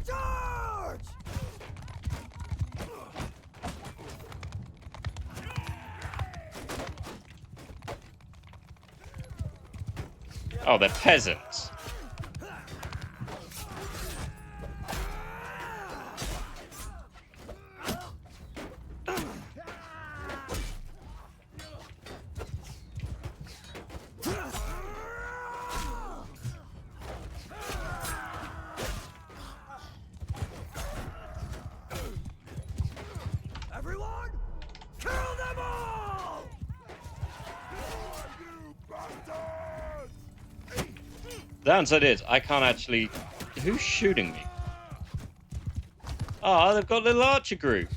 [SPEAKER 9] Charge!
[SPEAKER 1] Oh, they're peasants.
[SPEAKER 9] Everyone, kill them all!
[SPEAKER 1] The downside is, I can't actually... Who's shooting me? Ah, they've got a little archer group.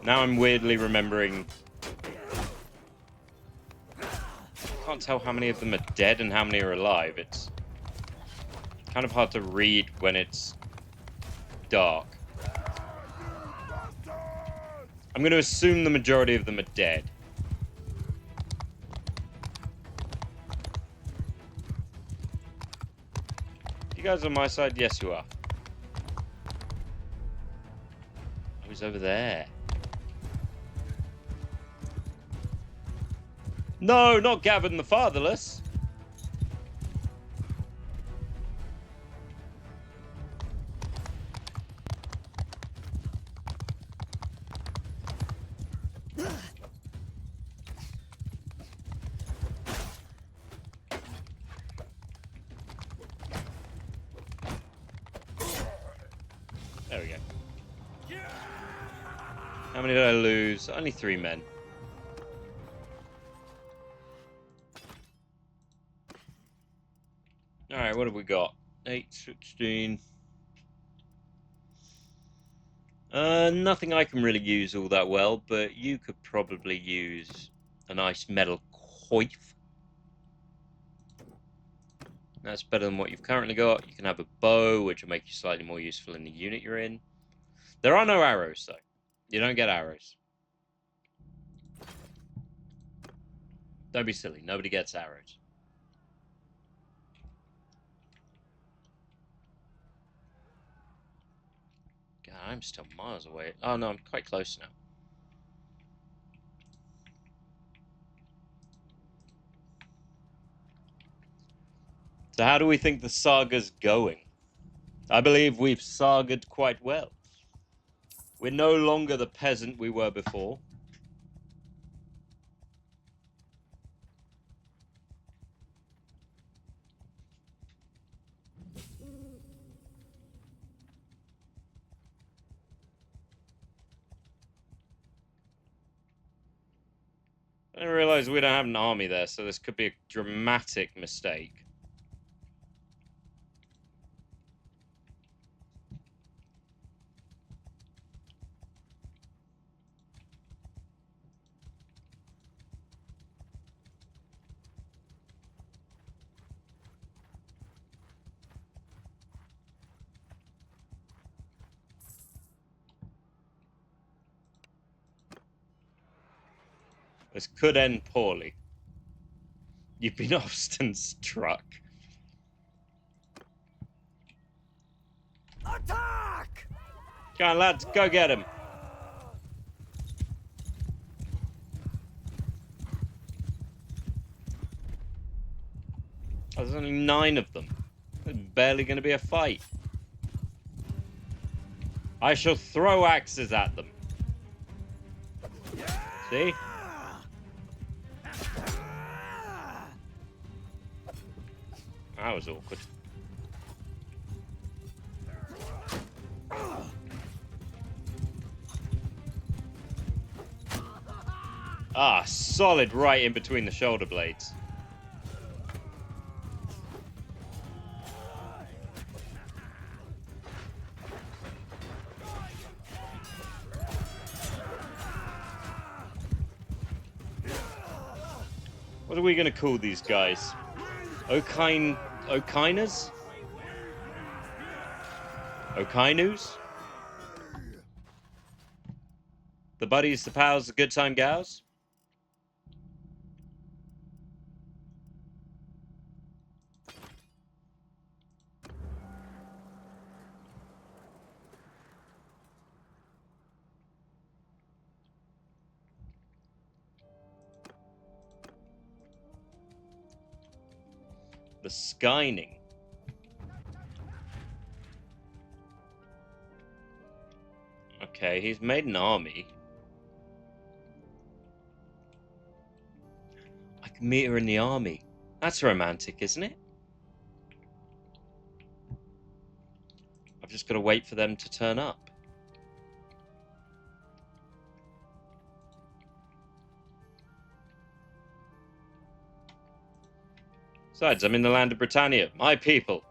[SPEAKER 1] Now I'm weirdly remembering... I can't tell how many of them are dead and how many are alive. It's kind of hard to read when it's dark. I'm going to assume the majority of them are dead. You guys on my side? Yes, you are. Oh, he's over there. No, not Gavin the Fatherless. There we go. How many did I lose? Only 3 men. Alright, what have we got? 8, 16. Nothing I can really use all that well, but you could probably use a nice metal coif. That's better than what you've currently got. You can have a bow, which will make you slightly more useful in the unit you're in. There are no arrows, though. You don't get arrows. Don't be silly. Nobody gets arrows. God, I'm still miles away. Oh, no, I'm quite close now. So how do we think the saga's going? I believe we've sagaed quite well. We're no longer the peasant we were before. I didn't realize we don't have an army there, so this could be a dramatic mistake. This could end poorly. You've been often struck.
[SPEAKER 9] Attack!
[SPEAKER 1] Come on, lads, go get him. Oh, there's only 9 of them. There's barely going to be a fight. I shall throw axes at them. See? That was awkward. Ah, solid right in between the shoulder blades. What are we going to call these guys? Okiners? Okinus? The buddies, the pals, the good time gals? The Skyning. Okay, he's made an army. I can meet her in the army. That's romantic, isn't it? I've just got to wait for them to turn up. Besides, I'm in the land of Britannia. My people.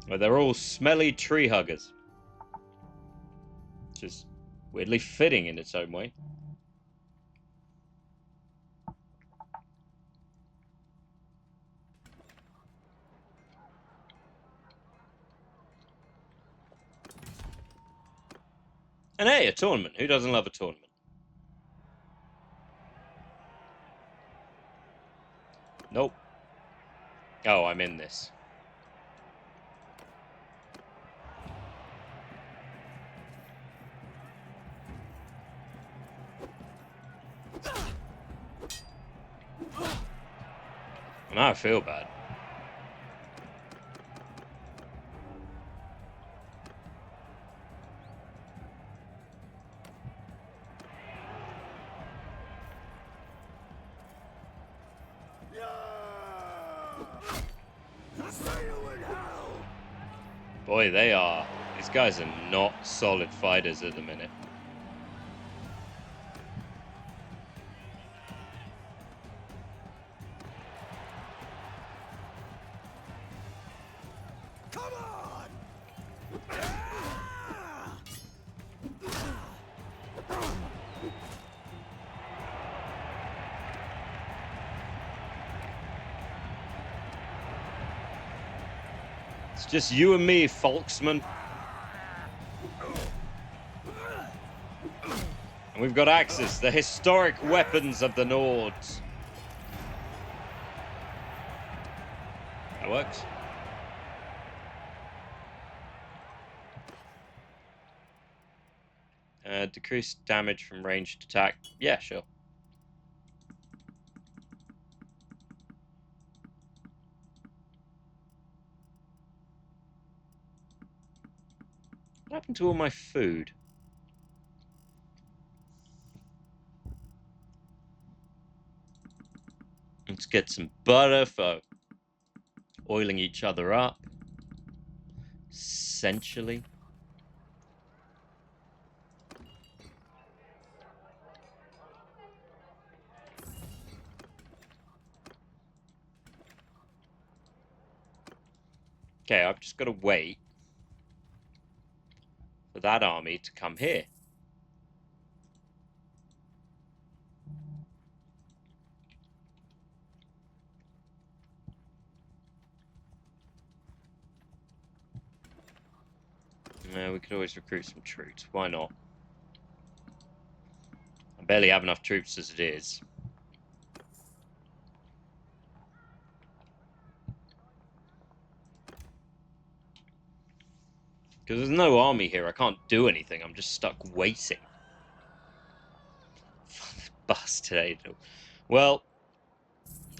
[SPEAKER 1] Where they're all smelly tree huggers. Which is weirdly fitting in its own way. And hey, a tournament. Who doesn't love a tournament? Nope. Oh, I'm in this. Now I feel bad. Boy, they are. These guys are not solid fighters at the minute.
[SPEAKER 9] Come on!
[SPEAKER 1] It's just you and me, Folksman. And we've got axes, the historic weapons of the Nords. That works. Decrease damage from ranged attack. Yeah, sure. What happened to all my food? Let's get some butter for oiling each other up. Essentially. Okay, I've just got to wait for that army to come here. We could always recruit some troops. Why not? I barely have enough troops as it is. Because there's no army here, I can't do anything. I'm just stuck waiting. Bastard Adel. Well,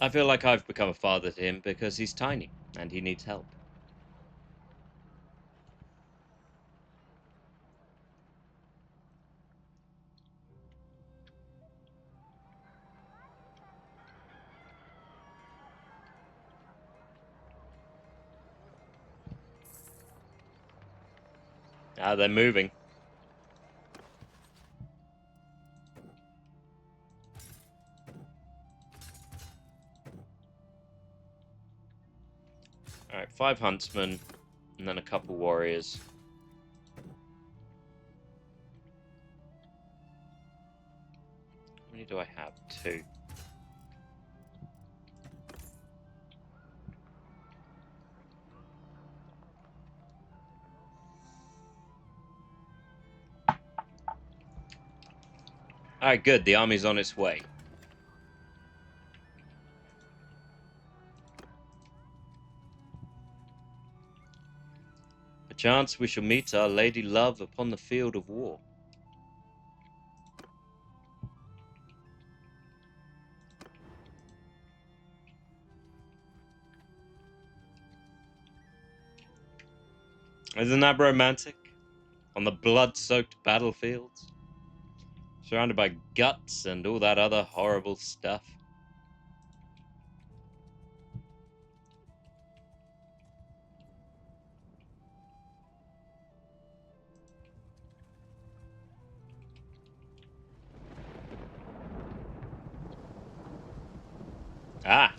[SPEAKER 1] I feel like I've become a father to him because he's tiny and he needs help. Ah, they're moving. Alright, 5 huntsmen, and then a couple warriors. How many do I have? 2. Alright, good. The army's on its way. Perchance we shall meet our lady love upon the field of war. Isn't that romantic? On the blood-soaked battlefields? Surrounded by guts and all that other horrible stuff. Ah!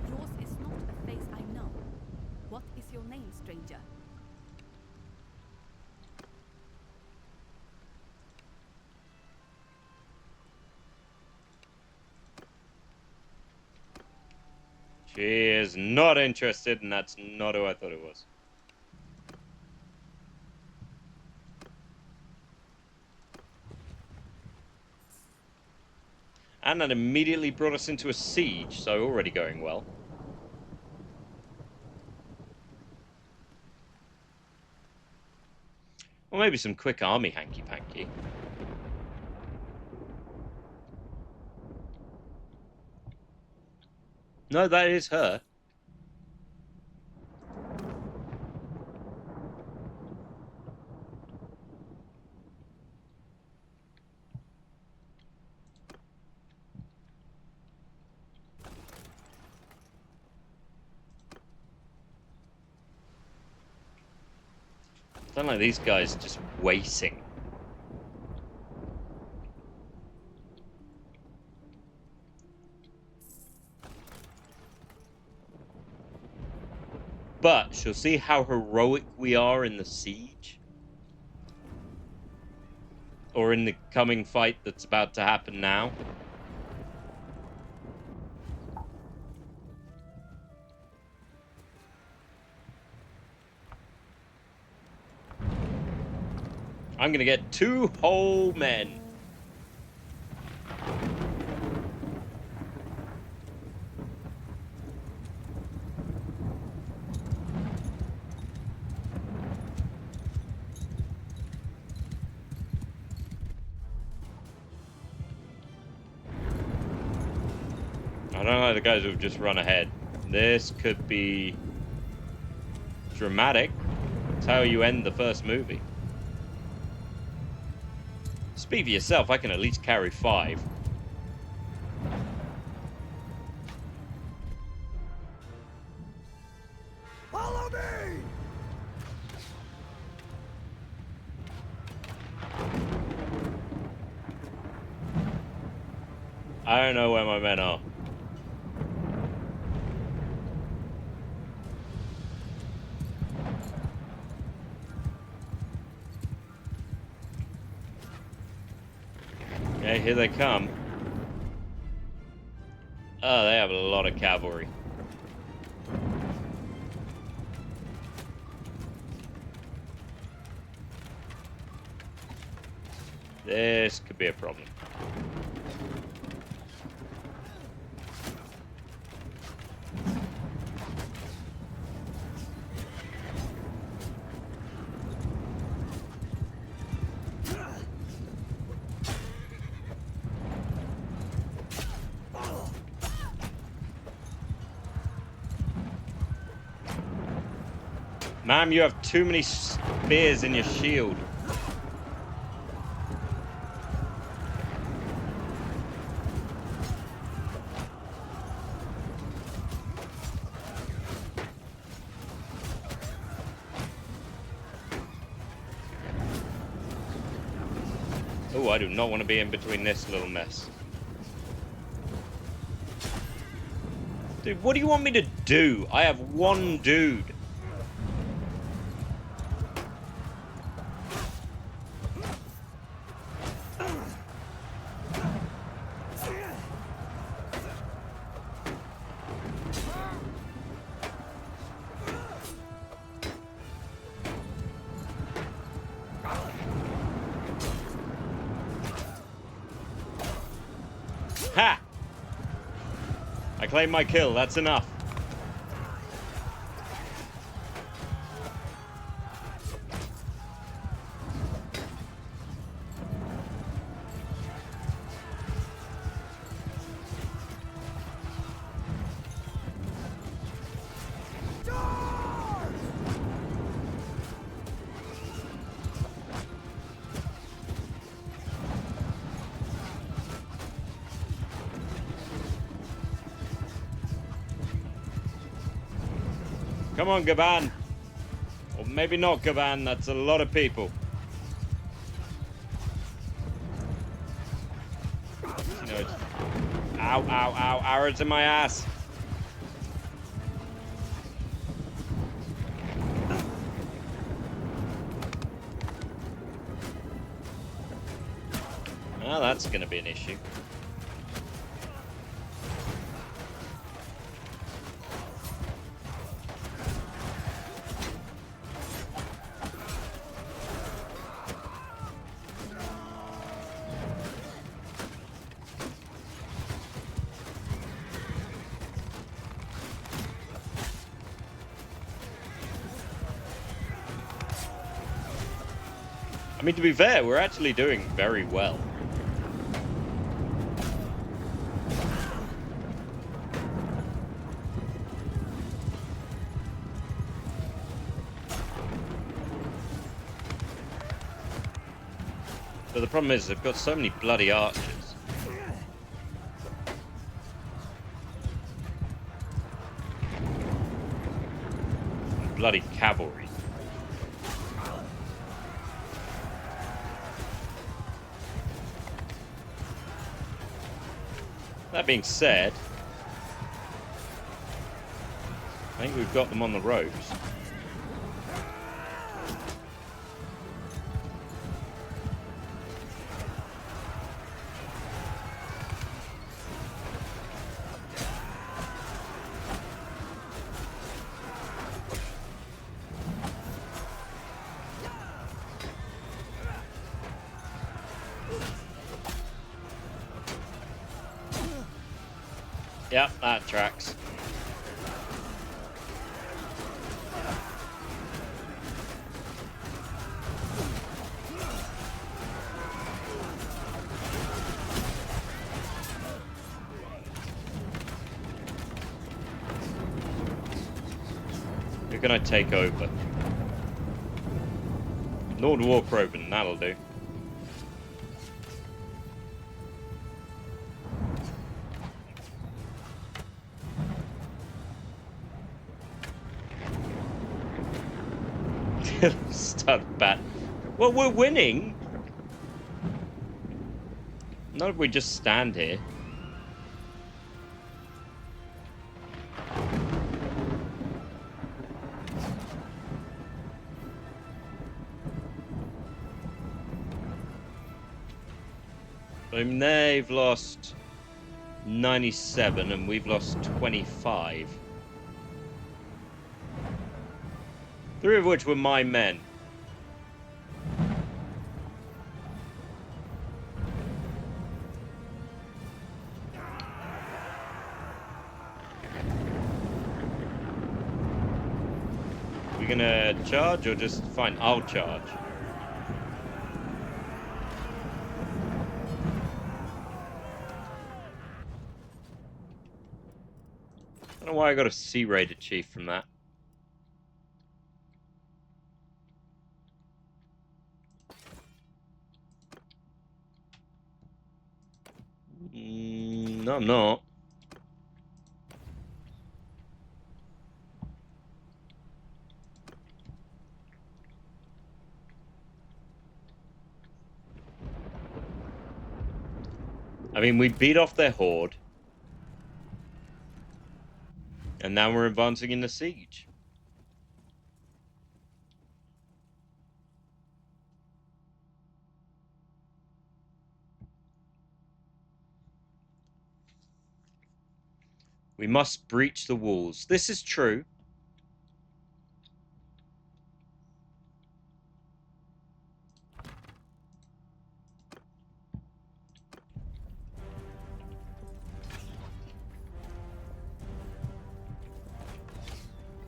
[SPEAKER 11] Yours is not a face I know. What is your name, stranger?
[SPEAKER 1] She is not interested, and that's not who I thought it was. And that immediately brought us into a siege, so already going well. Or maybe some quick army hanky-panky. No, that is her. Sound like these guys just waiting. But she'll see how heroic we are in the siege. Or in the coming fight that's about to happen now. I'm gonna get 2 whole men. I don't like the guys who've just run ahead. This could be dramatic. It's how you end the first movie. Speak for yourself, I can at least carry 5.
[SPEAKER 6] Follow me!
[SPEAKER 1] I don't know where my men are. Okay, here they come. Oh, they have a lot of cavalry. This could be a problem. Ma'am, you have too many spears in your shield. Oh, I do not want to be in between this little mess. Dude, what do you want me to do? I have one dude. Ha! I claim my kill, that's enough. Come on, Gaban. Or maybe not Gaban, that's a lot of people. You know, ow, ow, ow, arrows in my ass. Well, that's going to be an issue. I mean, to be fair, we're actually doing very well. But the problem is, they've got so many bloody archers. And bloody cavalry. That being said, I think we've got them on the ropes. Yep, that tracks. Who can I take over? Lord Warcroven, that'll do. Start bat. Well, we're winning. Not if we just stand here. I mean, they've lost 97 and we've lost 25. 3 of which were my men. We're gonna charge or just fine, I'll charge. I don't know why I got a C-rated chief from that. No, I'm not. I mean, we beat off their horde. And now we're advancing in the siege. We must breach the walls. This is true.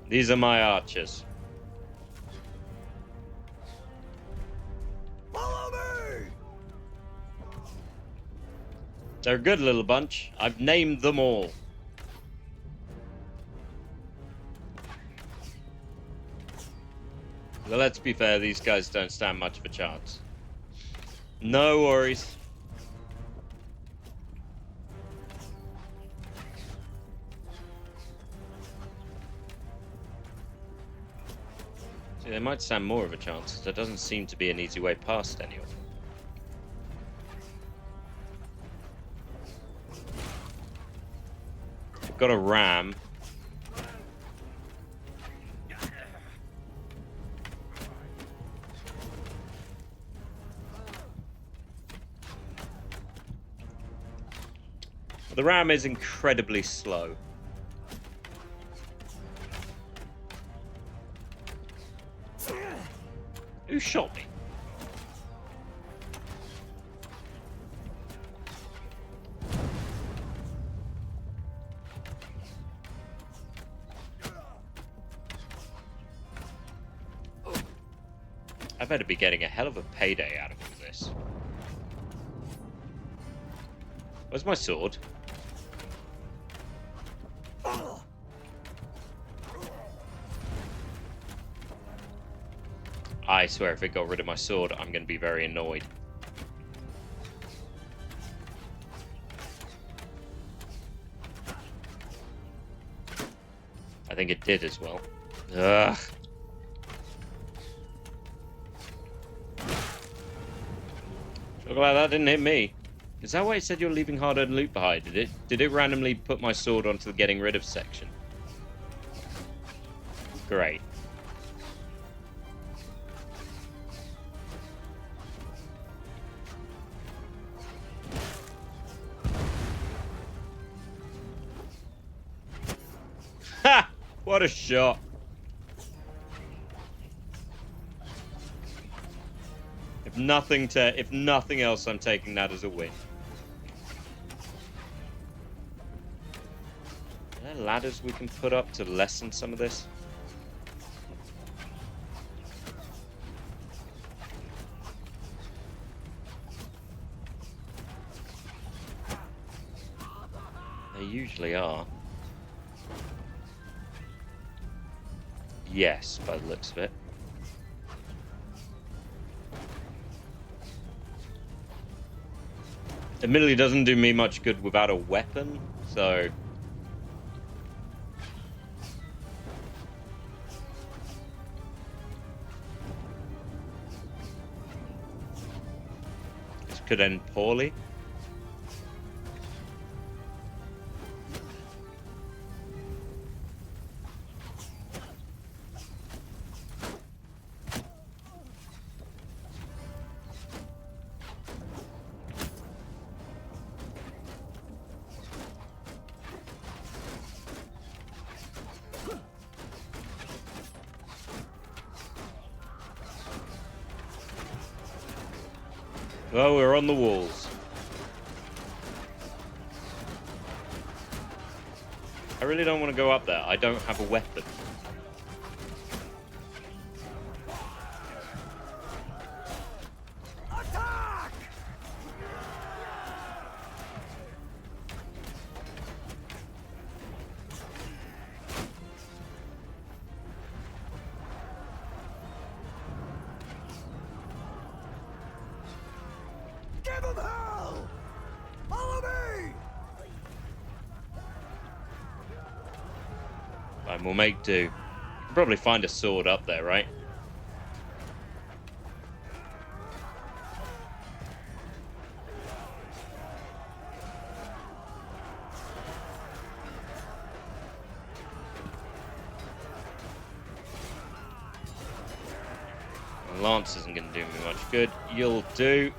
[SPEAKER 1] These are my archers.
[SPEAKER 6] Follow me!
[SPEAKER 1] They're a good little bunch. I've named them all. But let's be fair, these guys don't stand much of a chance. No worries. See, they might stand more of a chance. There doesn't seem to be an easy way past any of them. We've got a ram. The ram is incredibly slow. Who shot me? I better be getting a hell of a payday out of all this. Where's my sword? I swear if it got rid of my sword, I'm going to be very annoyed. I think it did as well. Ugh. Look like that didn't hit me. Is that why it said you're leaving hard-earned loot behind? Did it randomly put my sword onto the getting rid of section? Great. Ha! What a shot. If nothing else, I'm taking that as a win. Are there ladders we can put up to lessen some of this? They usually are. Yes, by the looks of it. Admittedly, doesn't do me much good without a weapon, so... This could end poorly. Well, we're on the walls. I really don't want to go up there. I don't have a weapon.
[SPEAKER 6] Attack! Give him hell! Follow me!
[SPEAKER 1] Fine, we'll make do. You can probably find a sword up there, right? Lance isn't going to do me much good. You'll do.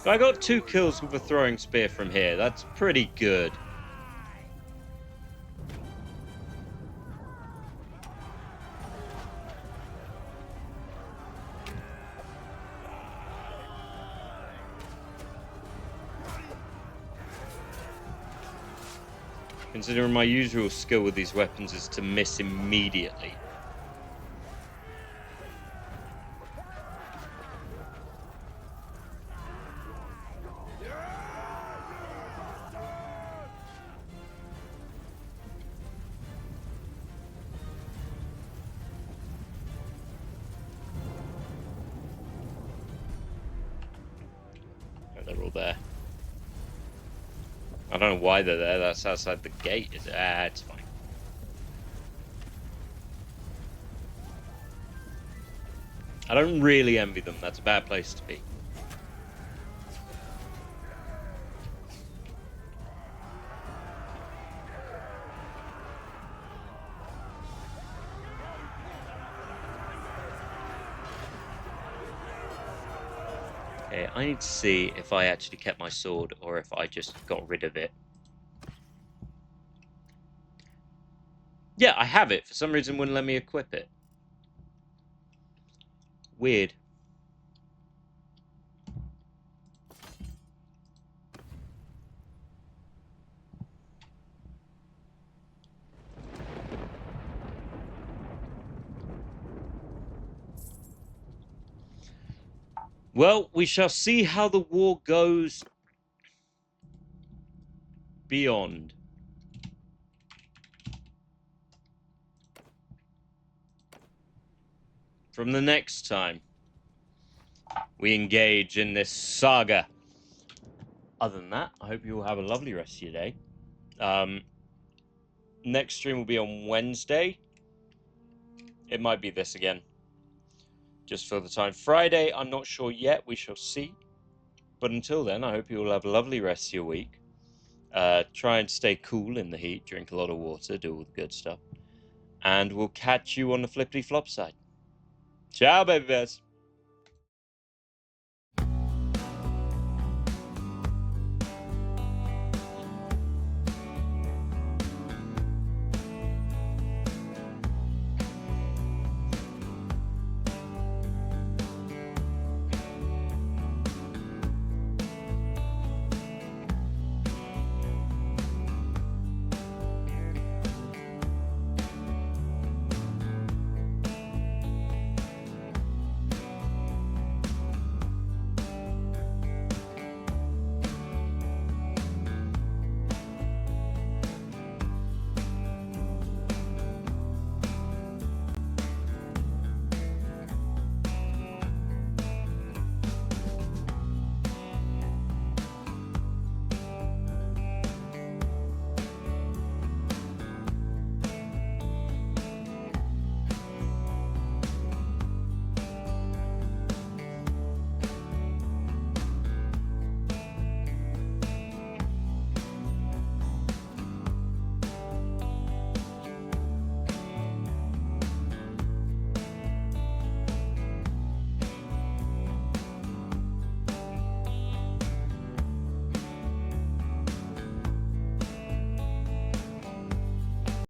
[SPEAKER 1] I got 2 kills with a throwing spear from here. That's pretty good. Considering my usual skill with these weapons is to miss immediately. They're all there. I don't know why they're there. That's outside the gate. Is it? Ah, it's fine. I don't really envy them. That's a bad place to be. Okay, I need to see if I actually kept my sword or if I just got rid of it. Yeah, I have it. For some reason, wouldn't let me equip it. Weird. Well, we shall see how the war goes beyond. From the next time we engage in this saga. Other than that, I hope you all have a lovely rest of your day. Next stream will be on Wednesday. It might be this again. Just for the time. Friday, I'm not sure yet. We shall see. But until then, I hope you all have a lovely rest of your week. Try and stay cool in the heat. Drink a lot of water. Do all the good stuff. And we'll catch you on the flippity flop side. Ciao, baby bears.